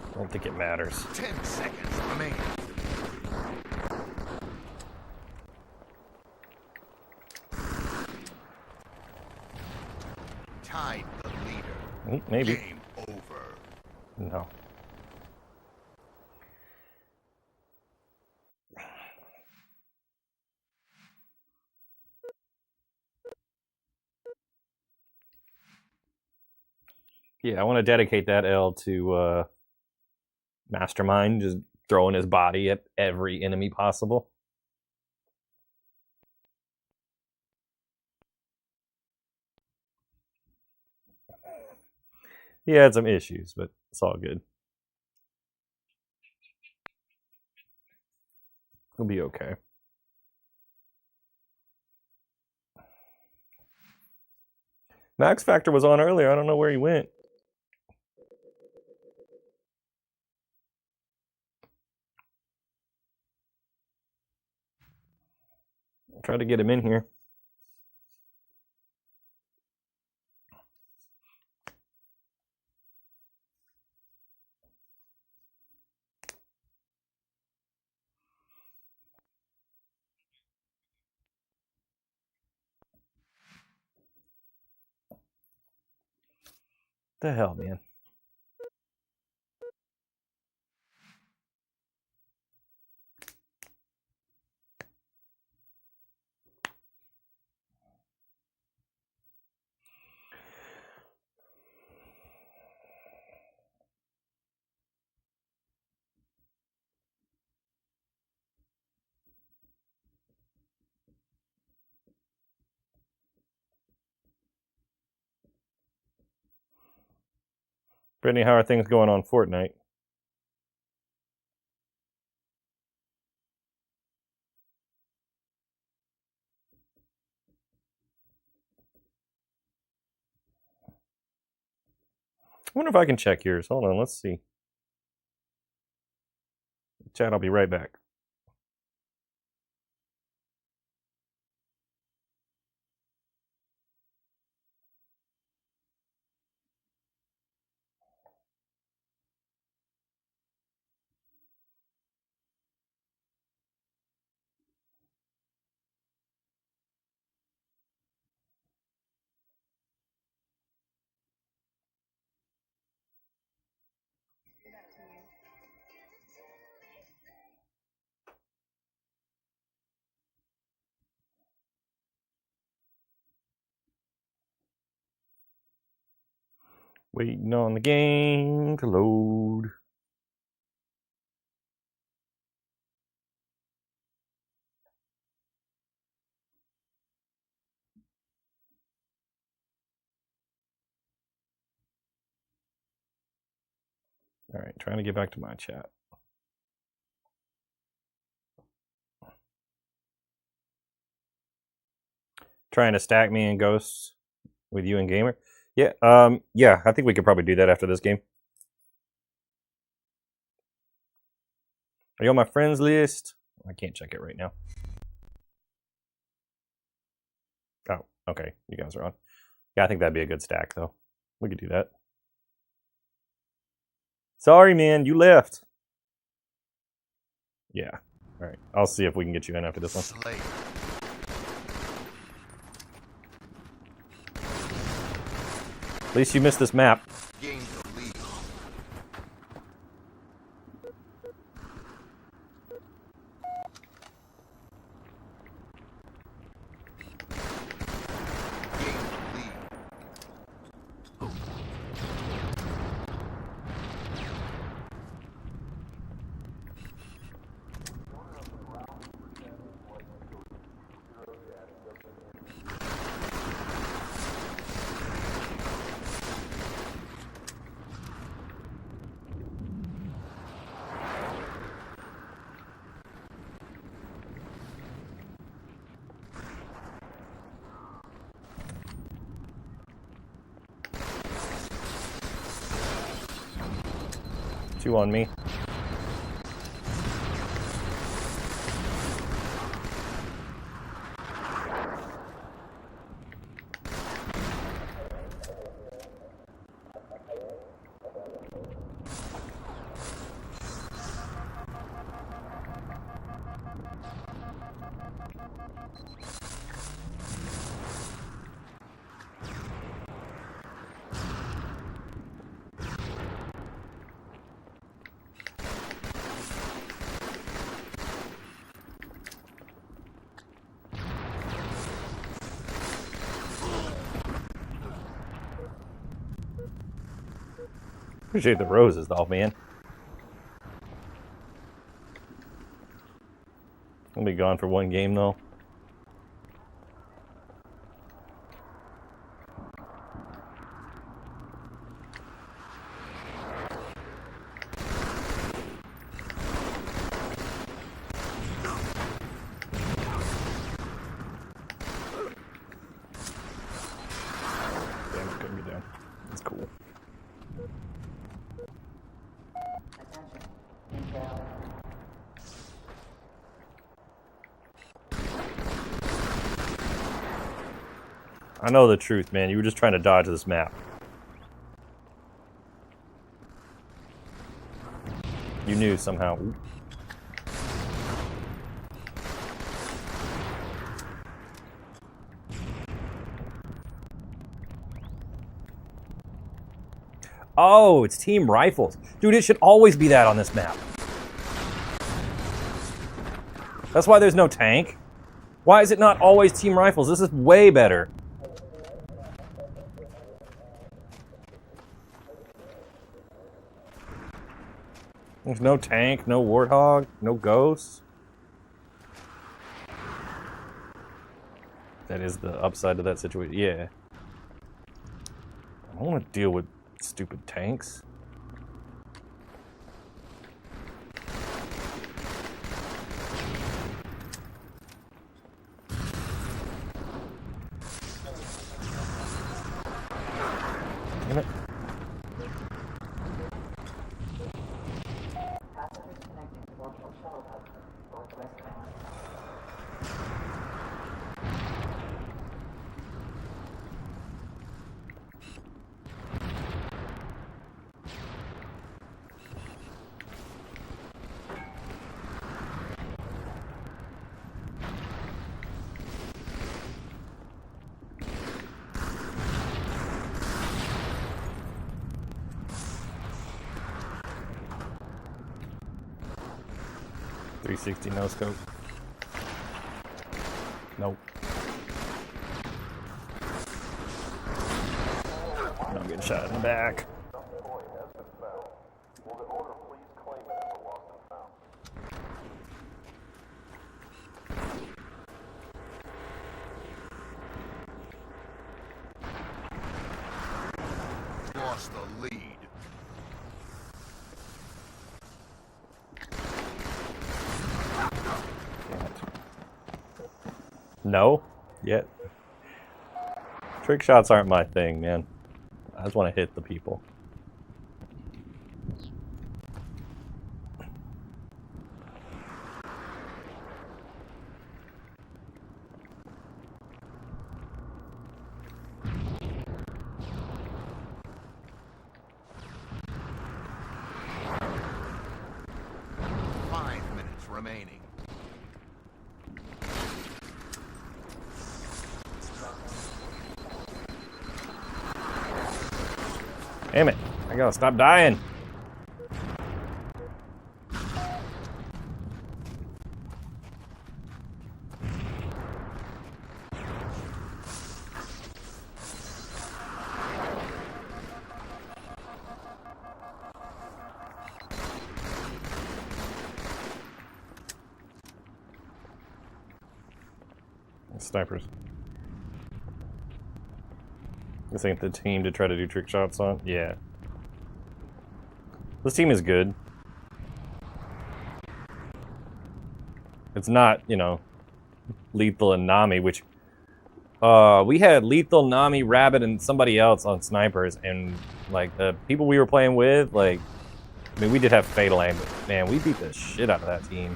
I don't think it matters. 10 seconds remaining. Tied the leader. Maybe. Game over. No. Yeah, I want to dedicate that L to Mastermind, just throwing his body at every enemy possible. He had some issues, but it's all good. He'll be okay. Max Factor was on earlier. I don't know where he went. I'll try to get him in here. The hell, man. Brittany, how are things going on Fortnite? I wonder if I can check yours. Hold on, let's see. Chat, I'll be right back. Waiting on the game to load. All right, trying to get back to my chat. Trying to stack me and Ghosts with you and Gamer. Yeah, yeah, I think we could probably do that after this game. Are you on my friends list? I can't check it right now. Oh, okay. You guys are on. Yeah, I think that'd be a good stack, though. We could do that. Sorry, man. You left. Yeah. All right. I'll see if we can get you in after this one. Slayer. At least you missed this map. Gain the lead. Gain the lead. 2 on me. Appreciate the roses, though, man. I'll be gone for 1 game, though. Damn, it couldn't be down. That's cool. Attention. Intel. I know the truth, man. You were just trying to dodge this map. You knew somehow. Ooh. Oh, it's team rifles. Dude, it should always be that on this map. That's why there's no tank. Why is it not always team rifles? This is way better. There's no tank, no warthog, no ghosts. That is the upside to that situation. Yeah. I don't want to deal with stupid tanks. Damn it. Passengers connecting to virtual shuttle hub. Northwest Island. .360 no scope. Nope. I'm getting shot in the back. Lost the lead. No? Yet. Trick shots aren't my thing, man. I just want to hit the people. Damn it. I gotta stop dying. Snipers. This ain't the team to try to do trick shots on? Yeah. This team is good. It's not, you know, Lethal and Nami, which... we had Lethal, Nami, Rabbit, and somebody else on snipers, and, like, the people we were playing with, like... I mean, we did have Fatal Aim, but, man, we beat the shit out of that team.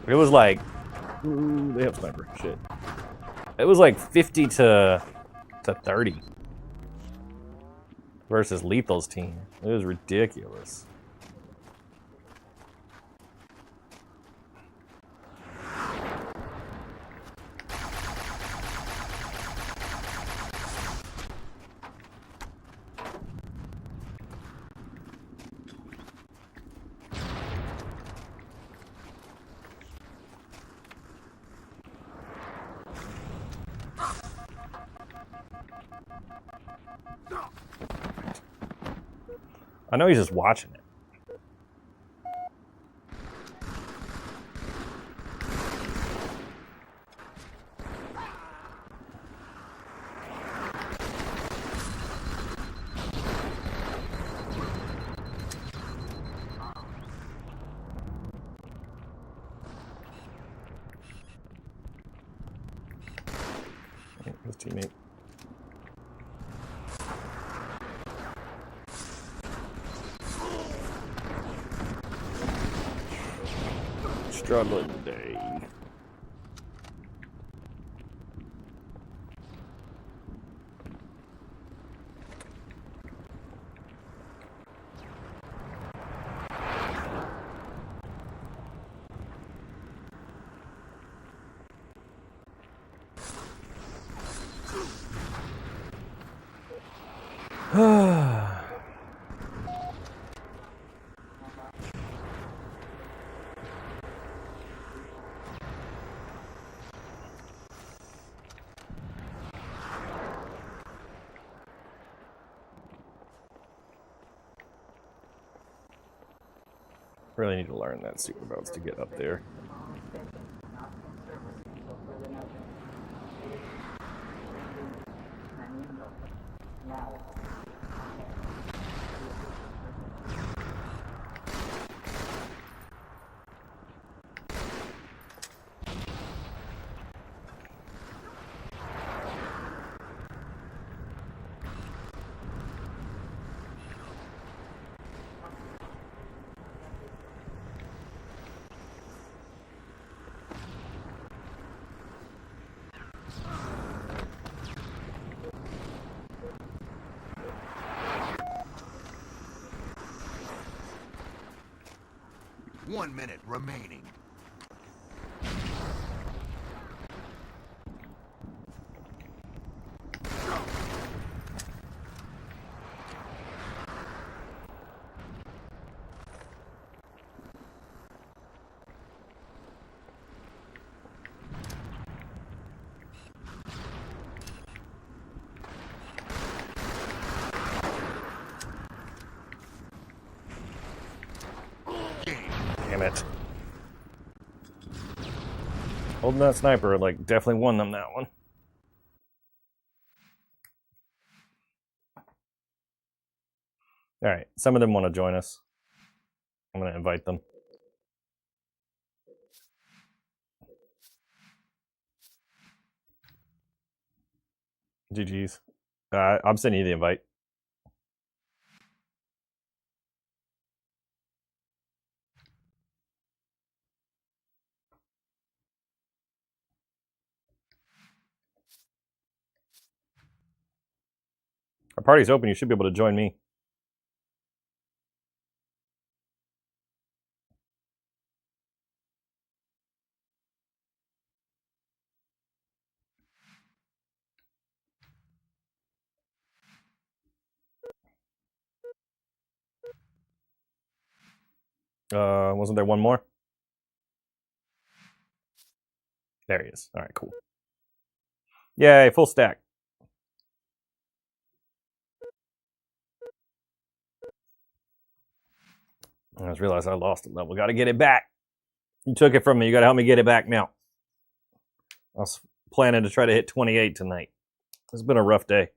It was like... Ooh, they have sniper. Shit. It was like 50 to 30 versus Lethal's team. It was ridiculous. I know he's just watching it. His teammate. Struggling today. Really need to learn that super bounce to get up there. One minute remaining. Damn it. Holding that sniper, like, definitely won them that one. Alright, some of them want to join us. I'm going to invite them. GG's. I'm sending you the invite. Our party's open. You should be able to join me. Wasn't there one more? There he is. All right, cool. Yay, full stack. I just realized I lost a level. Got to get it back. You took it from me. You got to help me get it back now. I was planning to try to hit 28 tonight. It's been a rough day.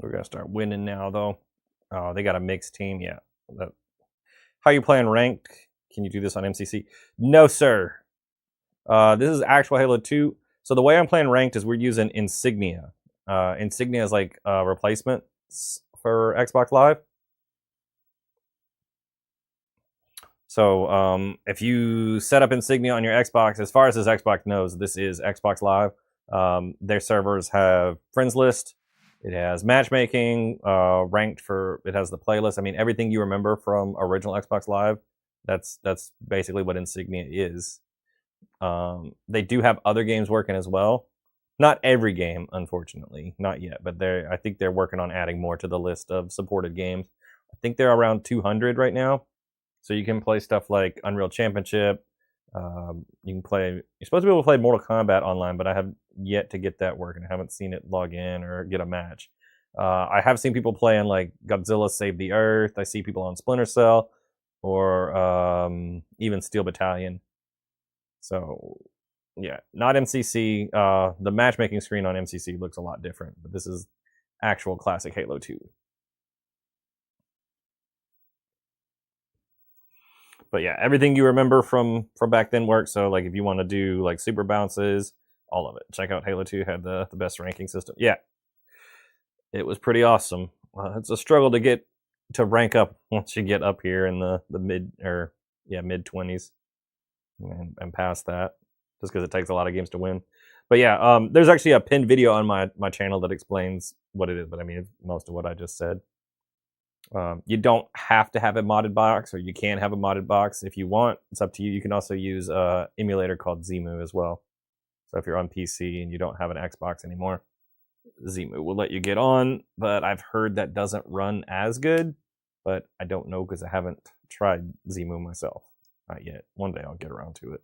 We're gonna start winning now, though. Oh, they got a mixed team. Yeah. How you playing ranked? Can you do this on MCC? No, sir. This is actual Halo 2. So the way I'm playing ranked is we're using Insignia. Insignia is like a replacement for Xbox Live. So if you set up Insignia on your Xbox, as far as this Xbox knows, this is Xbox Live. Their servers have friends list. It has matchmaking, ranked for. It has the playlist. I mean, everything you remember from original Xbox Live. That's basically what Insignia is. They do have other games working as well. Not every game, unfortunately, not yet. But I think they're working on adding more to the list of supported games. I think they're around 200 right now. So you can play stuff like Unreal Championship. You can play. You're supposed to be able to play Mortal Kombat online, but I have yet to get that working. I haven't seen it log in or get a match. I have seen people playing like Godzilla Save the Earth. I see people on Splinter Cell or even Steel Battalion. So yeah, not MCC. The matchmaking screen on MCC looks a lot different, but this is actual classic Halo 2. But yeah, everything you remember from back then works. So like if you want to do like super bounces, all of it. Check out Halo 2 had the best ranking system. Yeah, it was pretty awesome. It's a struggle to get to rank up once you get up here in the mid 20s and past that, just because it takes a lot of games to win. But yeah, there's actually a pinned video on my channel that explains what it is. But I mean, it's most of what I just said. You don't have to have a modded box, or you can have a modded box if you want. It's up to you. You can also use an emulator called Zemu as well. So if you're on PC and you don't have an Xbox anymore, Zemu will let you get on. But I've heard that doesn't run as good. But I don't know because I haven't tried Zemu myself. Not yet. One day I'll get around to it.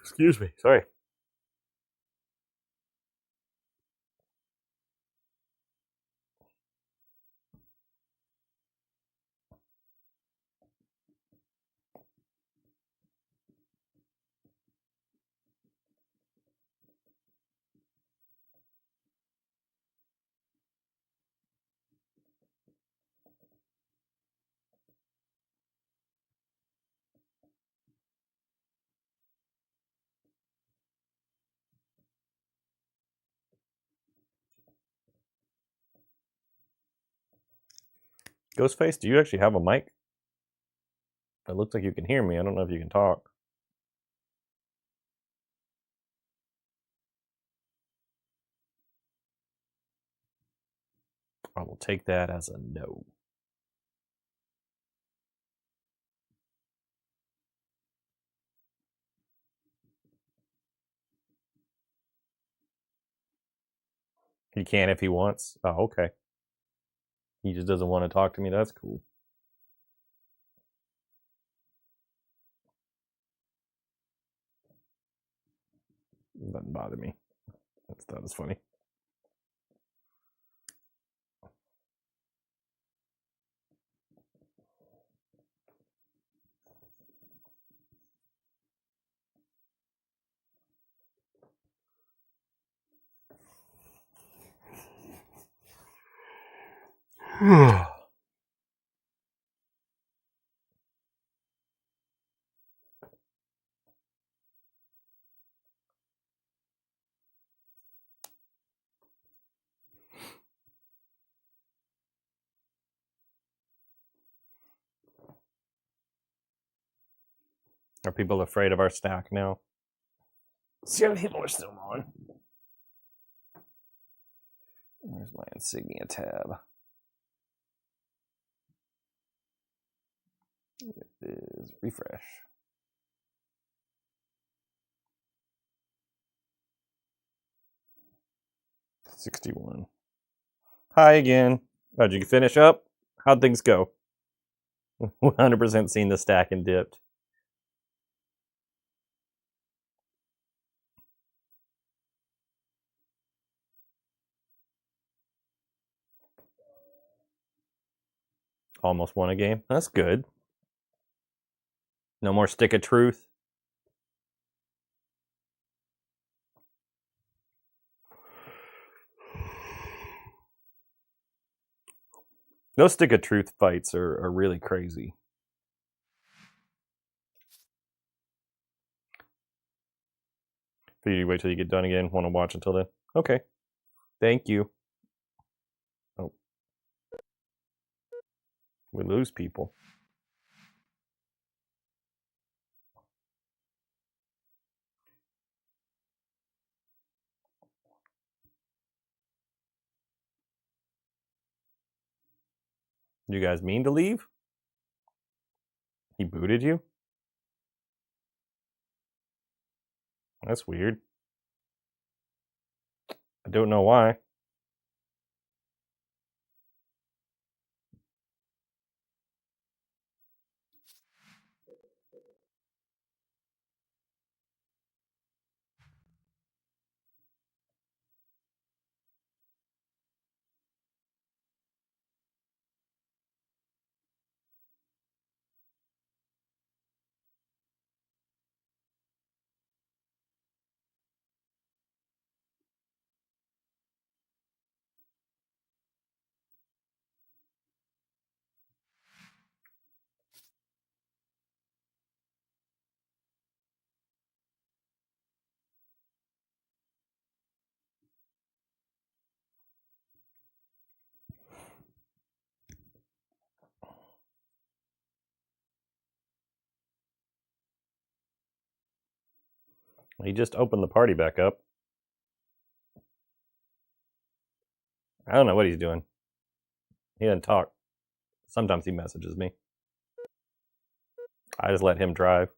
Excuse me. Sorry. Ghostface, do you actually have a mic? It looks like you can hear me. I don't know if you can talk. I will take that as a no. He can if he wants. Oh, okay. He just doesn't want to talk to me. That's cool. Doesn't bother me. That was funny. Are people afraid of our stack now? See how people are still on. Where's my insignia tab? It is refresh. $61. Hi again. Oh, did you finish up? How'd things go? 100% seen the stack and dipped. Almost won a game. That's good. No more stick of truth. Those stick of truth fights are really crazy. For you to wait till you get done again. Want to watch until then? Okay. Thank you. Oh. We lose people. You guys mean to leave? He booted you? That's weird. I don't know why. He just opened the party back up. I don't know what he's doing. He doesn't talk. Sometimes he messages me. I just let him drive.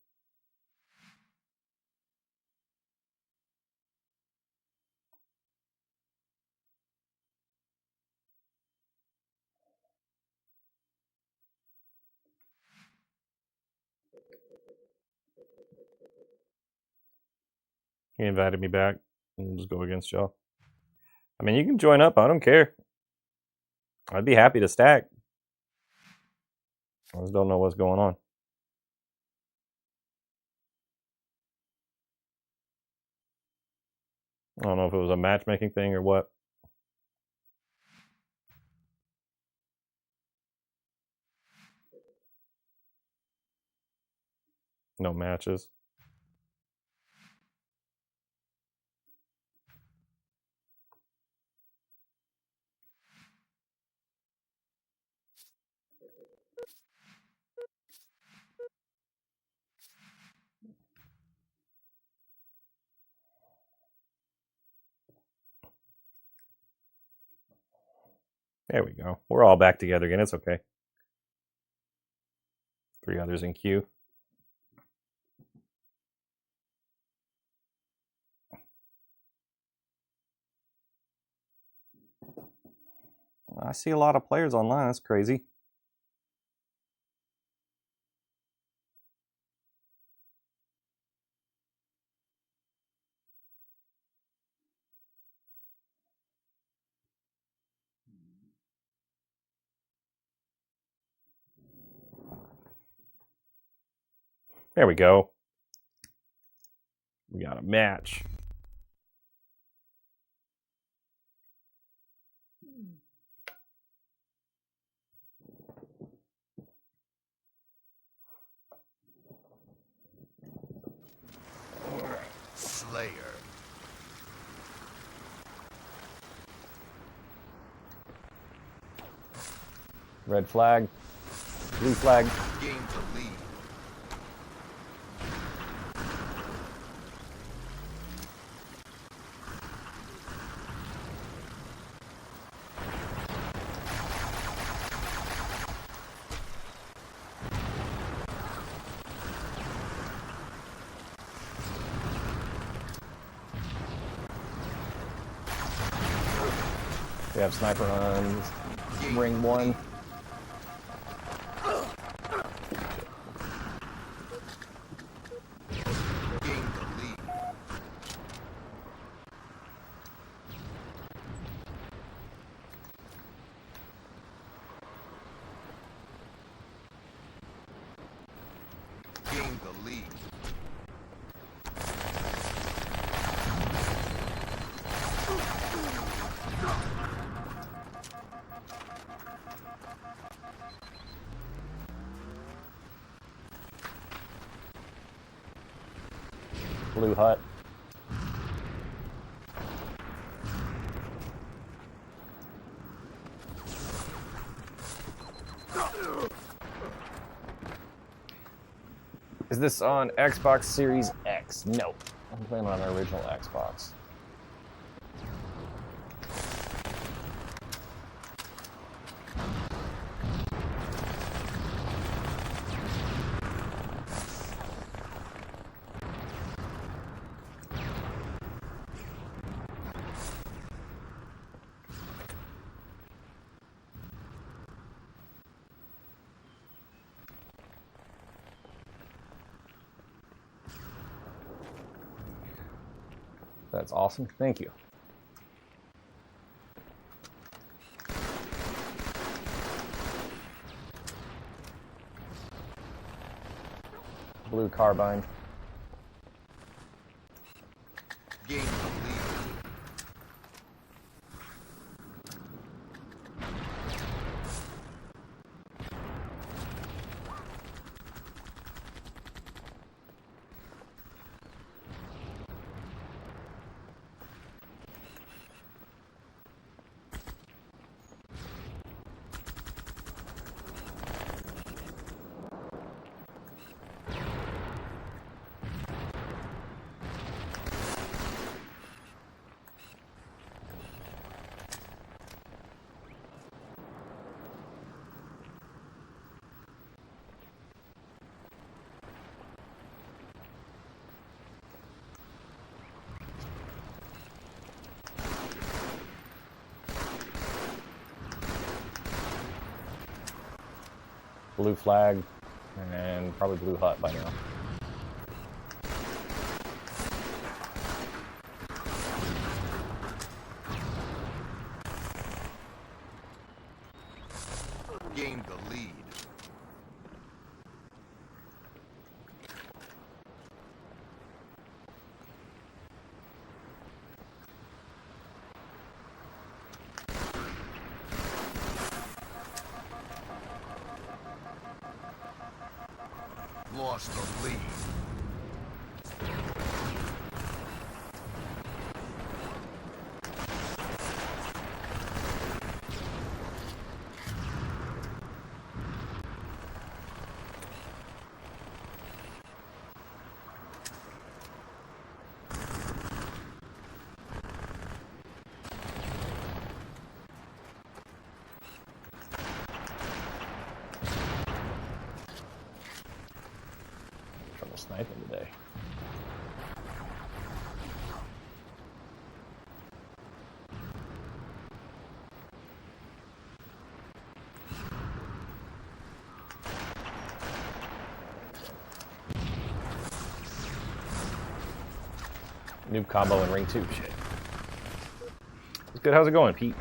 He invited me back. We'll just go against y'all. I mean, you can join up. I don't care. I'd be happy to stack. I just don't know what's going on. I don't know if it was a matchmaking thing or what. No matches. There we go. We're all back together again. It's okay. 3 others in queue. I see a lot of players online. That's crazy. There we go. We got a match. Slayer. Red flag. Blue flag. Gain the lead. We have sniper on ring 1. Gain the lead. Gain the lead. Blue hut. Is this on Xbox Series X? No. I'm playing on the original Xbox. That's awesome. Thank you. Blue carbine. Gain the lead. Blue flag, and probably blue hut by now. Gain the lead. Lost the lead. Trouble sniping today. Noob combo in ring 2. Shit. It's good. How's it going, Pete?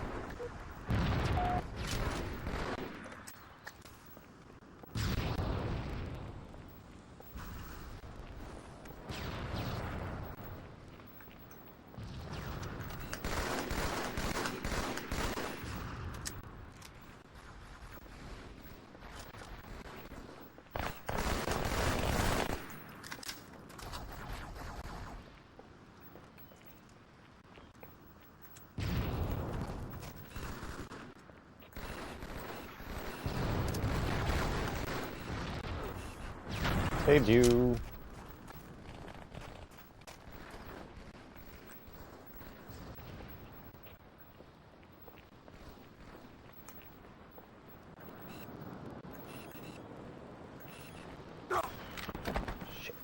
Saved you. Shit.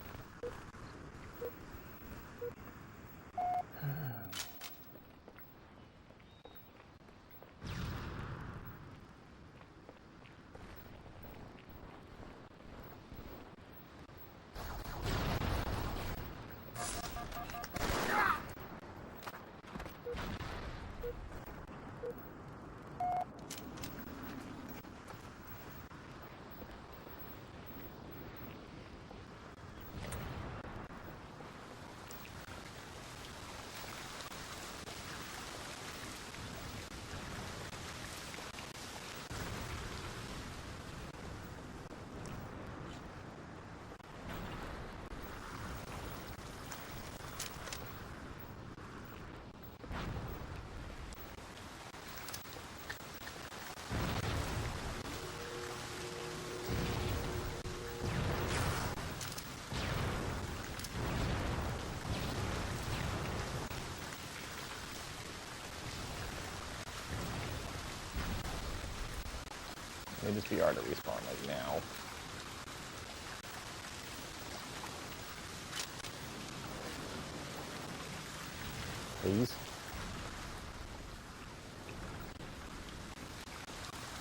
May just be hard to respawn like now. Please.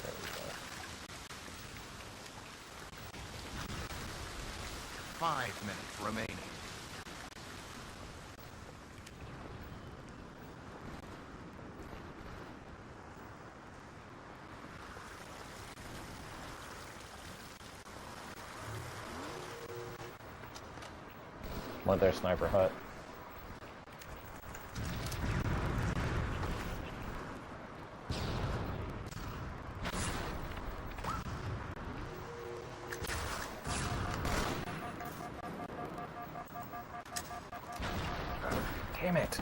There we go. 5 minutes remaining. Want their sniper hut. Damn it.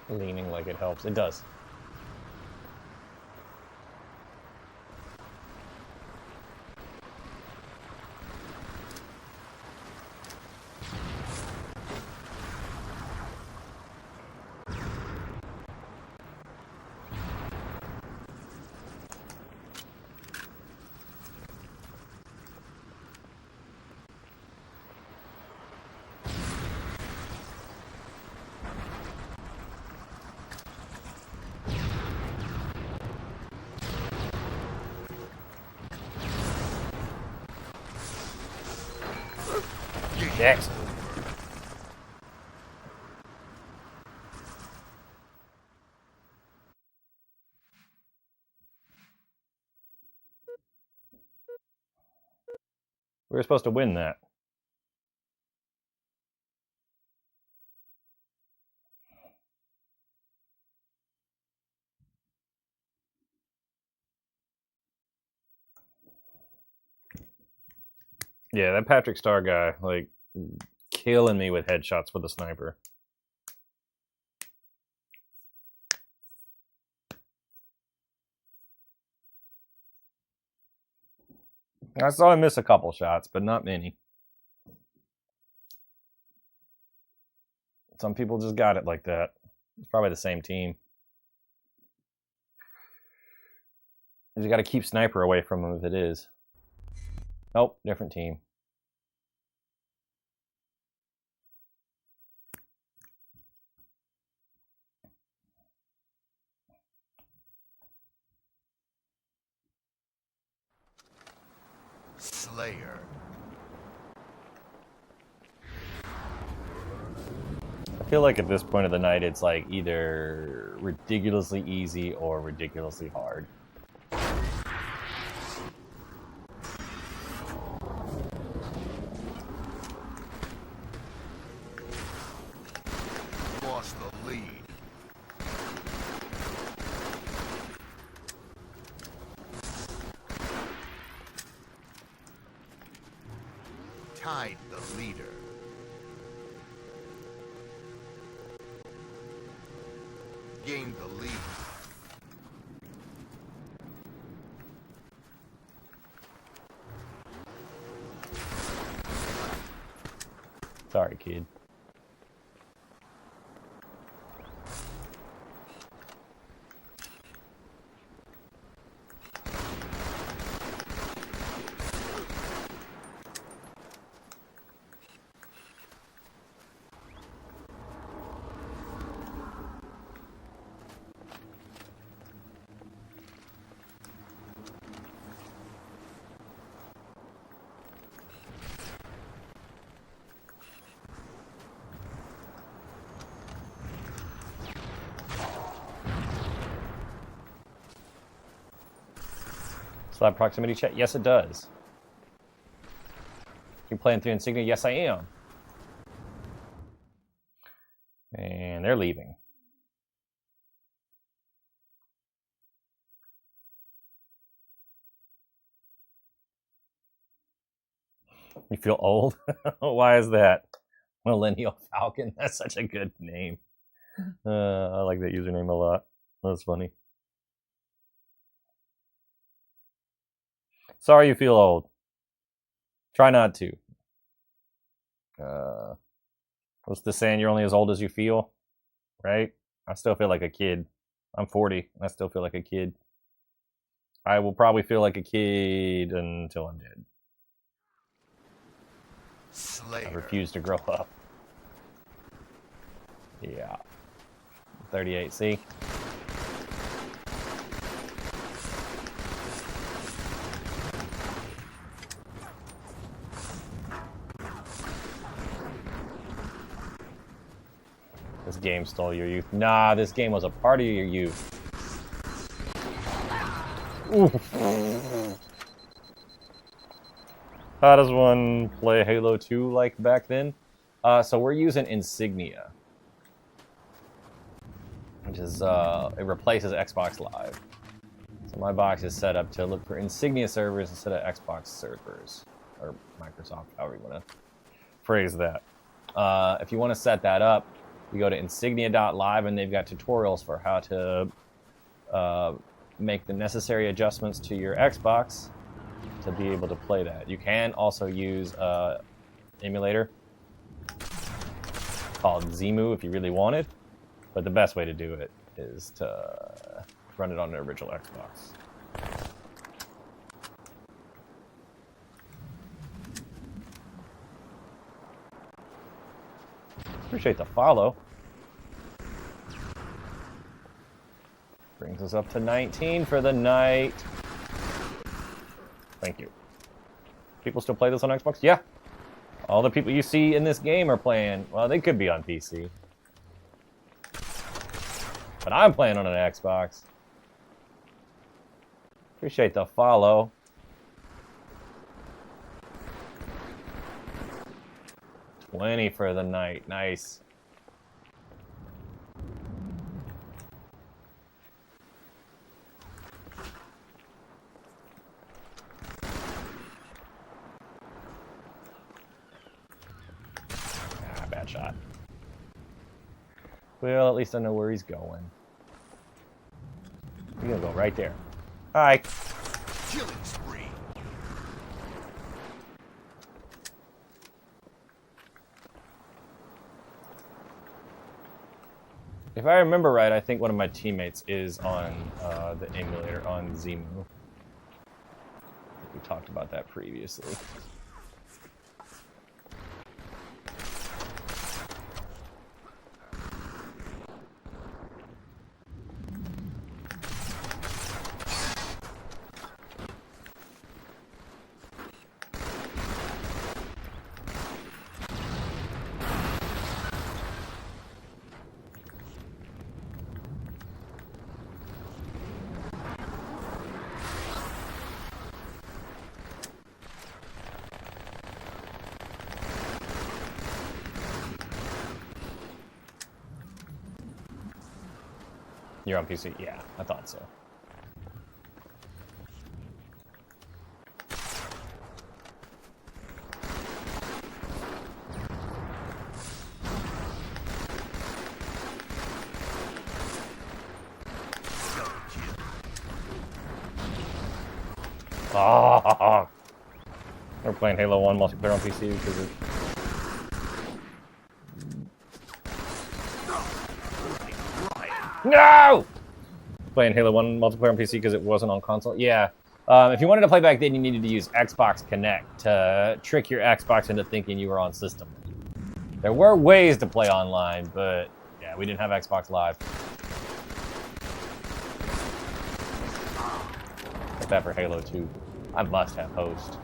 Leaning like it helps. It does. Shit. We were supposed to win that. Yeah, that Patrick Star guy, like, killing me with headshots with a sniper. I saw him miss a couple shots, but not many. Some people just got it like that. It's probably the same team. You got to keep Sniper away from him if it is. Nope, different team. Slayer. I feel like at this point of the night, it's like either ridiculously easy or ridiculously hard. Lost the lead. Tied the leader. Gained the lead. Sorry, kid. Slap proximity check? Yes, it does. You playing through Insignia? Yes, I am. And they're leaving. You feel old? Why is that? Millennial Falcon. That's such a good name. I like that username a lot. That's funny. Sorry you feel old. Try not to. What's the saying? You're only as old as you feel, right? I still feel like a kid. I'm 40. I still feel like a kid. I will probably feel like a kid until I'm dead. Slayer. I refuse to grow up. Yeah. 38, see? This game stole your youth. Nah, this game was a part of your youth. Ooh. How does one play Halo 2 like back then? So we're using Insignia, which is it replaces Xbox Live. So my box is set up to look for Insignia servers instead of Xbox servers, or Microsoft, however you want to phrase that. If you want to set that up, you go to insignia.live, and they've got tutorials for how to make the necessary adjustments to your Xbox to be able to play that. You can also use emulator called Zemu if you really wanted, but the best way to do it is to run it on the original Xbox. Appreciate the follow. Brings us up to 19 for the night. Thank you. People still play this on Xbox? Yeah. All the people you see in this game are playing, well, they could be on PC. But I'm playing on an Xbox. Appreciate the follow. $20 for the night. Nice. Bad shot. Well, at least I know where he's going. He's gonna go right there. Hi. Killing spree. If I remember right, I think one of my teammates is on the emulator on Zemu. we've talked about that previously. You're on PC? Yeah, I thought so. Oh, we're playing Halo 1 multiplayer on PC because it... No! Playing Halo 1 multiplayer on PC because it wasn't on console. Yeah. If you wanted to play back then, you needed to use Xbox Connect to trick your Xbox into thinking you were on system. There were ways to play online, but yeah, we didn't have Xbox Live. Get that for Halo 2. I must have host.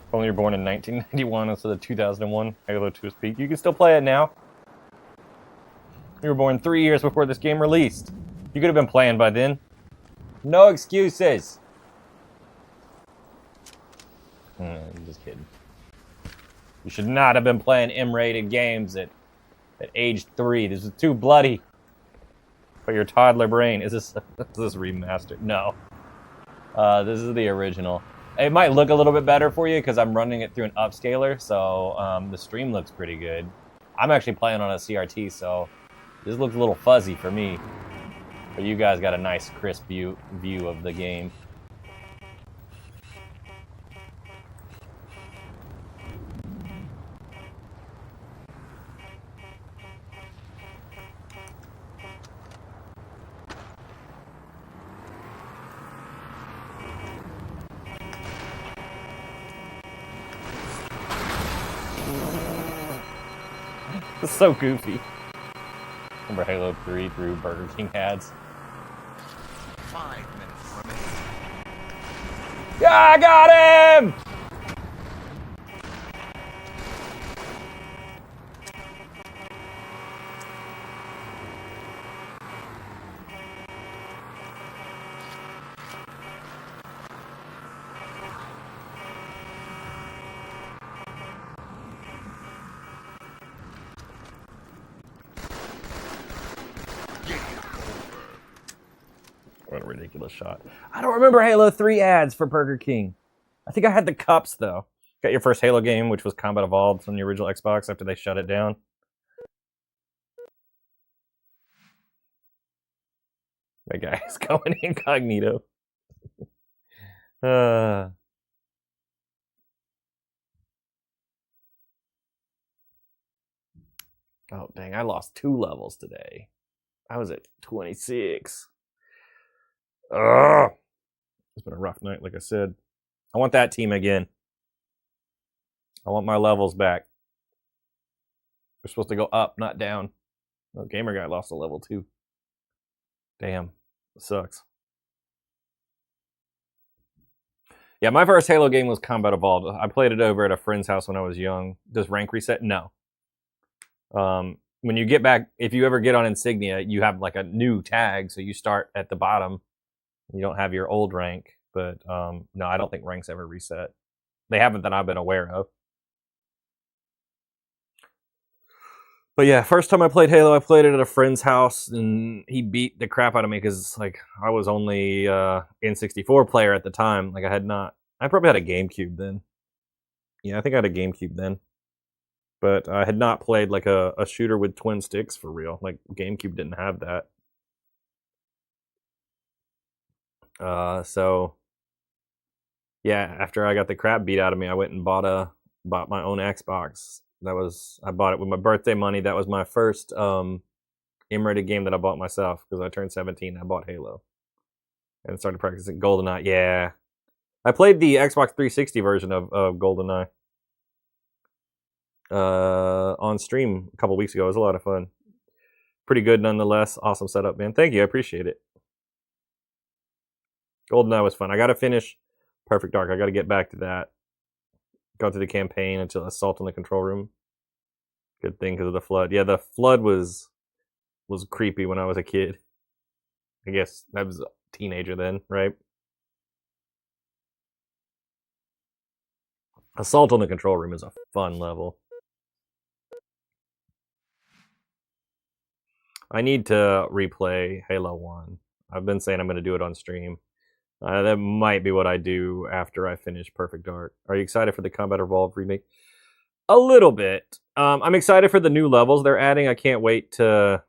If only you're born in 1991 instead of 2001, Halo 2 is peak. You can still play it now. You were born 3 years before this game released. You could have been playing by then. No excuses. I'm just kidding. You should not have been playing M-rated games at age 3. This is too bloody for your toddler brain. Is this remastered? No. This is the original. It might look a little bit better for you because I'm running it through an upscaler, so the stream looks pretty good. I'm actually playing on a CRT, so this looks a little fuzzy for me. But you guys got a nice crisp view of the game. It's so goofy. Remember Halo 3 through Burger King ads? 5 minutes remaining. Yeah, I got him! What a ridiculous shot. I don't remember Halo 3 ads for Burger King. I think I had the cups, though. Got your first Halo game, which was Combat Evolved on the original Xbox after they shut it down. That guy is going incognito. Oh, dang. I lost 2 levels today. I was at 26. Ugh. It's been a rough night, like I said. I want that team again. I want my levels back. They're supposed to go up, not down. No, Gamer Guy lost a level too. Damn. It sucks. Yeah, my first Halo game was Combat Evolved. I played it over at a friend's house when I was young. Does rank reset? No. When you get back, if you ever get on Insignia, you have like a new tag, so you start at the bottom. You don't have your old rank, but no, I don't think ranks ever reset. They haven't that I've been aware of. But yeah, first time I played Halo, I played it at a friend's house, and he beat the crap out of me because like I was only N64 player at the time. Like I probably had a GameCube then. Yeah, I think I had a GameCube then. But I had not played like a shooter with twin sticks for real. Like GameCube didn't have that. So Yeah, after I got the crap beat out of me, I went and bought my own Xbox. I bought it with my birthday money. That was my first M-rated game that I bought myself because I turned 17. I bought Halo and started practicing GoldenEye. Yeah, I played the Xbox 360 version of GoldenEye on stream a couple weeks ago. It was a lot of fun. Pretty good nonetheless. Awesome setup, man. Thank you. I appreciate it. GoldenEye was fun. I got to finish Perfect Dark. I got to get back to that. Go through the campaign until Assault on the Control Room. Good thing because of the flood. Yeah, the flood was creepy when I was a kid. I guess I was a teenager then, right? Assault on the Control Room is a fun level. I need to replay Halo 1. I've been saying I'm going to do it on stream. That might be what I do after I finish Perfect Dark. Are you excited for the Combat Evolved remake? A little bit. I'm excited for the new levels they're adding. I can't wait to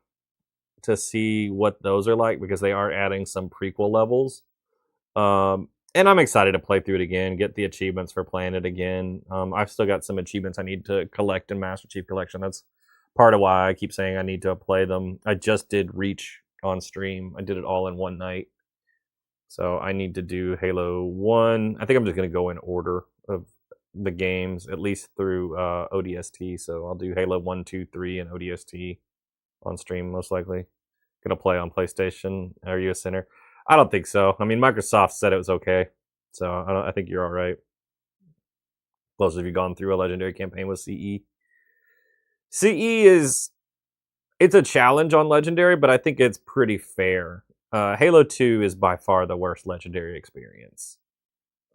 see what those are like because they are adding some prequel levels. And I'm excited to play through it again, get the achievements for playing it again. I've still got some achievements I need to collect in Master Chief Collection. That's part of why I keep saying I need to play them. I just did Reach on stream. I did it all in one night. So I need to do Halo 1. I think I'm just going to go in order of the games, at least through ODST. So I'll do Halo 1, 2, 3, and ODST on stream, most likely. Going to play on PlayStation. Are you a sinner? I don't think so. I mean, Microsoft said it was okay. So I think you're all right. Close have you gone through a Legendary campaign with CE? CE it's a challenge on Legendary, but I think it's pretty fair. Halo 2 is by far the worst Legendary experience.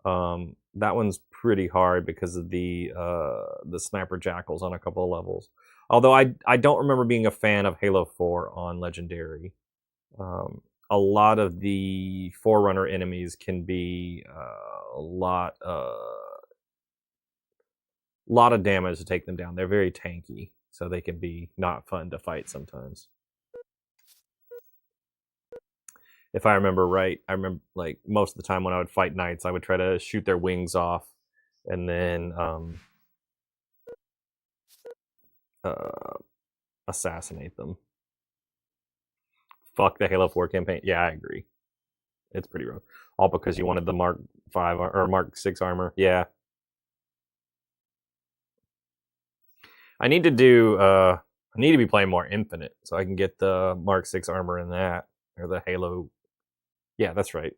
That one's pretty hard because of the Sniper Jackals on a couple of levels. Although I don't remember being a fan of Halo 4 on Legendary. A lot of the Forerunner enemies can be a lot of damage to take them down. They're very tanky, so they can be not fun to fight sometimes. If I remember right, I remember like most of the time when I would fight knights, I would try to shoot their wings off and then assassinate them. Fuck the Halo 4 campaign. Yeah, I agree. It's pretty rough. All because you wanted the Mark 5 or Mark 6 armor. Yeah. I need to be playing more Infinite so I can get the Mark 6 armor in that. Or the Halo. Yeah, that's right.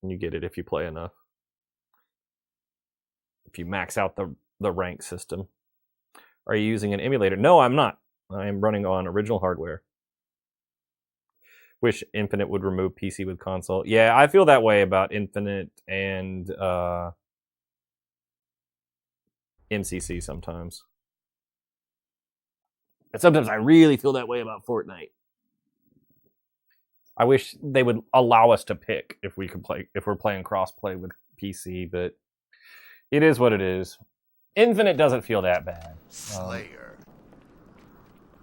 You get it if you play enough. If you max out the rank system. Are you using an emulator? No, I'm not. I am running on original hardware. Wish Infinite would remove PC with console. Yeah, I feel that way about Infinite and MCC sometimes. And sometimes I really feel that way about Fortnite. I wish they would allow us to pick if we're playing crossplay with PC, but it is what it is. Infinite doesn't feel that bad. Slayer.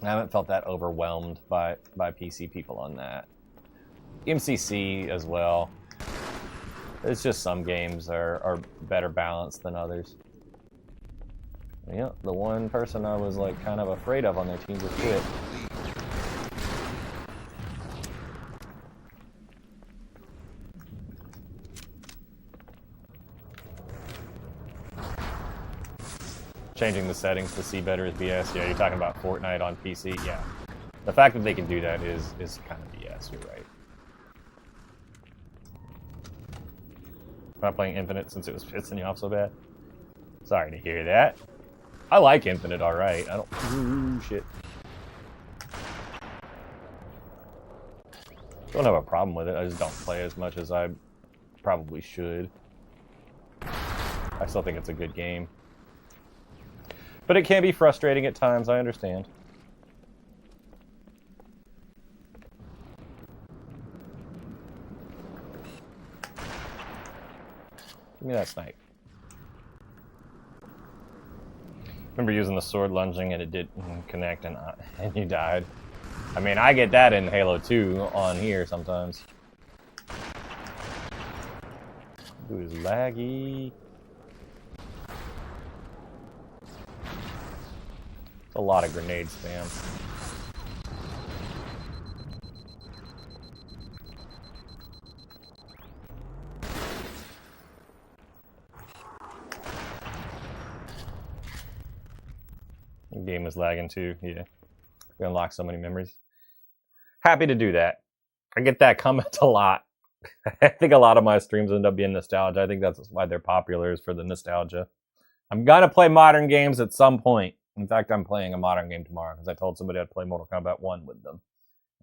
I haven't felt that overwhelmed by PC people on that. MCC as well. It's just some games are better balanced than others. Yeah, the one person I was like kind of afraid of on their team just quit. Changing the settings to see better is BS. Yeah, you're talking about Fortnite on PC. Yeah, the fact that they can do that is kind of BS. You're right. I'm not playing Infinite since it was pissing you off so bad. Sorry to hear that. I like Infinite, all right. I don't. Ooh, shit. Don't have a problem with it. I just don't play as much as I probably should. I still think it's a good game. But it can be frustrating at times, I understand. Give me that snipe. Remember using the sword lunging and it didn't connect and you died. I mean, I get that in Halo 2 on here sometimes. Ooh, is laggy. A lot of grenade spam. The game is lagging too. Yeah, we unlock so many memories. Happy to do that. I get that comment a lot. I think a lot of my streams end up being nostalgia. I think that's why they're popular, is for the nostalgia. I'm gonna play modern games at some point. In fact, I'm playing a modern game tomorrow because I told somebody I'd play Mortal Kombat 1 with them.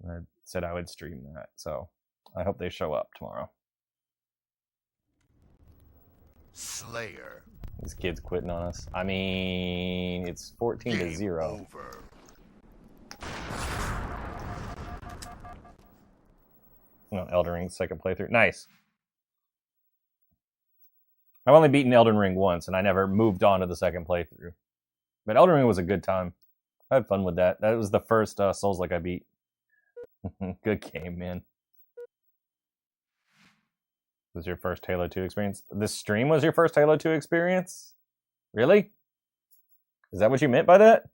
And I said I would stream that. So I hope they show up tomorrow. Slayer. These kids quitting on us. I mean, it's 14-0. Over. No, Elden Ring second playthrough. Nice. I've only beaten Elden Ring once, and I never moved on to the second playthrough. But Elden Ring was a good time. I had fun with that. That was the first Souls-like I beat. Good game, man. Was your first Halo 2 experience? This stream was your first Halo 2 experience? Really? Is that what you meant by that?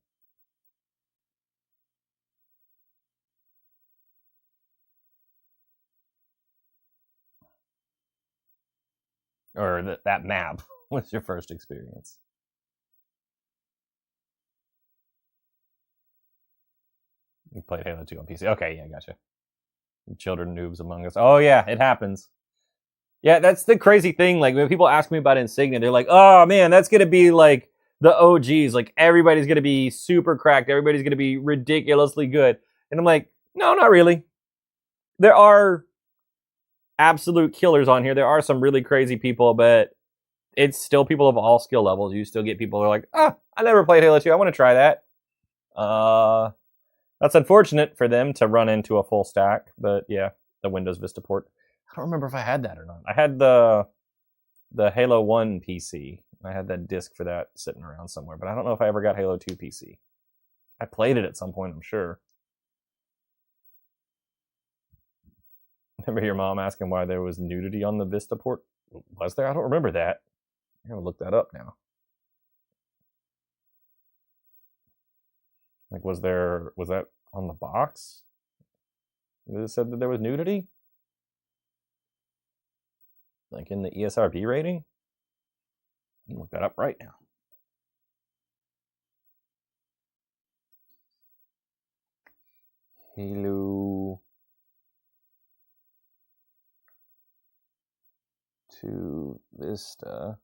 Or that map was your first experience? You played Halo 2 on PC. Okay, yeah, gotcha. Children noobs among us. Oh, yeah, it happens. Yeah, that's the crazy thing. Like, when people ask me about Insignia, they're like, oh, man, that's going to be like the OGs. Like, everybody's going to be super cracked. Everybody's going to be ridiculously good. And I'm like, no, not really. There are absolute killers on here. There are some really crazy people, but it's still people of all skill levels. You still get people who are like, I never played Halo 2. I want to try that. That's unfortunate for them to run into a full stack, but yeah, the Windows Vista port. I don't remember if I had that or not. I had the Halo 1 PC. I had that disc for that sitting around somewhere, but I don't know if I ever got Halo 2 PC. I played it at some point, I'm sure. Remember your mom asking why there was nudity on the Vista port? Was there? I don't remember that. I'm going to look that up now. Like, was that on the box? It said that there was nudity? Like in the ESRB rating? I'll look that up right now. Halo 2 Vista.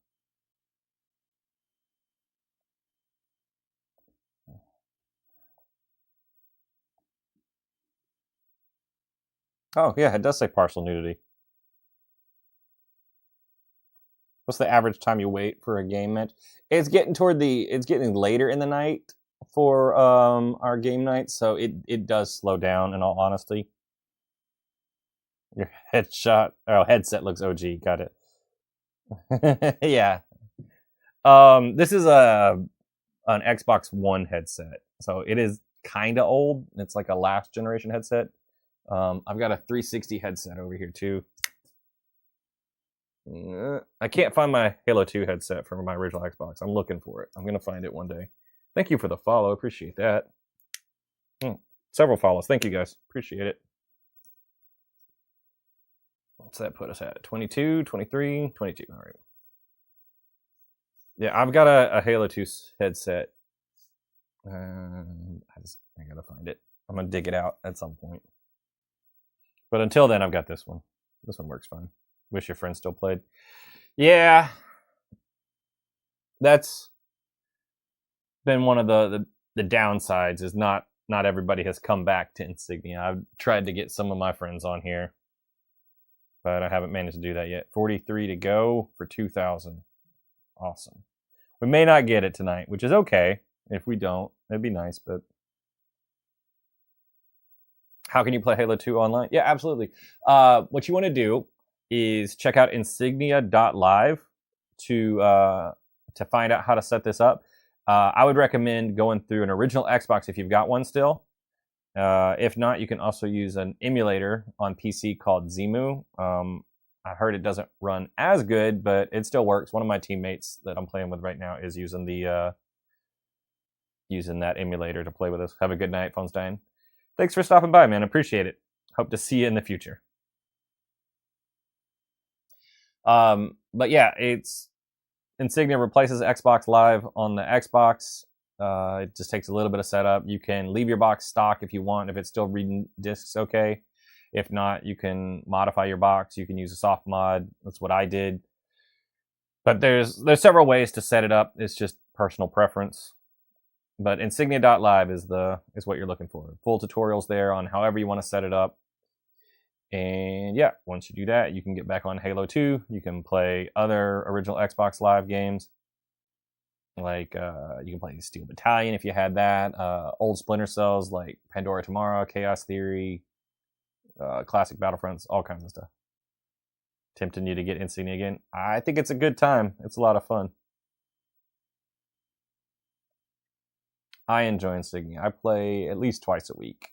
Oh, yeah, it does say partial nudity. What's the average time you wait for a game match? It's getting later in the night for our game nights, so it does slow down, in all honesty. Your headset looks OG, got it. Yeah. This is an Xbox One headset, so it is kind of old. It's like a last generation headset. I've got a 360 headset over here too. I can't find my Halo 2 headset from my original Xbox. I'm looking for it. I'm going to find it one day. Thank you for the follow. Appreciate that. Several follows. Thank you, guys. Appreciate it. What's that put us at? 22, 23, 22. All right. Yeah, I've got a Halo 2 headset. I got to find it. I'm going to dig it out at some point. But until then, I've got this one. This one works fine. Wish your friend still played. Yeah. That's been one of the downsides, is not everybody has come back to Insignia. I've tried to get some of my friends on here, but I haven't managed to do that yet. 43 to go for 2,000. Awesome. We may not get it tonight, which is okay. If we don't, it'd be nice, but how can you play Halo 2 online? Yeah, absolutely. What you want to do is check out insignia.live to find out how to set this up. I would recommend going through an original Xbox if you've got one still. If not, you can also use an emulator on PC called Zemu. I heard it doesn't run as good, but it still works. One of my teammates that I'm playing with right now is using the using that emulator to play with us. Have a good night, Phone's dying. Thanks for stopping by, man. Appreciate it. Hope to see you in the future. But yeah, it's Insignia replaces Xbox Live on the Xbox. It just takes a little bit of setup. You can leave your box stock if you want, if it's still reading discs okay. If not, you can modify your box. You can use a soft mod. That's what I did. But there's several ways to set it up. It's just personal preference. But Insignia.live is what you're looking for. Full tutorials there on however you want to set it up. And yeah, once you do that, you can get back on Halo 2. You can play other original Xbox Live games. Like, you can play Steel Battalion if you had that. Old Splinter Cells like Pandora Tomorrow, Chaos Theory, classic Battlefronts, all kinds of stuff. Tempting you to get Insignia again? I think it's a good time. It's a lot of fun. I enjoy Insignia. I play at least twice a week.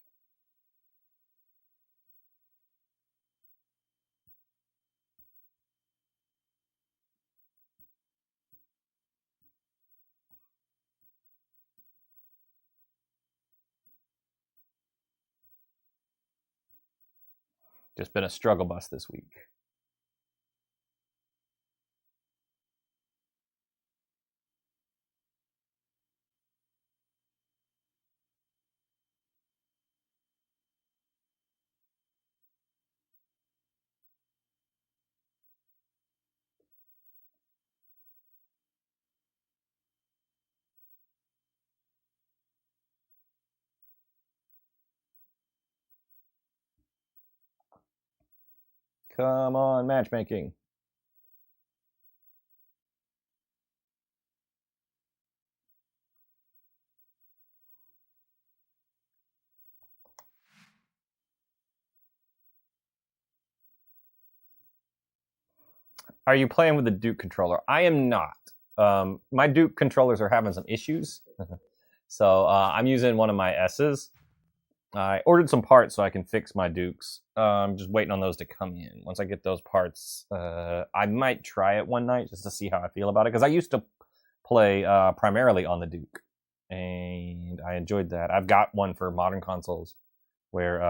Just been a struggle bus this week. Come on, matchmaking. Are you playing with the Duke controller? I am not. My Duke controllers are having some issues. So I'm using one of my S's. I ordered some parts so I can fix my Dukes. I'm just waiting on those to come in. Once I get those parts, I might try it one night just to see how I feel about it. Because I used to play primarily on the Duke. And I enjoyed that. I've got one for modern consoles where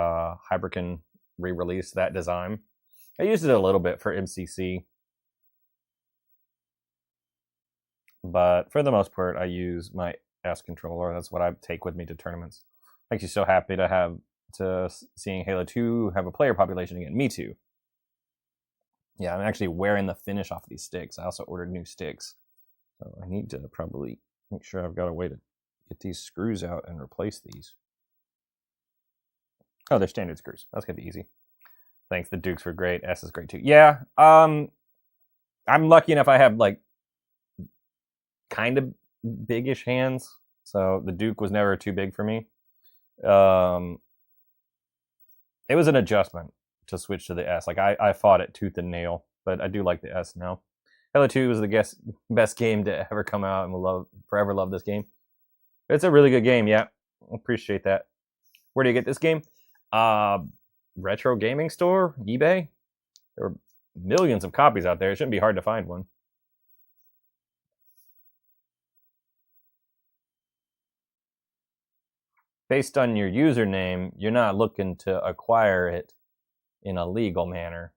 Hyperkin re-released that design. I used it a little bit for MCC. But for the most part, I use my S controller. That's what I take with me to tournaments. Makes you so happy to seeing Halo 2 have a player population again. Me too. Yeah, I'm actually wearing the finish off of these sticks. I also ordered new sticks. So I need to probably make sure I've got a way to get these screws out and replace these. Oh, they're standard screws. That's going to be easy. Thanks, the Dukes were great. S is great too. Yeah, I'm lucky enough I have like kind of biggish hands. So the Duke was never too big for me. It was an adjustment to switch to the S. Like I fought it tooth and nail, but I do like the S now. Halo 2 was the best game to ever come out, and will forever love this game. It's a really good game, yeah. Appreciate that. Where do you get this game? Retro Gaming Store, eBay. There are millions of copies out there. It shouldn't be hard to find one. Based on your username, you're not looking to acquire it in a legal manner.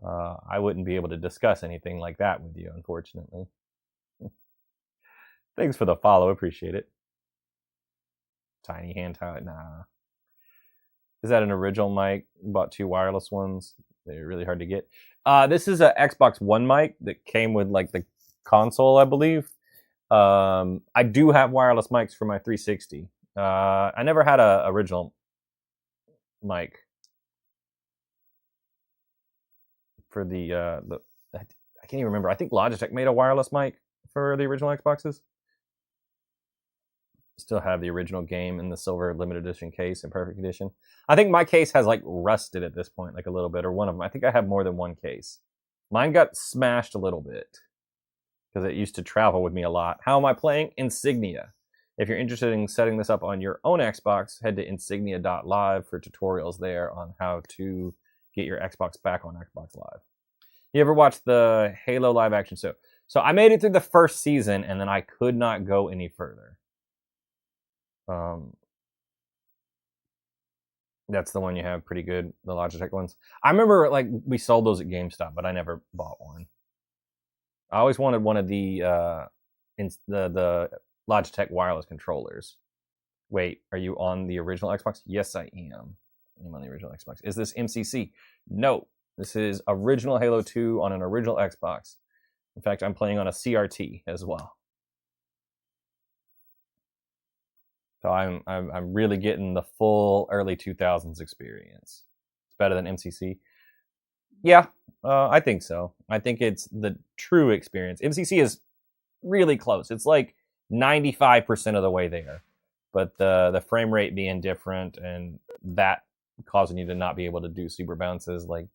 I wouldn't be able to discuss anything like that with you, unfortunately. Thanks for the follow. Appreciate it. Tiny hand tie. Nah. Is that an original mic? Bought 2 wireless ones. They're really hard to get. This is an Xbox One mic that came with like the console, I believe. I do have wireless mics for my 360. I never had a original mic for the I can't even remember. I think Logitech made a wireless mic for the original Xboxes. Still have the original game in the silver limited edition case in perfect condition. I think my case has like rusted at this point, like a little bit, or one of them. I think I have more than one case. Mine got smashed a little bit because it used to travel with me a lot. How am I playing? Insignia. If you're interested in setting this up on your own Xbox, head to insignia.live for tutorials there on how to get your Xbox back on Xbox Live. You ever watch the Halo live action show? So I made it through the first season, and then I could not go any further. That's the one you have pretty good, the Logitech ones. I remember like we sold those at GameStop, but I never bought one. I always wanted one of the the Logitech wireless controllers. Wait, are you on the original Xbox? Yes, I am. I'm on the original Xbox. Is this MCC? No. This is original Halo 2 on an original Xbox. In fact, I'm playing on a CRT as well. So I'm really getting the full early 2000s experience. It's better than MCC. Yeah, I think so. I think it's the true experience. MCC is really close. It's like 95% of the way there. But the frame rate being different and that causing you to not be able to do super bounces, like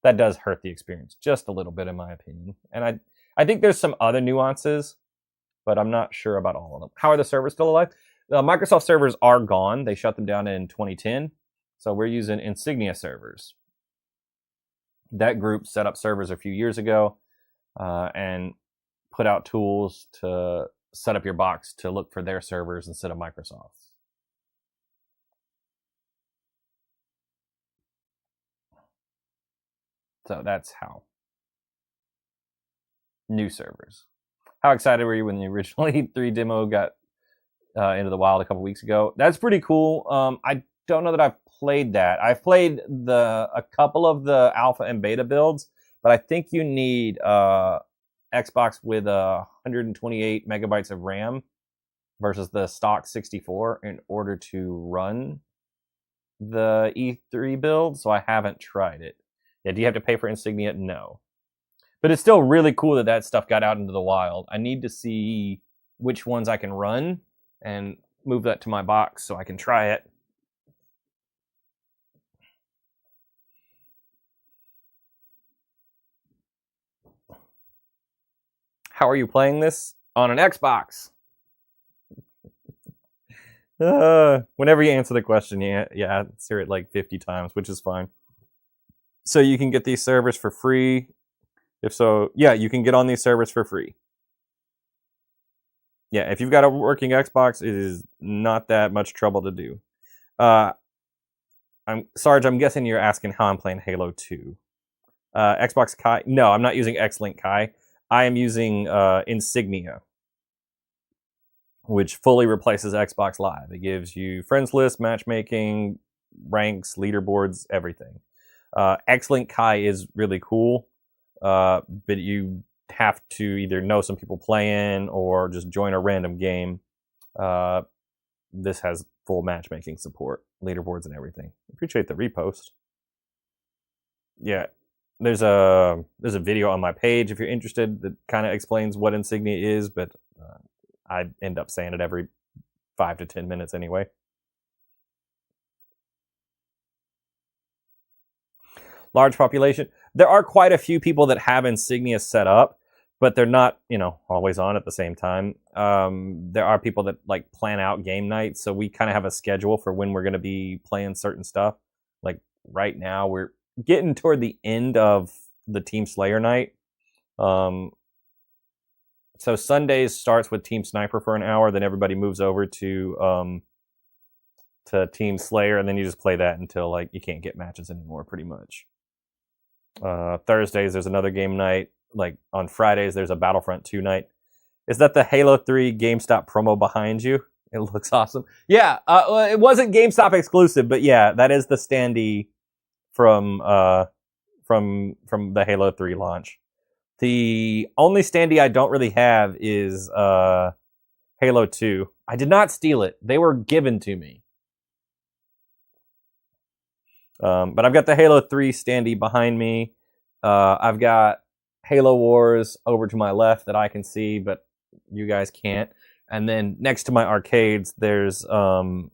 that does hurt the experience just a little bit, in my opinion. And I think there's some other nuances, but I'm not sure about all of them. How are the servers still alive? The Microsoft servers are gone. They shut them down in 2010. So we're using Insignia servers. That group set up servers a few years ago and put out tools to set up your box to look for their servers instead of Microsoft's. So that's how. New servers. How excited were you when the original E3 demo got into the wild a couple weeks ago? That's pretty cool. I don't know that I've played that. I've played a couple of the alpha and beta builds, but I think you need Xbox with 128 megabytes of RAM versus the stock 64 in order to run the E3 build. So I haven't tried it. Yeah, do you have to pay for Insignia? No. But it's still really cool that that stuff got out into the wild. I need to see which ones I can run and move that to my box so I can try it. How are you playing this? On an Xbox. Whenever you answer the question, yeah, answer it like 50 times, which is fine. So you can get these servers for free. If so, yeah, you can get on these servers for free. Yeah, if you've got a working Xbox, it is not that much trouble to do. Sarge, I'm guessing you're asking how I'm playing Halo 2. Xbox Kai? No, I'm not using X-Link Kai. I am using Insignia, which fully replaces Xbox Live. It gives you friends list, matchmaking, ranks, leaderboards, everything. X-Link Kai is really cool, but you have to either know some people playing or just join a random game. This has full matchmaking support, leaderboards, and everything. Appreciate the repost. Yeah, there's a video on my page if you're interested that kind of explains what Insignia is, but I end up saying it every 5 to 10 minutes anyway. Large population. There are quite a few people that have Insignia set up, but they're not, always on at the same time. There are people that like plan out game nights, so we kind of have a schedule for when we're going to be playing certain stuff. Like right now, we're getting toward the end of the Team Slayer night. So Sundays starts with Team Sniper for an hour, then everybody moves over to Team Slayer, and then you just play that until like you can't get matches anymore, pretty much. Thursdays there's another game night. Like on Fridays there's a Battlefront 2 night. Is that the Halo 3 GameStop promo behind you? It looks awesome. Yeah, it wasn't GameStop exclusive, but yeah, that is the standee from the Halo 3 launch. The only standee I don't really have is Halo 2. I did not steal it. They were given to me. But I've got the Halo 3 standee behind me. I've got Halo Wars over to my left that I can see, but you guys can't. And then next to my arcades, there's a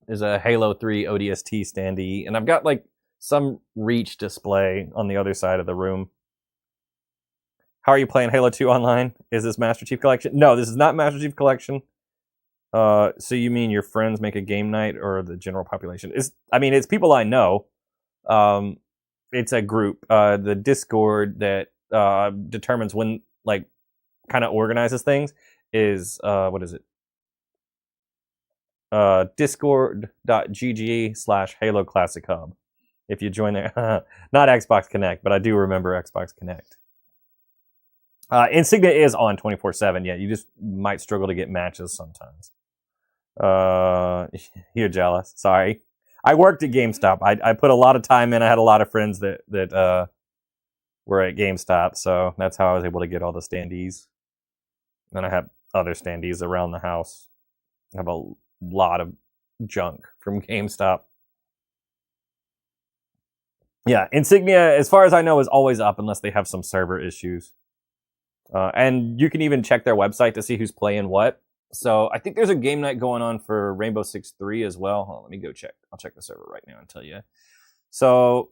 Halo 3 ODST standee, and I've got like some Reach display on the other side of the room. How are you playing Halo 2 online? Is this Master Chief Collection? No, this is not Master Chief Collection. So you mean your friends make a game night or the general population? It's people I know. it's a group. The Discord that determines when, like, kind of organizes things is what is it? Discord.gg/Halo Classic Hub. If you join there, not Xbox Connect, but I do remember Xbox Connect. Insignia is on 24/7. Yeah, you just might struggle to get matches sometimes. You're jealous. Sorry. I worked at GameStop. I put a lot of time in. I had a lot of friends that were at GameStop, so that's how I was able to get all the standees. And I have other standees around the house. I have a lot of junk from GameStop. Yeah, Insignia, as far as I know, is always up unless they have some server issues. And you can even check their website to see who's playing what. So I think there's a game night going on for Rainbow Six 3 as well. Hold on, let me go check. I'll check the server right now and tell you. So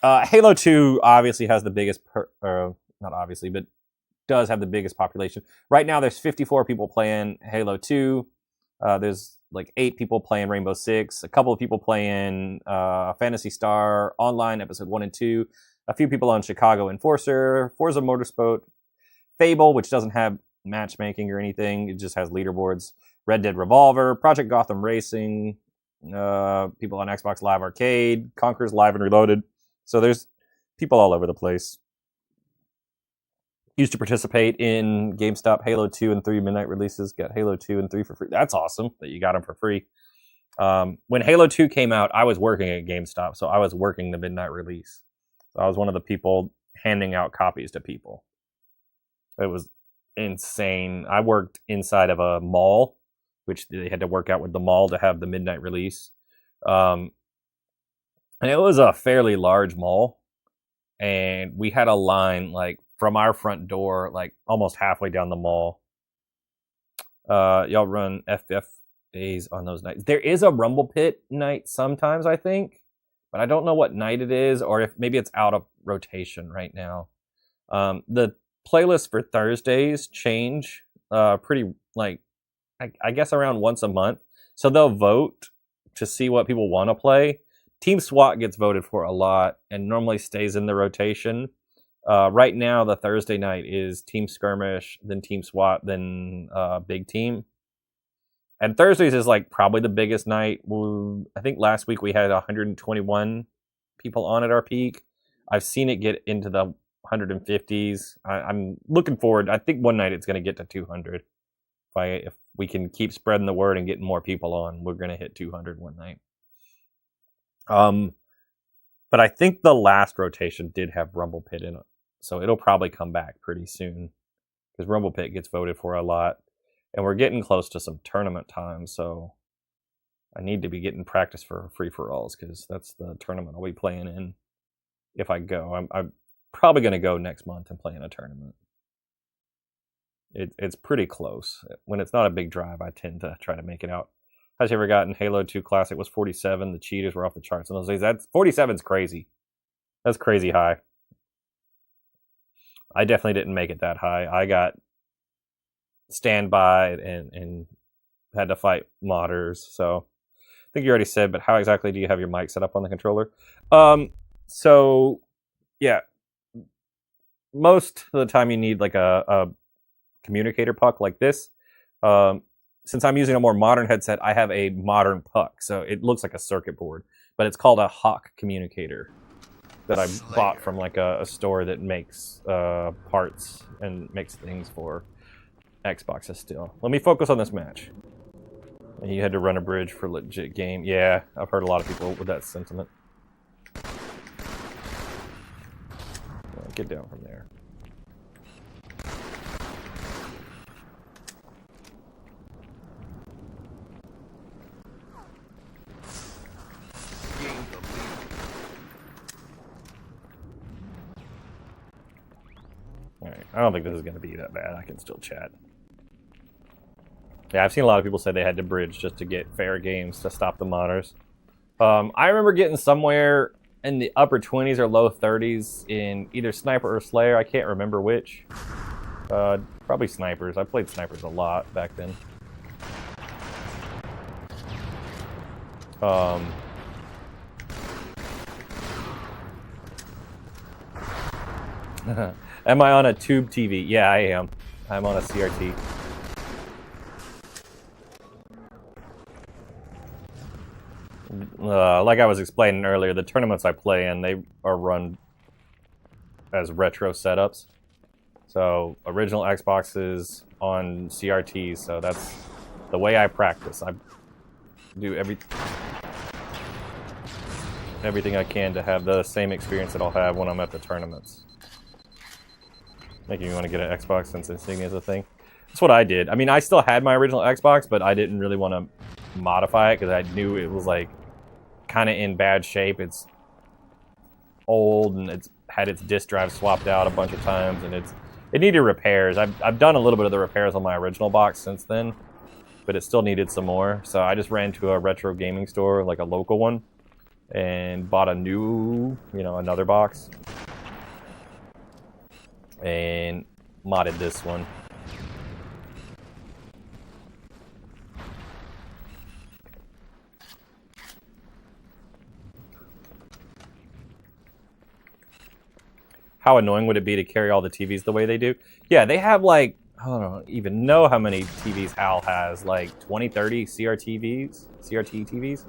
Halo 2 obviously has the biggest, not obviously, but does have the biggest population. Right now there's 54 people playing Halo 2. There's like 8 people playing Rainbow Six. A couple of people playing Phantasy Star Online Episode 1 and 2. A few people on Chicago Enforcer, Forza Motorsport, Fable, which doesn't have matchmaking or anything. It just has leaderboards. Red Dead Revolver, Project Gotham Racing, people on Xbox Live Arcade, Conker's Live and Reloaded. So there's people all over the place. Used to participate in GameStop Halo 2 and 3 midnight releases. Got Halo 2 and 3 for free. That's awesome that you got them for free. When Halo 2 came out, I was working at GameStop, so I was working the midnight release. So I was one of the people handing out copies to people. It was insane. I worked inside of a mall, which they had to work out with the mall to have the midnight release. And it was a fairly large mall. And we had a line like from our front door, like almost halfway down the mall. Y'all run FF days on those nights. There is a Rumble Pit night sometimes, I think. But I don't know what night it is, or if maybe it's out of rotation right now. The playlist for Thursdays change pretty, like, I guess around once a month. So they'll vote to see what people want to play. Team SWAT gets voted for a lot and normally stays in the rotation. Right now, the Thursday night is Team Skirmish, then Team SWAT, then Big Team. And Thursdays is like probably the biggest night. I think last week we had 121 people on at our peak. I've seen it get into the 150s. I'm looking forward. I think one night it's going to get to 200. If we can keep spreading the word and getting more people on, we're going to hit 200 one night. But I think the last rotation did have Rumble Pit in it, so it'll probably come back pretty soon because Rumble Pit gets voted for a lot, and we're getting close to some tournament time. So I need to be getting practice for free-for-alls because that's the tournament I'll be playing in if I go. I'm probably going to go next month and play in a tournament. It's pretty close. When it's not a big drive, I tend to try to make it out. Highest I ever got in Halo 2 Classic was 47. The cheaters were off the charts in those days. 47's crazy. That's crazy high. I definitely didn't make it that high. I got standby and had to fight modders. So I think you already said, but how exactly do you have your mic set up on the controller? So yeah, most of the time you need like a communicator puck like this. Since I'm using a more modern headset, I have a modern puck, so it looks like a circuit board, but it's called a Hawk communicator that I bought from like a store that makes parts and makes things for Xboxes still. Let me focus on this match. You had to run a bridge for a legit game. Yeah, I've heard a lot of people with that sentiment. Get down from there. Alright, I don't think this is going to be that bad. I can still chat. Yeah, I've seen a lot of people say they had to bridge just to get fair games to stop the modders. I remember getting somewhere in the upper 20s or low 30s in either Sniper or Slayer. I can't remember which. Probably Snipers. I played Snipers a lot back then. Am I on a tube TV? Yeah, I am. I'm on a CRT. Like I was explaining earlier, the tournaments I play in, they are run as retro setups. So original Xboxes on CRTs, so that's the way I practice. I do everything I can to have the same experience that I'll have when I'm at the tournaments. Making me want to get an Xbox since Insignia is a thing. That's what I did. I mean, I still had my original Xbox, but I didn't really want to modify it because I knew it was like kind of in bad shape. It's old and it's had its disk drive swapped out a bunch of times, and it needed repairs. I've done a little bit of the repairs on my original box since then, but it still needed some more. So I just ran to a retro gaming store, like a local one, and bought a new, another box, and modded this one. How annoying would it be to carry all the TVs the way they do? Yeah, they have like, I don't even know how many TVs HAL has, like 20, 30 CRT TVs.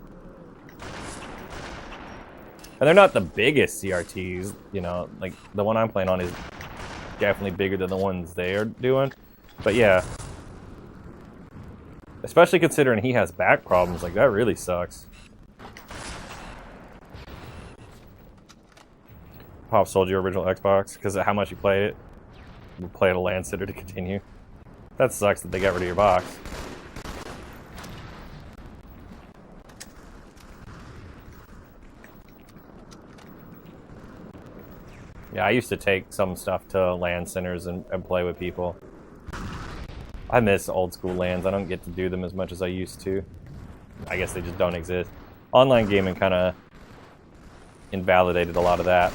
And they're not the biggest CRTs, like the one I'm playing on is definitely bigger than the ones they're doing. But yeah, especially considering he has back problems, like that really sucks. Pop sold your original Xbox because of how much you played it. You played a LAN sitter to continue. That sucks that they got rid of your box. Yeah, I used to take some stuff to LAN centers and play with people. I miss old school LANs. I don't get to do them as much as I used to. I guess they just don't exist. Online gaming kind of invalidated a lot of that.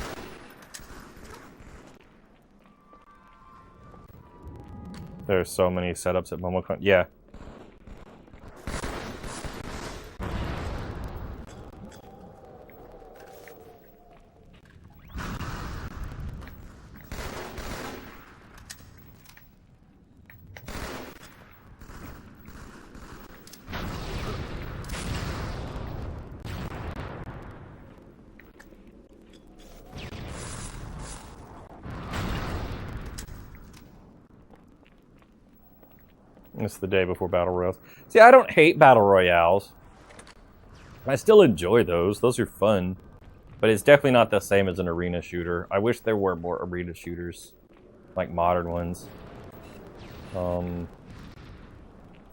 There's so many setups at MomoCon. Yeah. It's the day before Battle Royales. See, I don't hate Battle Royales. I still enjoy those. Those are fun. But it's definitely not the same as an arena shooter. I wish there were more arena shooters. Like modern ones. If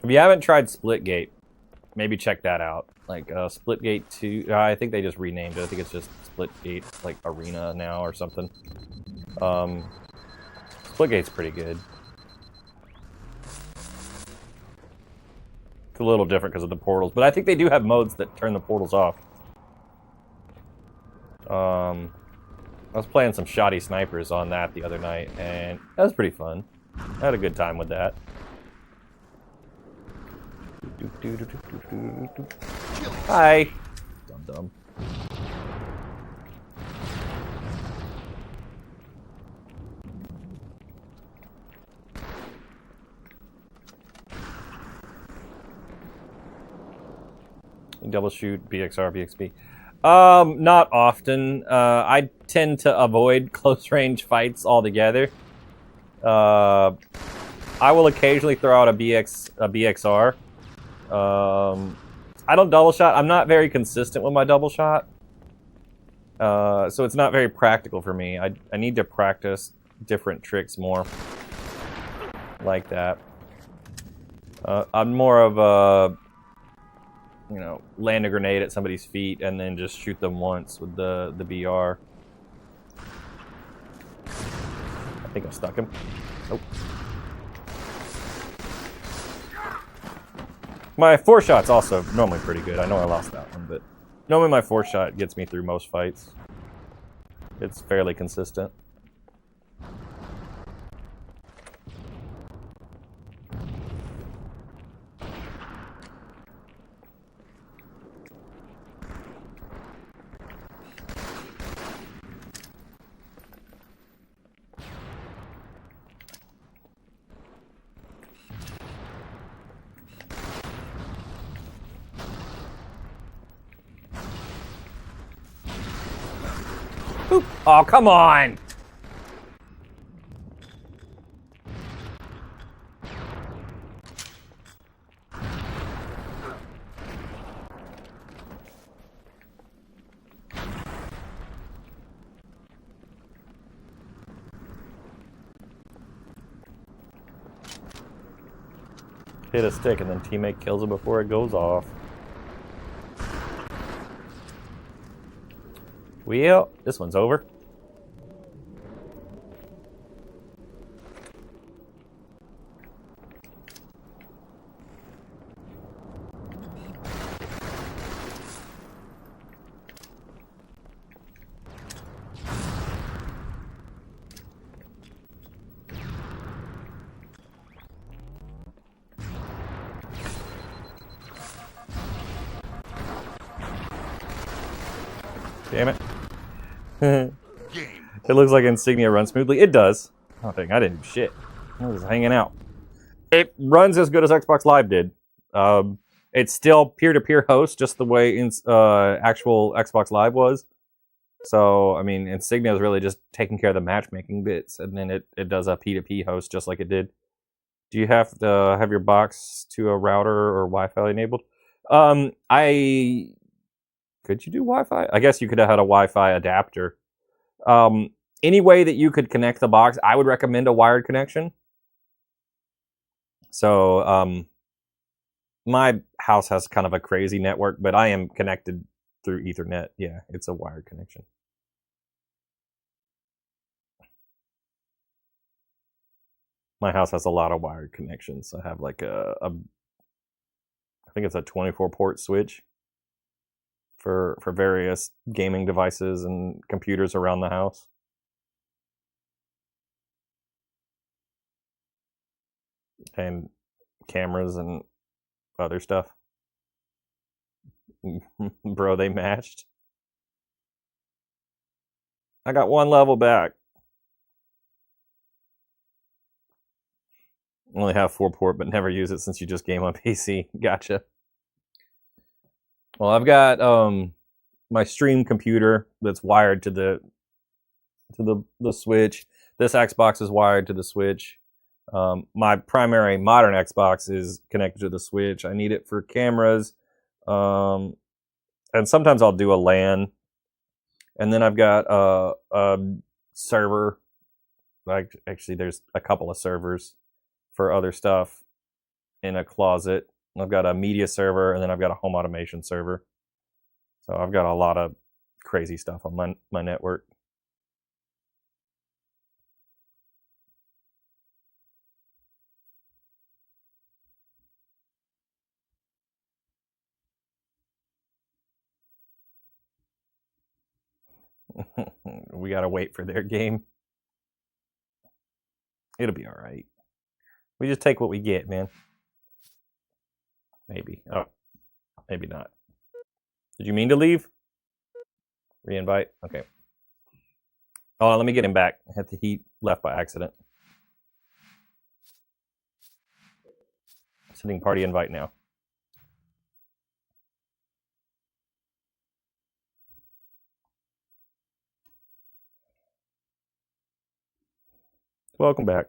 you haven't tried Splitgate, maybe check that out. Like Splitgate 2, I think they just renamed it. I think it's just Splitgate, like Arena now or something. Splitgate's pretty good. It's a little different because of the portals, but I think they do have modes that turn the portals off. I was playing some shoddy snipers on that the other night, and that was pretty fun. I had a good time with that. Hi. Dum-dum. Double shoot, BXR, BXB. Not often. I tend to avoid close range fights altogether. I will occasionally throw out a BXR. I don't double shot. I'm not very consistent with my double shot. So it's not very practical for me. I need to practice different tricks more. Like that. I'm more of a, land a grenade at somebody's feet and then just shoot them once with the BR. I think I stuck him. Nope. My 4-shot's also normally pretty good. I know I lost that one, but normally my 4-shot gets me through most fights. It's fairly consistent. Oop. Oh, come on! Hit a stick and then teammate kills it before it goes off. Well, this one's over. Damn it. It looks like Insignia runs smoothly. It does. Oh, dang, I didn't do shit. I was hanging out. It runs as good as Xbox Live did. It's still peer-to-peer host, just the way actual Xbox Live was. So, I mean, Insignia is really just taking care of the matchmaking bits, and then it does a P2P host just like it did. Do you have to have your box to a router or Wi-Fi enabled? Could you do Wi-Fi? I guess you could have had a Wi-Fi adapter. Any way that you could connect the box, I would recommend a wired connection. So, my house has kind of a crazy network, but I am connected through Ethernet. Yeah, it's a wired connection. My house has a lot of wired connections. I have like I think it's a 24 port switch for various gaming devices and computers around the house. And cameras and other stuff. Bro, they matched. I got one level back. Only have 4 port, but never use it since you just game on PC. Gotcha. Well, I've got my stream computer that's wired to the Switch. This Xbox is wired to the Switch. My primary modern Xbox is connected to the Switch. I need it for cameras, and sometimes I'll do a LAN. And then I've got a server. Like, actually, there's a couple of servers for other stuff in a closet. I've got a media server, and then I've got a home automation server. So I've got a lot of crazy stuff on my network. We gotta wait for their game. It'll be all right. We just take what we get, man. Maybe. Oh, maybe not. Did you mean to leave? Reinvite? Okay. Oh, let me get him back. I had to, he left by accident. Sending party invite now. Welcome back.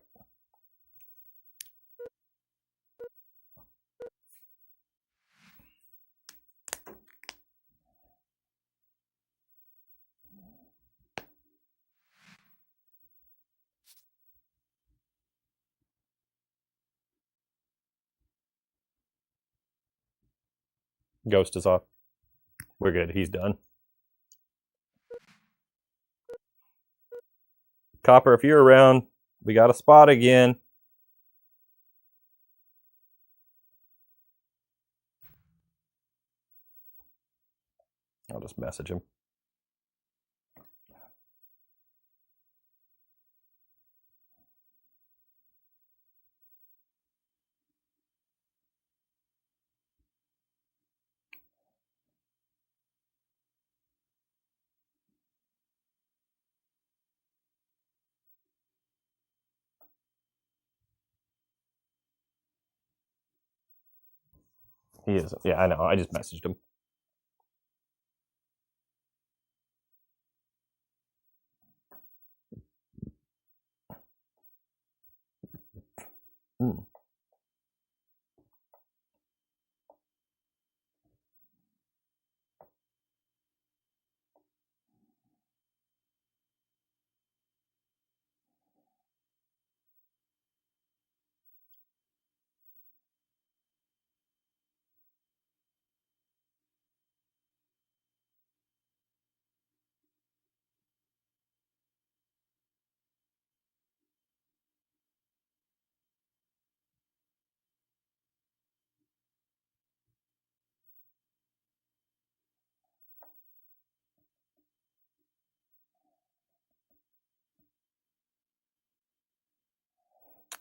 Ghost is off. We're good. He's done. Copper, if you're around, we got a spot again. I'll just message him. He isn't. Yeah, I know. I just messaged him.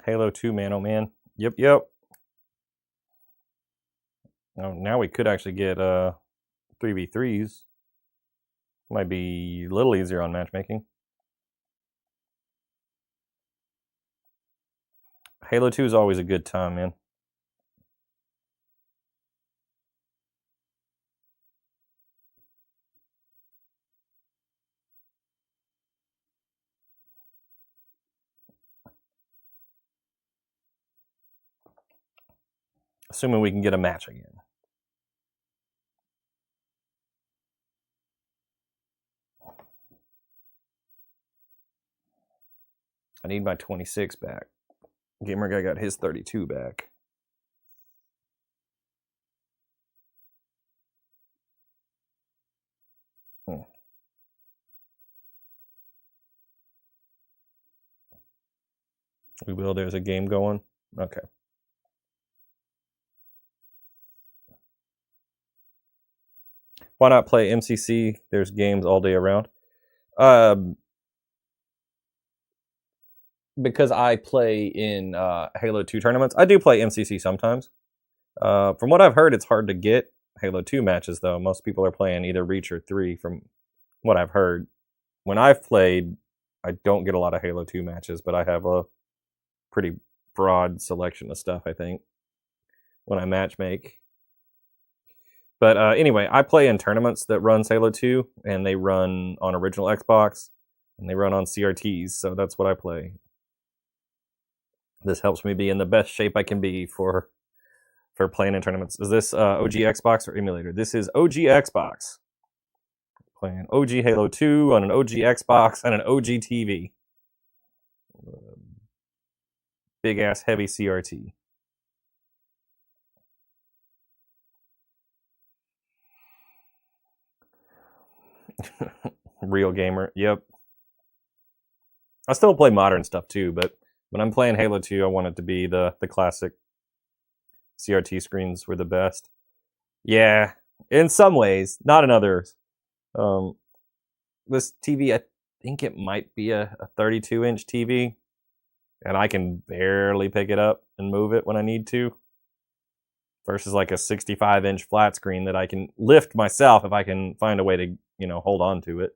Halo 2, man, oh man. Yep, yep. Oh, now we could actually get 3v3s. Might be a little easier on matchmaking. Halo 2 is always a good time, man. Assuming we can get a match again. I need my 26 back. Gamer guy got his 32 back. We will. There's a game going. Okay. Why not play MCC? There's games all day around. Because I play in Halo 2 tournaments. I do play MCC sometimes. From what I've heard, it's hard to get Halo 2 matches, though. Most people are playing either Reach or 3, from what I've heard. When I've played, I don't get a lot of Halo 2 matches, but I have a pretty broad selection of stuff, I think, when I matchmake. But anyway, I play in tournaments that runs Halo 2, and they run on original Xbox, and they run on CRTs, so that's what I play. This helps me be in the best shape I can be for playing in tournaments. Is this OG Xbox or emulator? This is OG Xbox. Playing OG Halo 2 on an OG Xbox and an OG TV. Big ass heavy CRT. Real gamer. Yep. I still play modern stuff too, but when I'm playing Halo 2, I want it to be the classic CRT screens were the best. Yeah, in some ways, not in others. This TV, I think it might be a 32-inch TV, and I can barely pick it up and move it when I need to. Versus like a 65-inch flat screen that I can lift myself if I can find a way to, hold on to it.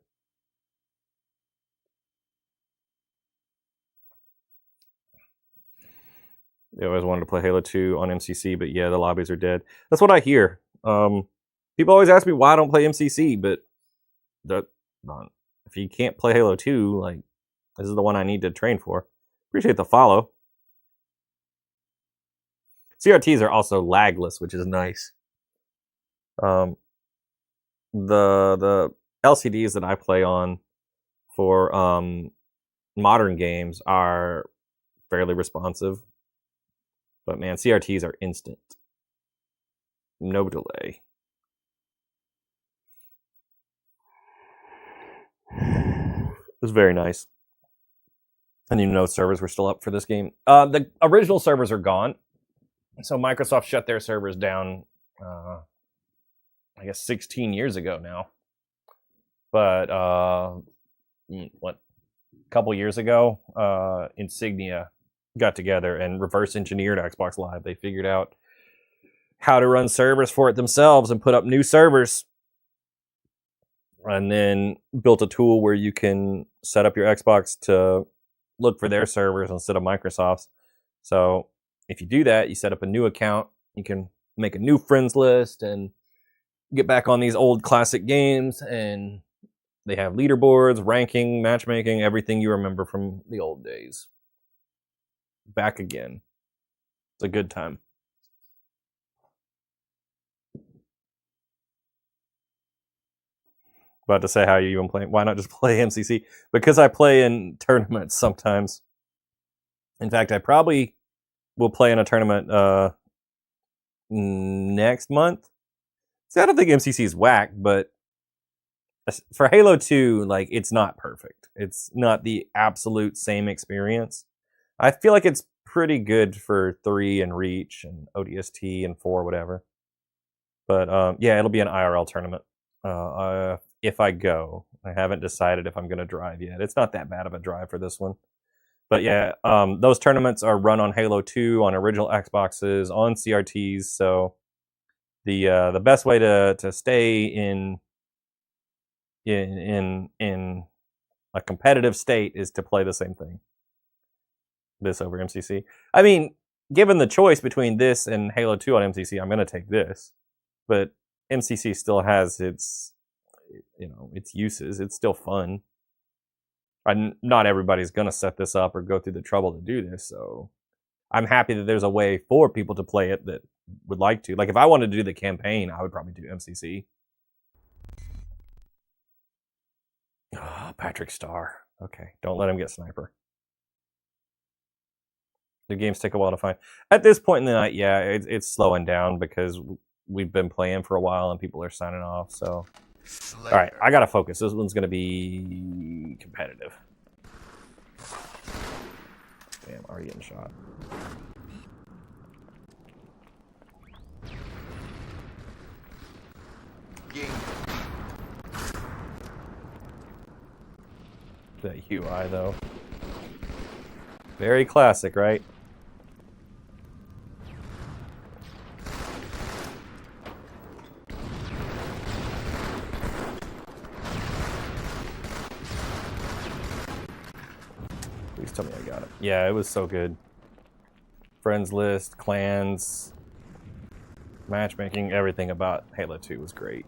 They always wanted to play Halo 2 on MCC, but yeah, the lobbies are dead. That's what I hear. People always ask me why I don't play MCC, but if you can't play Halo 2, like, this is the one I need to train for. Appreciate the follow. CRTs are also lagless, which is nice. The LCDs that I play on for modern games are fairly responsive. But man, CRTs are instant. No delay. It was very nice. And servers were still up for this game. The original servers are gone. So Microsoft shut their servers down, I guess 16 years ago now. But a couple years ago, Insignia got together and reverse engineered Xbox Live. They figured out how to run servers for it themselves and put up new servers. And then built a tool where you can set up your Xbox to look for their servers instead of Microsoft's. So if you do that, you set up a new account, you can make a new friends list and get back on these old classic games, and they have leaderboards, ranking, matchmaking, everything you remember from the old days. Back again. It's a good time. About to say how you even play. Why not just play MCC? Because I play in tournaments sometimes. In fact, I probably will play in a tournament next month. See, I don't think MCC is whack, but for Halo 2, like, it's not perfect. It's not the absolute same experience. I feel like it's pretty good for 3 and Reach and ODST and 4, whatever. But yeah, it'll be an IRL tournament. If I go. I haven't decided if I'm going to drive yet. It's not that bad of a drive for this one. But yeah, those tournaments are run on Halo 2, on original Xboxes, on CRTs. So the best way to stay in a competitive state is to play the same thing. This over MCC. I mean, given the choice between this and Halo 2 on MCC, I'm going to take this. But MCC still has its, its uses. It's still fun. Not everybody's going to set this up or go through the trouble to do this, so I'm happy that there's a way for people to play it that would like to. Like, if I wanted to do the campaign, I would probably do MCC. Oh, Patrick Starr. Okay, don't let him get Sniper. The games take a while to find. At this point in the night, yeah, it's slowing down because we've been playing for a while and people are signing off, so... All right, I gotta focus. This one's gonna be competitive. Damn, already getting shot. Game. That UI though, very classic, right? Please tell me I got it. Yeah, it was so good. Friends list, clans, matchmaking, everything about Halo 2 was great.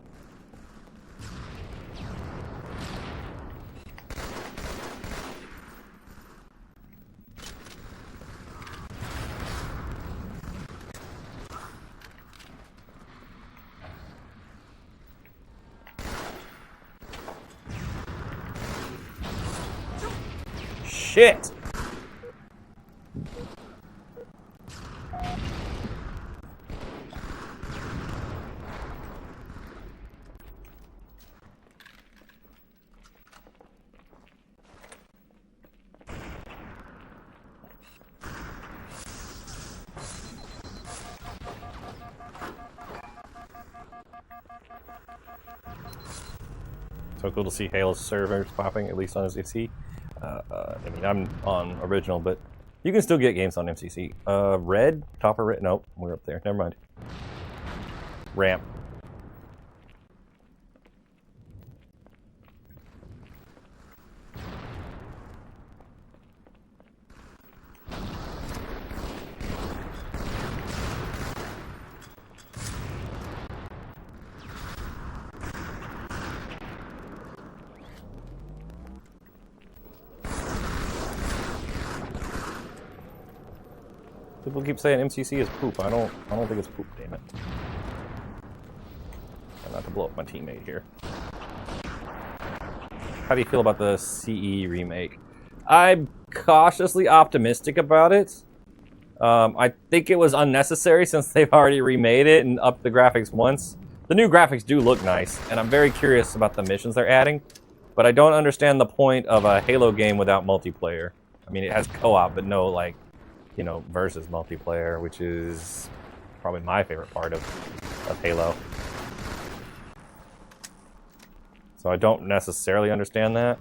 Shit! So cool to see Halo's servers popping, at least on MCC. I mean, I'm on original, but you can still get games on MCC. Red? Top of red? Nope, we're up there. Never mind. Ramp. People keep saying MCC is poop. I don't think it's poop, damn it. Try not to blow up my teammate here. How do you feel about the CE remake? I'm cautiously optimistic about it. I think it was unnecessary since they've already remade it and upped the graphics once. The new graphics do look nice, and I'm very curious about the missions they're adding, but I don't understand the point of a Halo game without multiplayer. I mean, it has co-op, but no, like, versus multiplayer, which is probably my favorite part of Halo. So I don't necessarily understand that.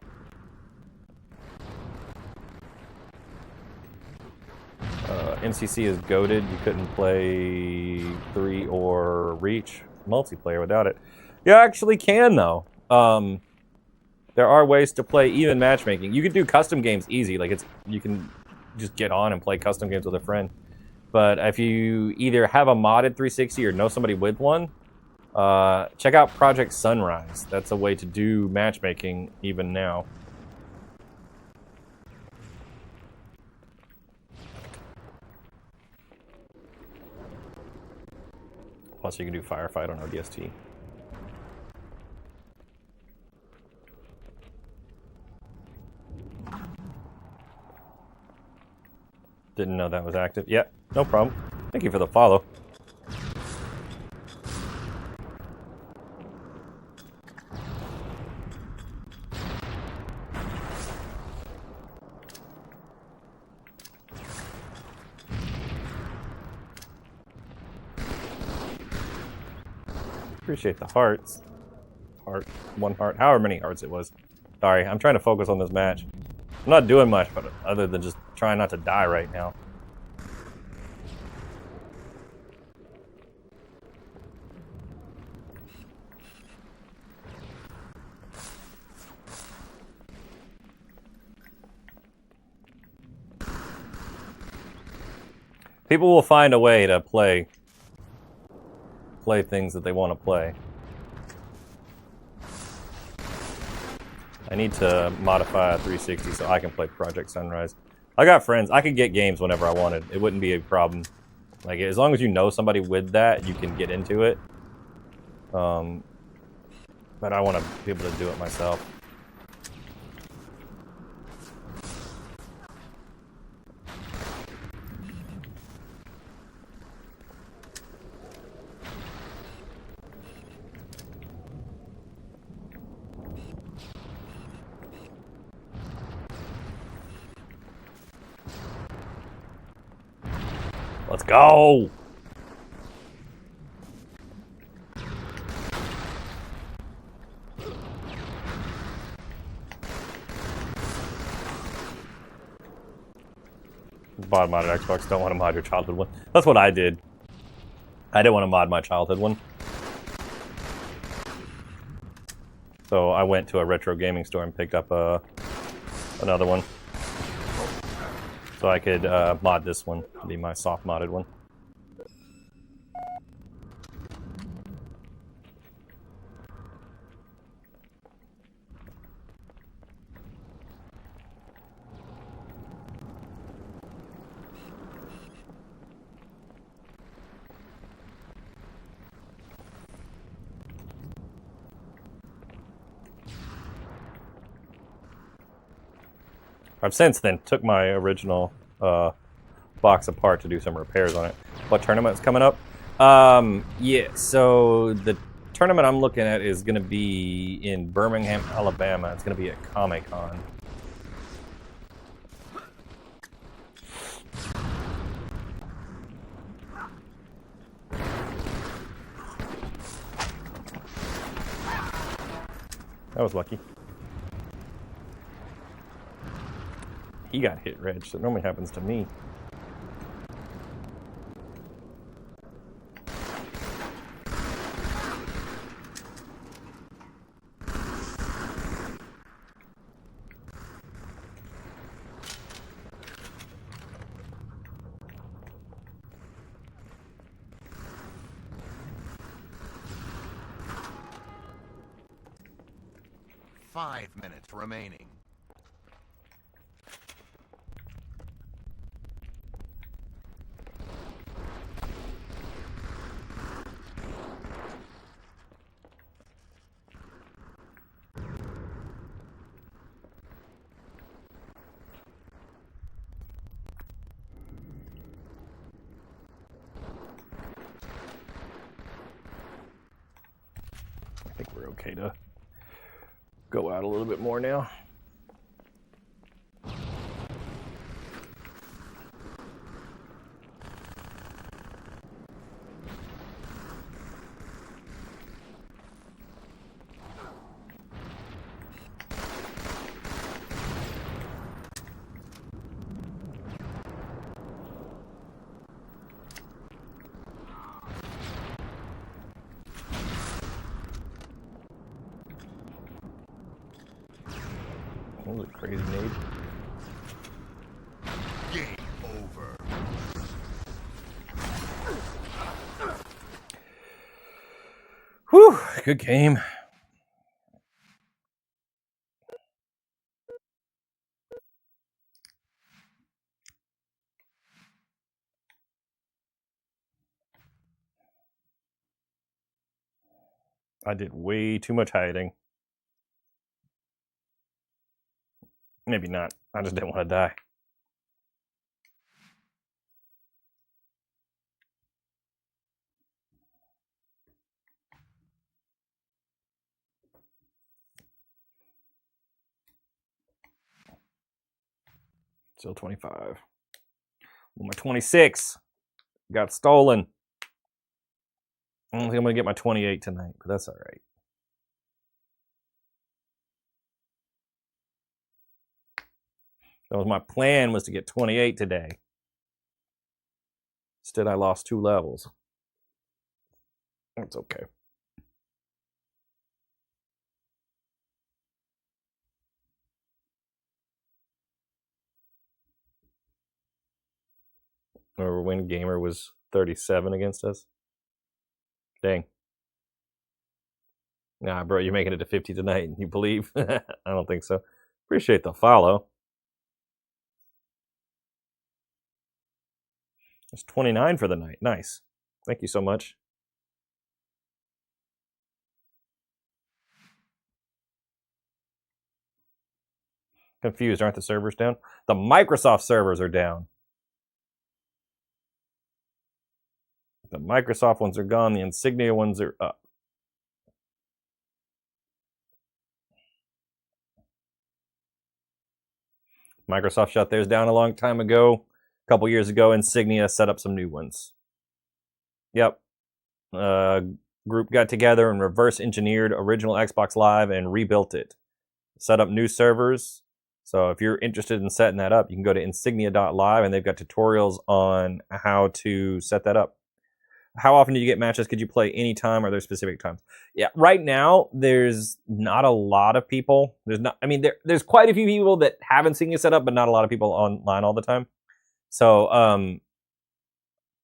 MCC is goated. You couldn't play 3 or Reach multiplayer without it. You actually can, though. There are ways to play even matchmaking. You can do custom games easy. Like, you can just get on and play custom games with a friend. But if you either have a modded 360 or know somebody with one, check out Project Sunrise. That's a way to do matchmaking even now. Plus, you can do firefight on ODST. Didn't know that was active. Yeah, no problem. Thank you for the follow. Appreciate the hearts. Heart, 1 heart, however many hearts it was. Sorry, I'm trying to focus on this match. I'm not doing much, but other than just trying not to die right now. People will find a way to play things that they want to play. I need to modify a 360 so I can play Project Sunrise. I got friends. I could get games whenever I wanted. It wouldn't be a problem. Like, as long as you know somebody with that, you can get into it. But I want to be able to do it myself. Let's go! Mod modded Xbox, don't want to mod your childhood one. That's what I did. I didn't want to mod my childhood one. So I went to a retro gaming store and picked up another one. So I could mod this one, be my soft modded one. I've since then took my original box apart to do some repairs on it. What tournament's coming up? Yeah, so the tournament I'm looking at is going to be in Birmingham, Alabama. It's going to be at Comic-Con. That was lucky. He got hit, Reg, so it normally happens to me. Five minutes remaining. I think we're okay to go out a little bit more now. That was a crazy nade. Game over. Whew, good game. I did way too much hiding. Maybe not. I just didn't want to die. Still 25. Well, my 26 got stolen. I don't think I'm going to get my 28 tonight, but that's all right. That was my plan, was to get 28 today. Instead, I lost 2 levels. That's okay. Or when Gamer was 37 against us. Dang. Nah, bro, you're making it to 50 tonight. You believe? I don't think so. Appreciate the follow. It's 29 for the night. Nice. Thank you so much. Confused, aren't the servers down? The Microsoft servers are down. The Microsoft ones are gone. The Insignia ones are up. Microsoft shut theirs down a long time ago. A couple years ago, Insignia set up some new ones. Yep. Group got together and reverse engineered original Xbox Live and rebuilt it. Set up new servers. So if you're interested in setting that up, you can go to insignia.live and they've got tutorials on how to set that up. How often do you get matches? Could you play anytime? Are there specific times? Yeah, right now there's not a lot of people. There's quite a few people that have Insignia set up, but not a lot of people online all the time. So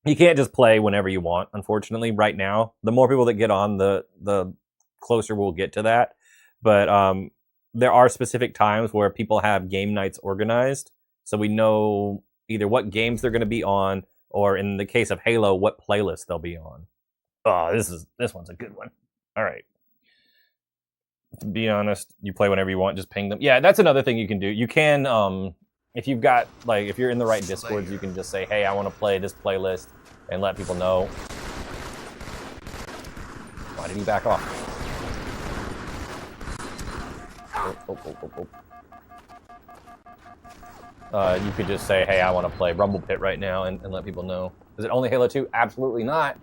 you can't just play whenever you want, unfortunately, right now. The more people that get on, the closer we'll get to that. But there are specific times where people have game nights organized, so we know either what games they're going to be on, or in the case of Halo, what playlist they'll be on. Oh, this one's a good one. All right. To be honest, you play whenever you want, just ping them. Yeah, that's another thing you can do. You can, if you've got, like, if you're in the right Discords, you can just say, hey, I want to play this playlist, and let people know. Why did he back off? You could just say, hey, I want to play Rumble Pit right now and let people know. Is it only Halo 2? Absolutely not.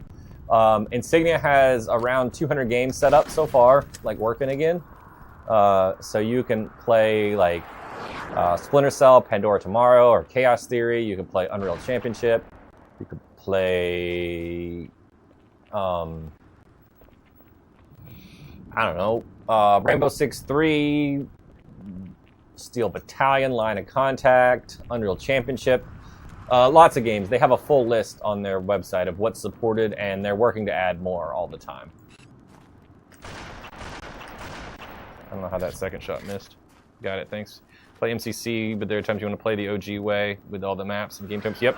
Insignia has around 200 games set up so far, like working again. So you can play like Splinter Cell, Pandora Tomorrow, or Chaos Theory. You can play Unreal Championship. You could play, I don't know, Rainbow Six 3, Steel Battalion, Line of Contact, Unreal Championship. Lots of games. They have a full list on their website of what's supported, and they're working to add more all the time. I don't know how that second shot missed. Got it, thanks. Play MCC, but there are times you want to play the OG way with all the maps and game types. Yep.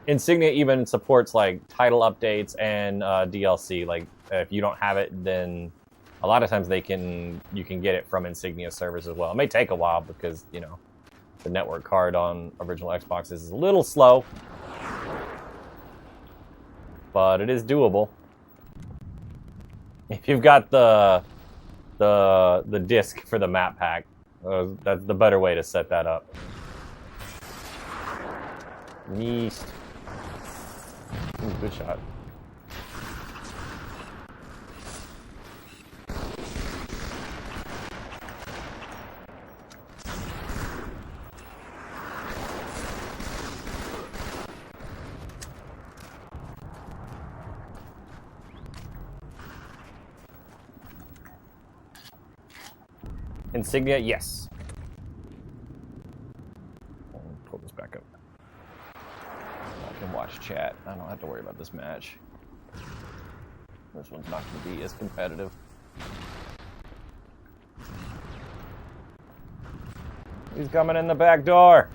Insignia even supports like title updates and DLC. Like if you don't have it, then a lot of times you can get it from Insignia servers as well. It may take a while because, you know, the network card on original Xbox is a little slow, but it is doable. If you've got the disc for the map pack, that's the better way to set that up. Yeast. Ooh, good shot. Insignia, yes. I'll pull this back up. I can watch chat. I don't have to worry about this match. This one's not going to be as competitive. He's coming in the back door.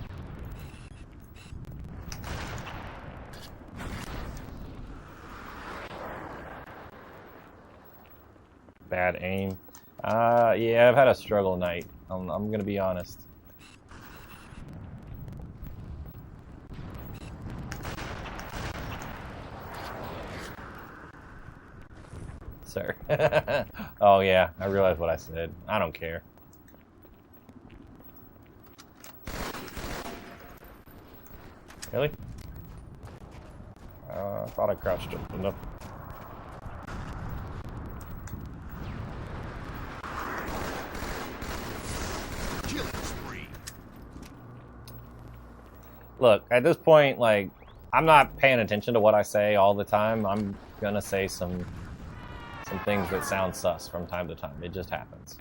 bad aim. Yeah, I've had a struggle night. I'm gonna be honest. Sir. Oh yeah, I realized what I said. I don't care. Really? I thought I crouched just enough. Killing spree. Look, at this point, like, I'm not paying attention to what I say all the time. I'm gonna say some things that sound sus from time to time. It just happens.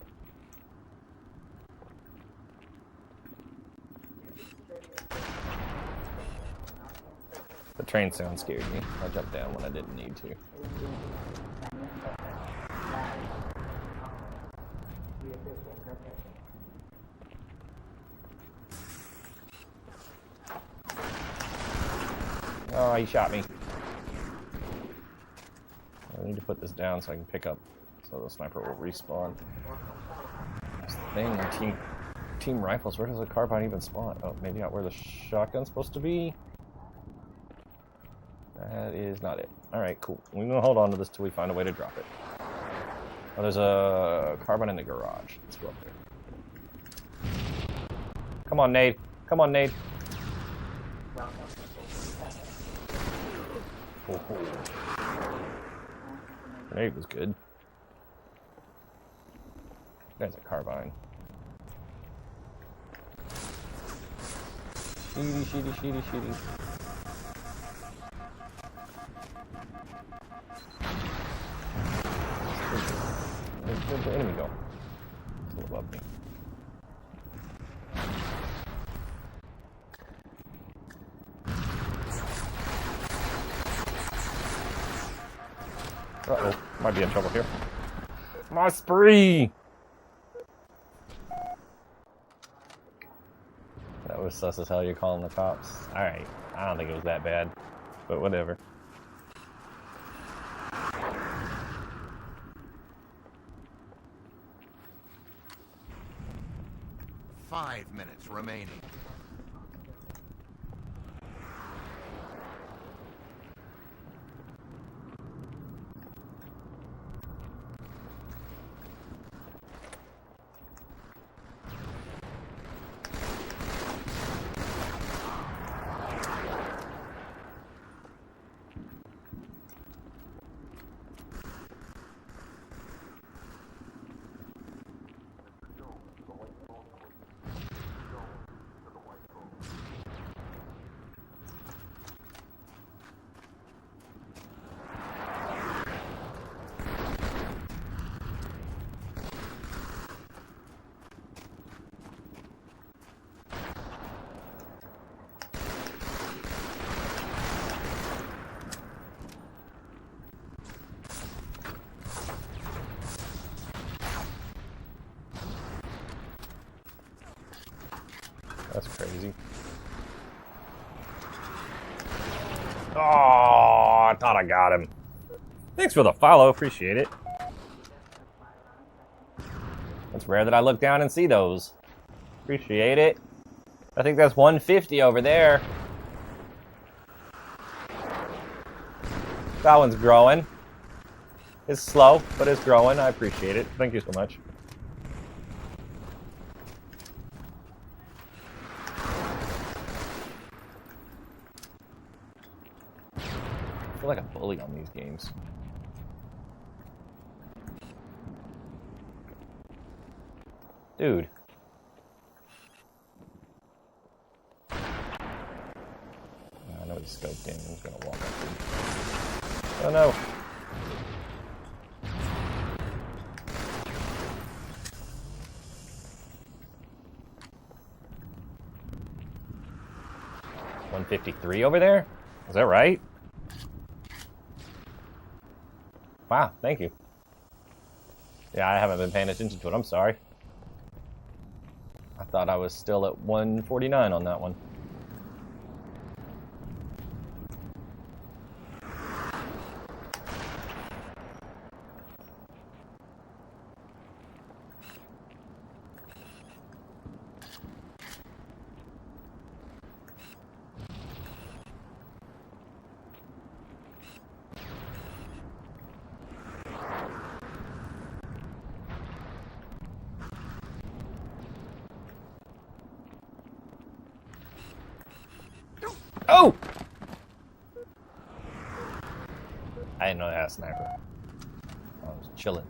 The train sound scared me. I jumped down when I didn't need to. Oh, he shot me. I need to put this down so I can pick up, so the sniper will respawn. That's the thing, our team rifles, where does the carbine even spawn? Oh, maybe out where the shotgun's supposed to be? That is not it. Alright, cool. We're gonna hold on to this till we find a way to drop it. Oh, there's a carbine in the garage. Let's go up there. Come on, nade. Come on, nade. Grenade was good. There's a carbine. Sheety. Where'd the enemy go? Still above me. Uh-oh, might be in trouble here. My spree! That was sus as hell, you're calling the cops. Alright, I don't think it was that bad, but whatever. Five minutes remaining. That's crazy. Oh, I thought I got him. Thanks for the follow, appreciate it. It's rare that I look down and see those. Appreciate it. I think that's 150 over there. That one's growing. It's slow, but it's growing. I appreciate it. Thank you so much. I feel like a bully on these games. Dude. I know he's scoped in. He's gonna walk up in. Oh no. $153 over there? Is that right? Wow, thank you. Yeah, I haven't been paying attention to it. I'm sorry. I thought I was still at 149 on that one. Oh! I didn't know that had a sniper. I was chilling.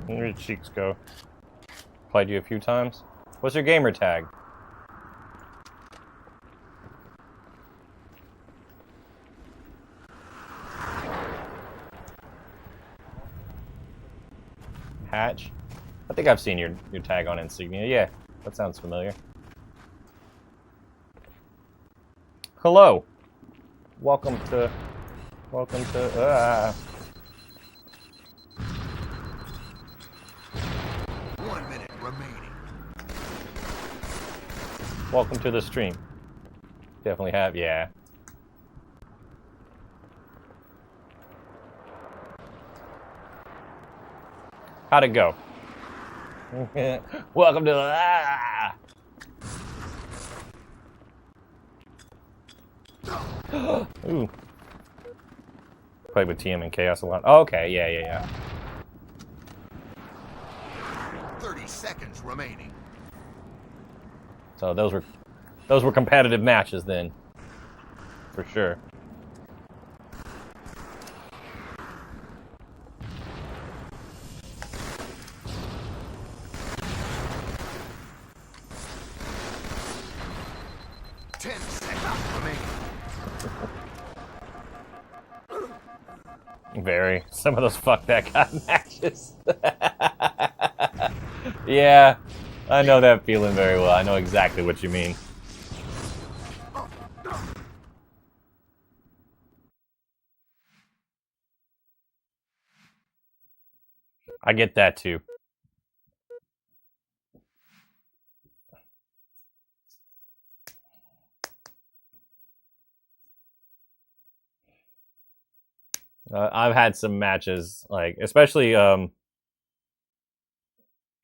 Where did cheeks go? Played you a few times. What's your gamer tag? Hatch? I think I've seen your tag on Insignia. Yeah, that sounds familiar. Hello. Welcome to 1 minute remaining. Welcome to the stream. Definitely have, yeah. How'd it go? Welcome to Ooh. Played with TM and Chaos a lot. Oh, okay, yeah. 30 seconds remaining. So those were competitive matches then. For sure. Very. Some of those fuck that guy matches. Yeah, I know that feeling very well. I know exactly what you mean. I get that too. I've had some matches, like, especially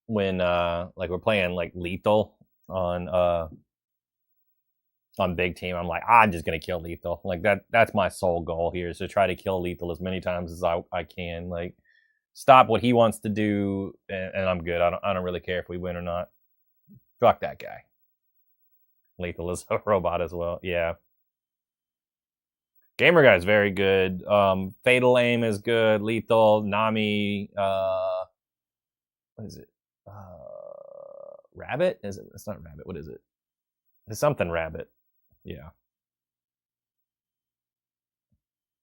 when like we're playing like Lethal on Big Team. I'm like, I'm just gonna kill Lethal. Like that's my sole goal here, is to try to kill Lethal as many times as I can. Like, stop what he wants to do, and I'm good. I don't really care if we win or not. Fuck that guy. Lethal is a robot as well. Yeah. Gamer Guy is very good. Fatal Aim is good. Lethal, Nami, what is it? Rabbit? Is it? It's not Rabbit. What is it? It's something Rabbit. Yeah.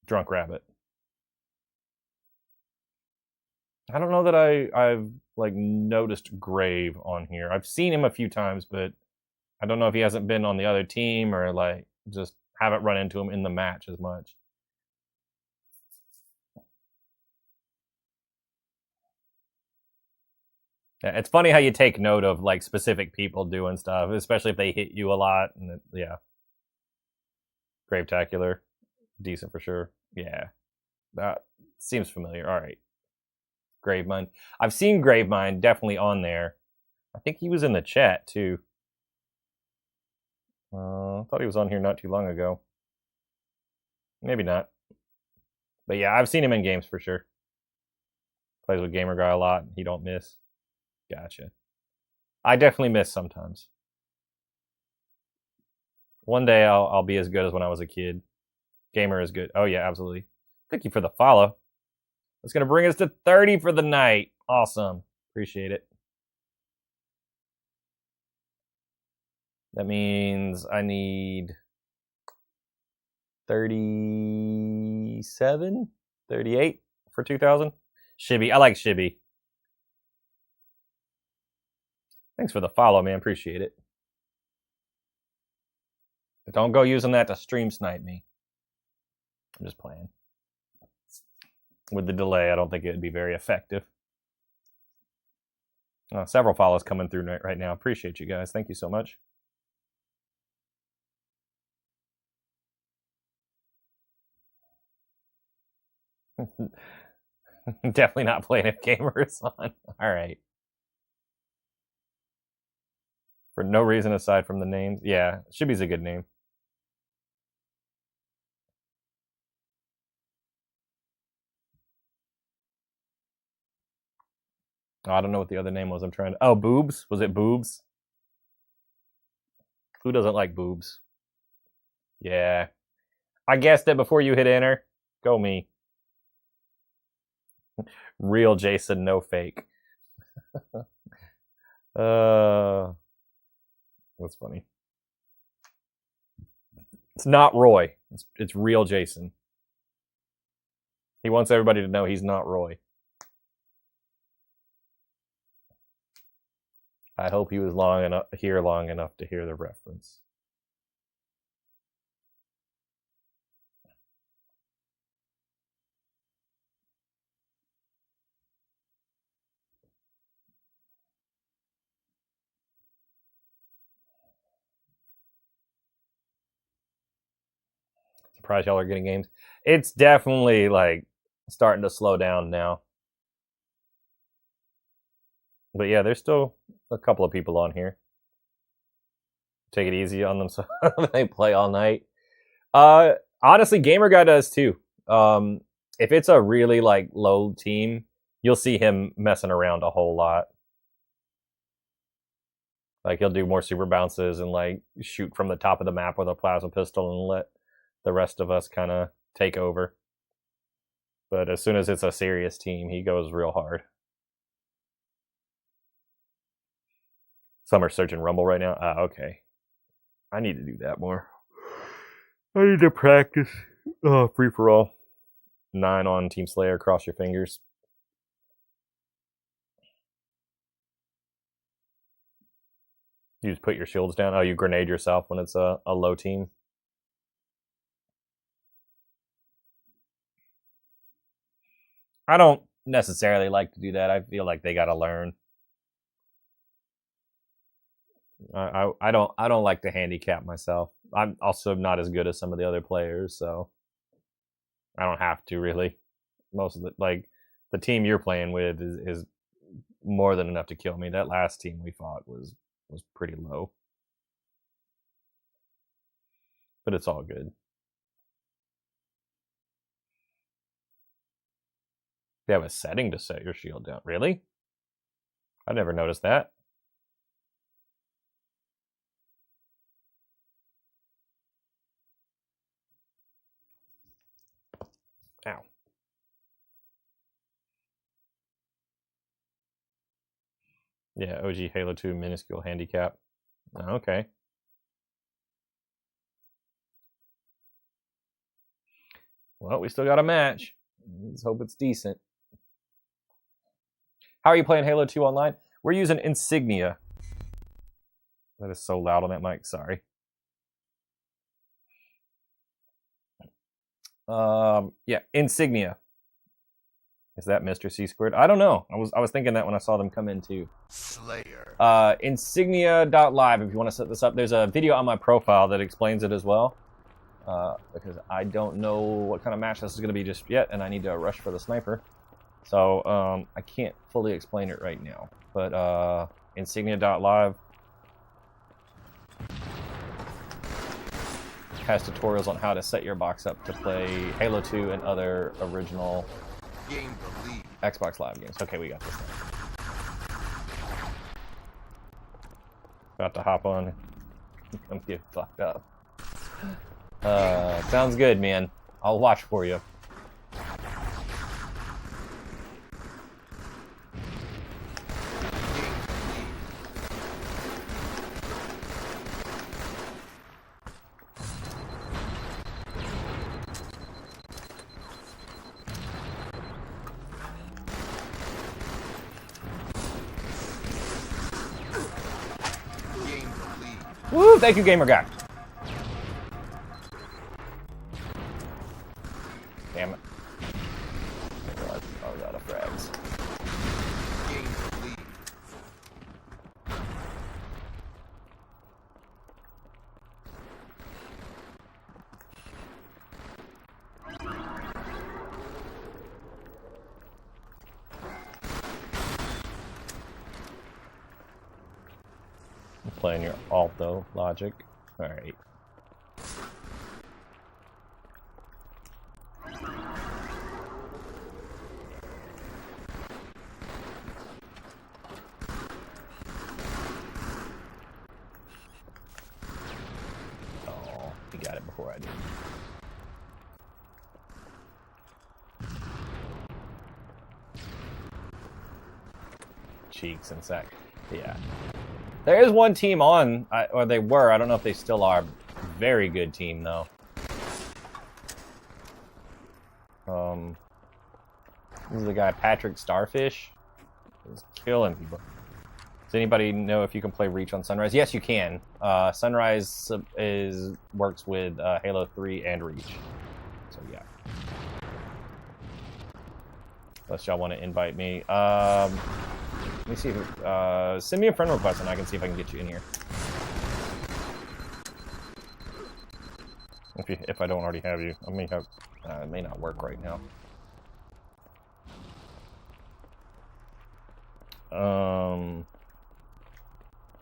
Drunk Rabbit. I don't know that I've like noticed Grave on here. I've seen him a few times, but I don't know if he hasn't been on the other team or like just haven't run into him in the match as much. Yeah, it's funny how you take note of like specific people doing stuff, especially if they hit you a lot. And yeah, Gravetacular, decent for sure. Yeah, that seems familiar. All right, Gravemind. I've seen Gravemind definitely on there. I think he was in the chat too. I thought he was on here not too long ago. Maybe not. But yeah, I've seen him in games for sure. Plays with Gamer Guy a lot. He don't miss. Gotcha. I definitely miss sometimes. One day I'll be as good as when I was a kid. Gamer is good. Oh yeah, absolutely. Thank you for the follow. That's gonna bring us to 30 for the night. Awesome. Appreciate it. That means I need 37, 38 for 2,000. Shibby. I like Shibby. Thanks for the follow, man. Appreciate it. But don't go using that to stream snipe me. I'm just playing. With the delay, I don't think it would be very effective. Several follows coming through right now. Appreciate you guys. Thank you so much. Definitely not playing if Gamer's on. Alright. For no reason aside from the names. Yeah, Shibby's a good name. Oh, I don't know what the other name was. I'm trying to. Oh, Boobs? Was it Boobs? Who doesn't like boobs? Yeah. I guessed it before you hit enter. Go me. Real Jason, no fake. That's funny. It's not Roy. It's real Jason. He wants everybody to know he's not Roy. I hope he was long enough to hear the reference. Surprised y'all are getting games. It's definitely like starting to slow down now. But yeah, there's still a couple of people on here. Take it easy on them so they play all night. Honestly, Gamer Guy does too. If it's a really like low team, you'll see him messing around a whole lot. Like he'll do more super bounces and like shoot from the top of the map with a plasma pistol and let the rest of us kind of take over. But as soon as it's a serious team, he goes real hard. Some are searching Rumble right now. Okay. I need to do that more. I need to practice. Oh, free for all. 9 on Team Slayer. Cross your fingers. You just put your shields down. Oh, you grenade yourself when it's a low team. I don't necessarily like to do that. I feel like they gotta learn. I don't like to handicap myself. I'm also not as good as some of the other players, so I don't have to really. Most of the team you're playing with is more than enough to kill me. That last team we fought was pretty low, but it's all good. They have a setting to set your shield down. Really? I never noticed that. Ow. Yeah, OG Halo 2 minuscule handicap. Okay. Well, we still got a match. Let's hope it's decent. How are you playing Halo 2 online? We're using Insignia. That is so loud on that mic, sorry. Yeah, Insignia. Is that Mr. C Squared? I don't know. I was thinking that when I saw them come in too. Slayer. Insignia.live if you want to set this up. There's a video on my profile that explains it as well. Because I don't know what kind of match this is going to be just yet, and I need to rush for the sniper. So I can't fully explain it right now. But Insignia.live has tutorials on how to set your box up to play Halo 2 and other original Xbox Live games. Okay, we got this now. About to hop on. I'm getting fucked up. Sounds good, man. I'll watch for you. Woo! Thank you, Gamer Guy. Damn it. I was out of frags. Playing your alto logic. Alright. Oh, he got it before I did. Cheeks and sack. Yeah. There is one team on, or they were, I don't know if they still are. Very good team, though. This is the guy, Patrick Starfish. He's killing people. Does anybody know if you can play Reach on Sunrise? Yes, you can. Sunrise works with Halo 3 and Reach. So, yeah. Unless y'all want to invite me. Let me see if send me a friend request and I can see if I can get you in here. If I don't already have you, I may have. It may not work right now.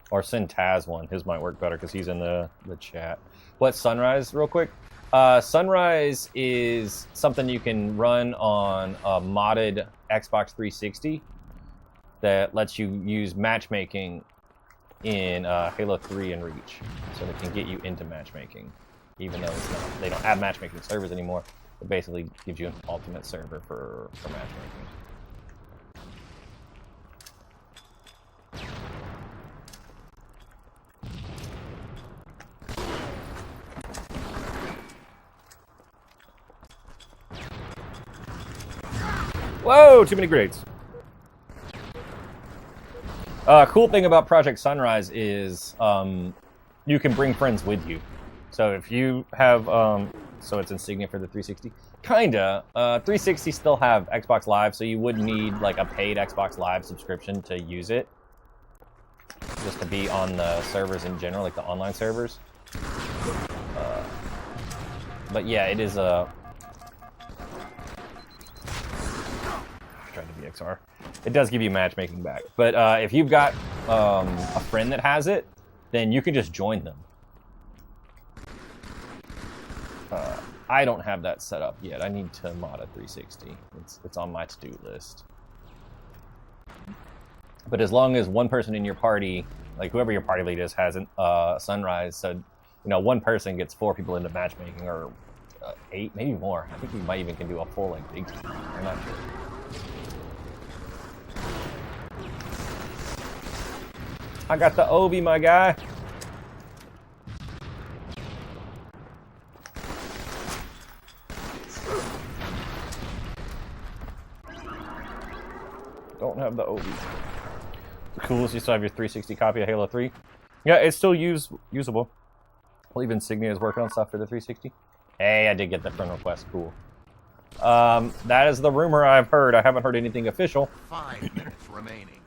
Or send Taz one. His might work better because he's in the chat. What's Sunrise, real quick? Sunrise is something you can run on a modded Xbox 360 that lets you use matchmaking in Halo 3 and Reach. So it can get you into matchmaking. Even though they don't have matchmaking servers anymore, it basically gives you an ultimate server for matchmaking. Whoa, too many grades. Cool thing about Project Sunrise is you can bring friends with you. So if you have, so it's Insignia for the 360. Kinda. 360 still have Xbox Live, so you would need like a paid Xbox Live subscription to use it. Just to be on the servers in general, like the online servers. But yeah, it is a... trying to be XR. It does give you matchmaking back. But if you've got a friend that has it, then you can just join them. I don't have that set up yet. I need to mod a 360. It's on my to-do list. But as long as one person in your party, like whoever your party lead is, has Sunrise, so one person gets 4 people into matchmaking, or 8, maybe more. I think we might even can do a full like big team. I'm not sure. I got the Obi, my guy. Don't have the Obi. Cool, so you still have your 360 copy of Halo 3. Yeah, it's still usable. I believe Insignia is working on stuff for the 360. Hey, I did get the friend request. Cool. That is the rumor I've heard. I haven't heard anything official. 5 minutes remaining.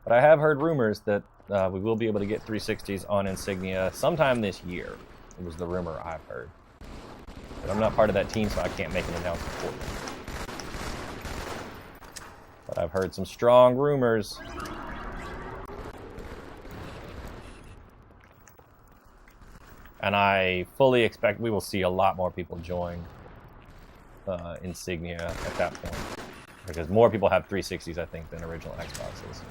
But I have heard rumors that we will be able to get 360s on Insignia sometime this year. It was the rumor I've heard. But I'm not part of that team, so I can't make an announcement for you. But I've heard some strong rumors. And I fully expect we will see a lot more people join Insignia at that point. Because more people have 360s, I think, than original Xboxes.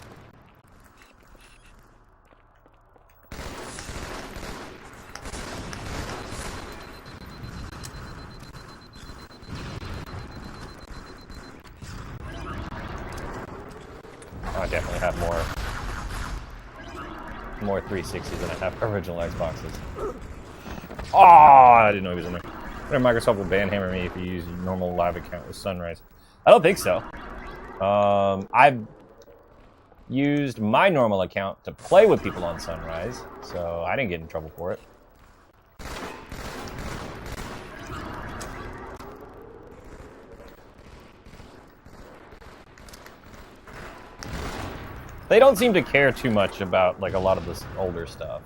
I definitely have more 360s than I have original Xboxes. Oh, I didn't know he was in there. Microsoft will banhammer me if you use your normal live account with Sunrise. I don't think so. I've used my normal account to play with people on Sunrise, so I didn't get in trouble for it. They don't seem to care too much about like a lot of this older stuff.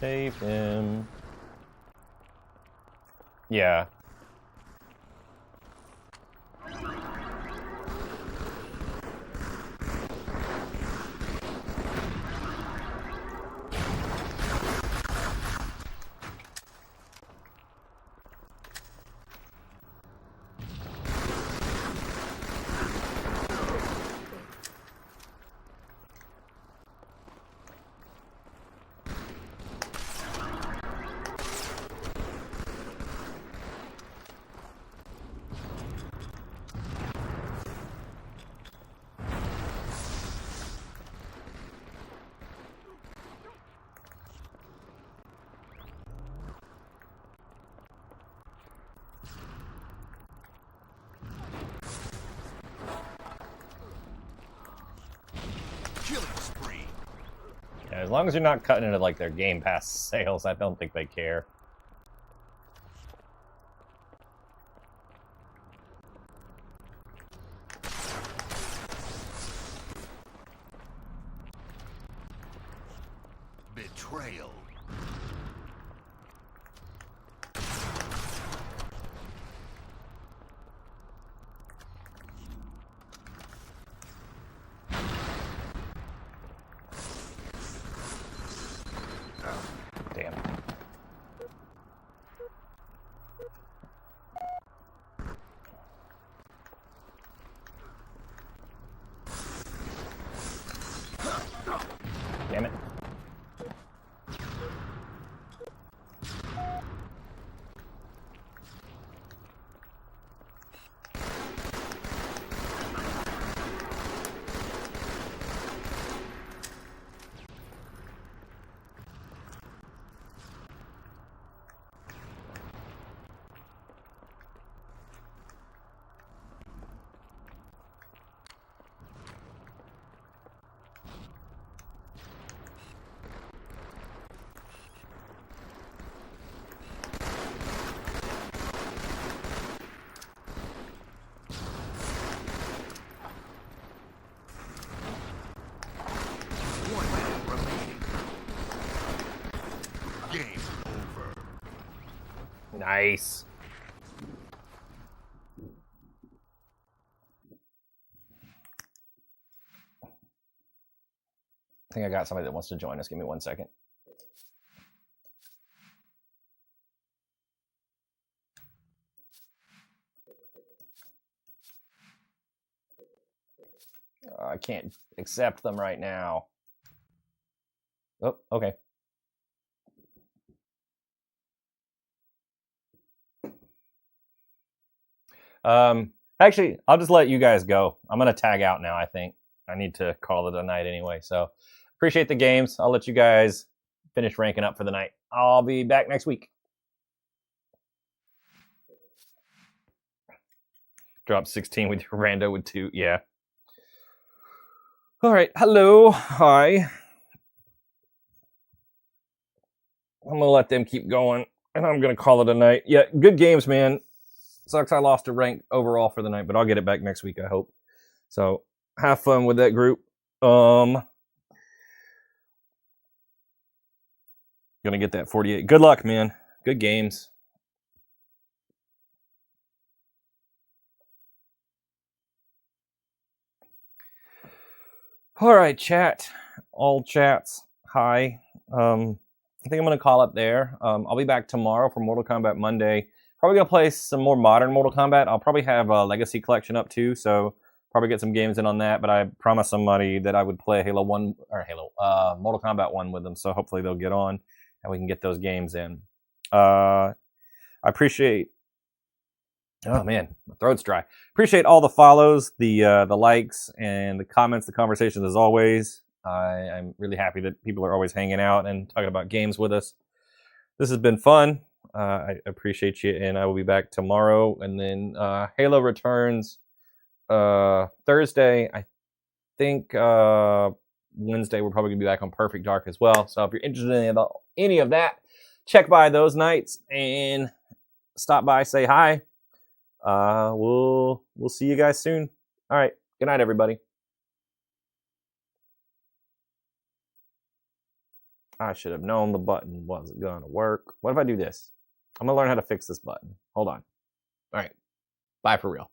Save him. Yeah. Killing spree. Yeah, as long as you're not cutting into like their Game Pass sales, I don't think they care. Betrayal. Damn. Damn it. One minute remaining. Game over. Nice. I think I got somebody that wants to join us. Give me 1 second. I can't accept them right now. Oh, okay. Actually, I'll just let you guys go. I'm gonna tag out now. I think I need to call it a night anyway. So appreciate the games. I'll let you guys finish ranking up for the night. I'll be back next week. Drop 16 with your rando with 2. Yeah. All right. Hello. Hi. I'm gonna let them keep going, and I'm gonna call it a night. Yeah, good games, man. Sucks I lost a rank overall for the night, but I'll get it back next week, I hope. So have fun with that group. Gonna get that 48. Good luck, man. Good games. All right, chat. All chats. Hi. I think I'm gonna call it there. I'll be back tomorrow for Mortal Kombat Monday. Probably gonna play some more modern Mortal Kombat. I'll probably have a Legacy Collection up too, so probably get some games in on that. But I promised somebody that I would play Mortal Kombat 1 with them, so hopefully they'll get on and we can get those games in. I appreciate. Oh man, my throat's dry. Appreciate all the follows, the likes, and the comments, the conversations as always. I'm really happy that people are always hanging out and talking about games with us. This has been fun. I appreciate you, and I will be back tomorrow. And then Halo returns Thursday. I think Wednesday we're probably gonna be back on Perfect Dark as well. So if you're interested in any of that, check by those nights and stop by, say hi. We'll see you guys soon. All right. Good night, everybody. I should have known the button wasn't gonna work. What if I do this? I'm gonna learn how to fix this button. Hold on. All right. Bye for real.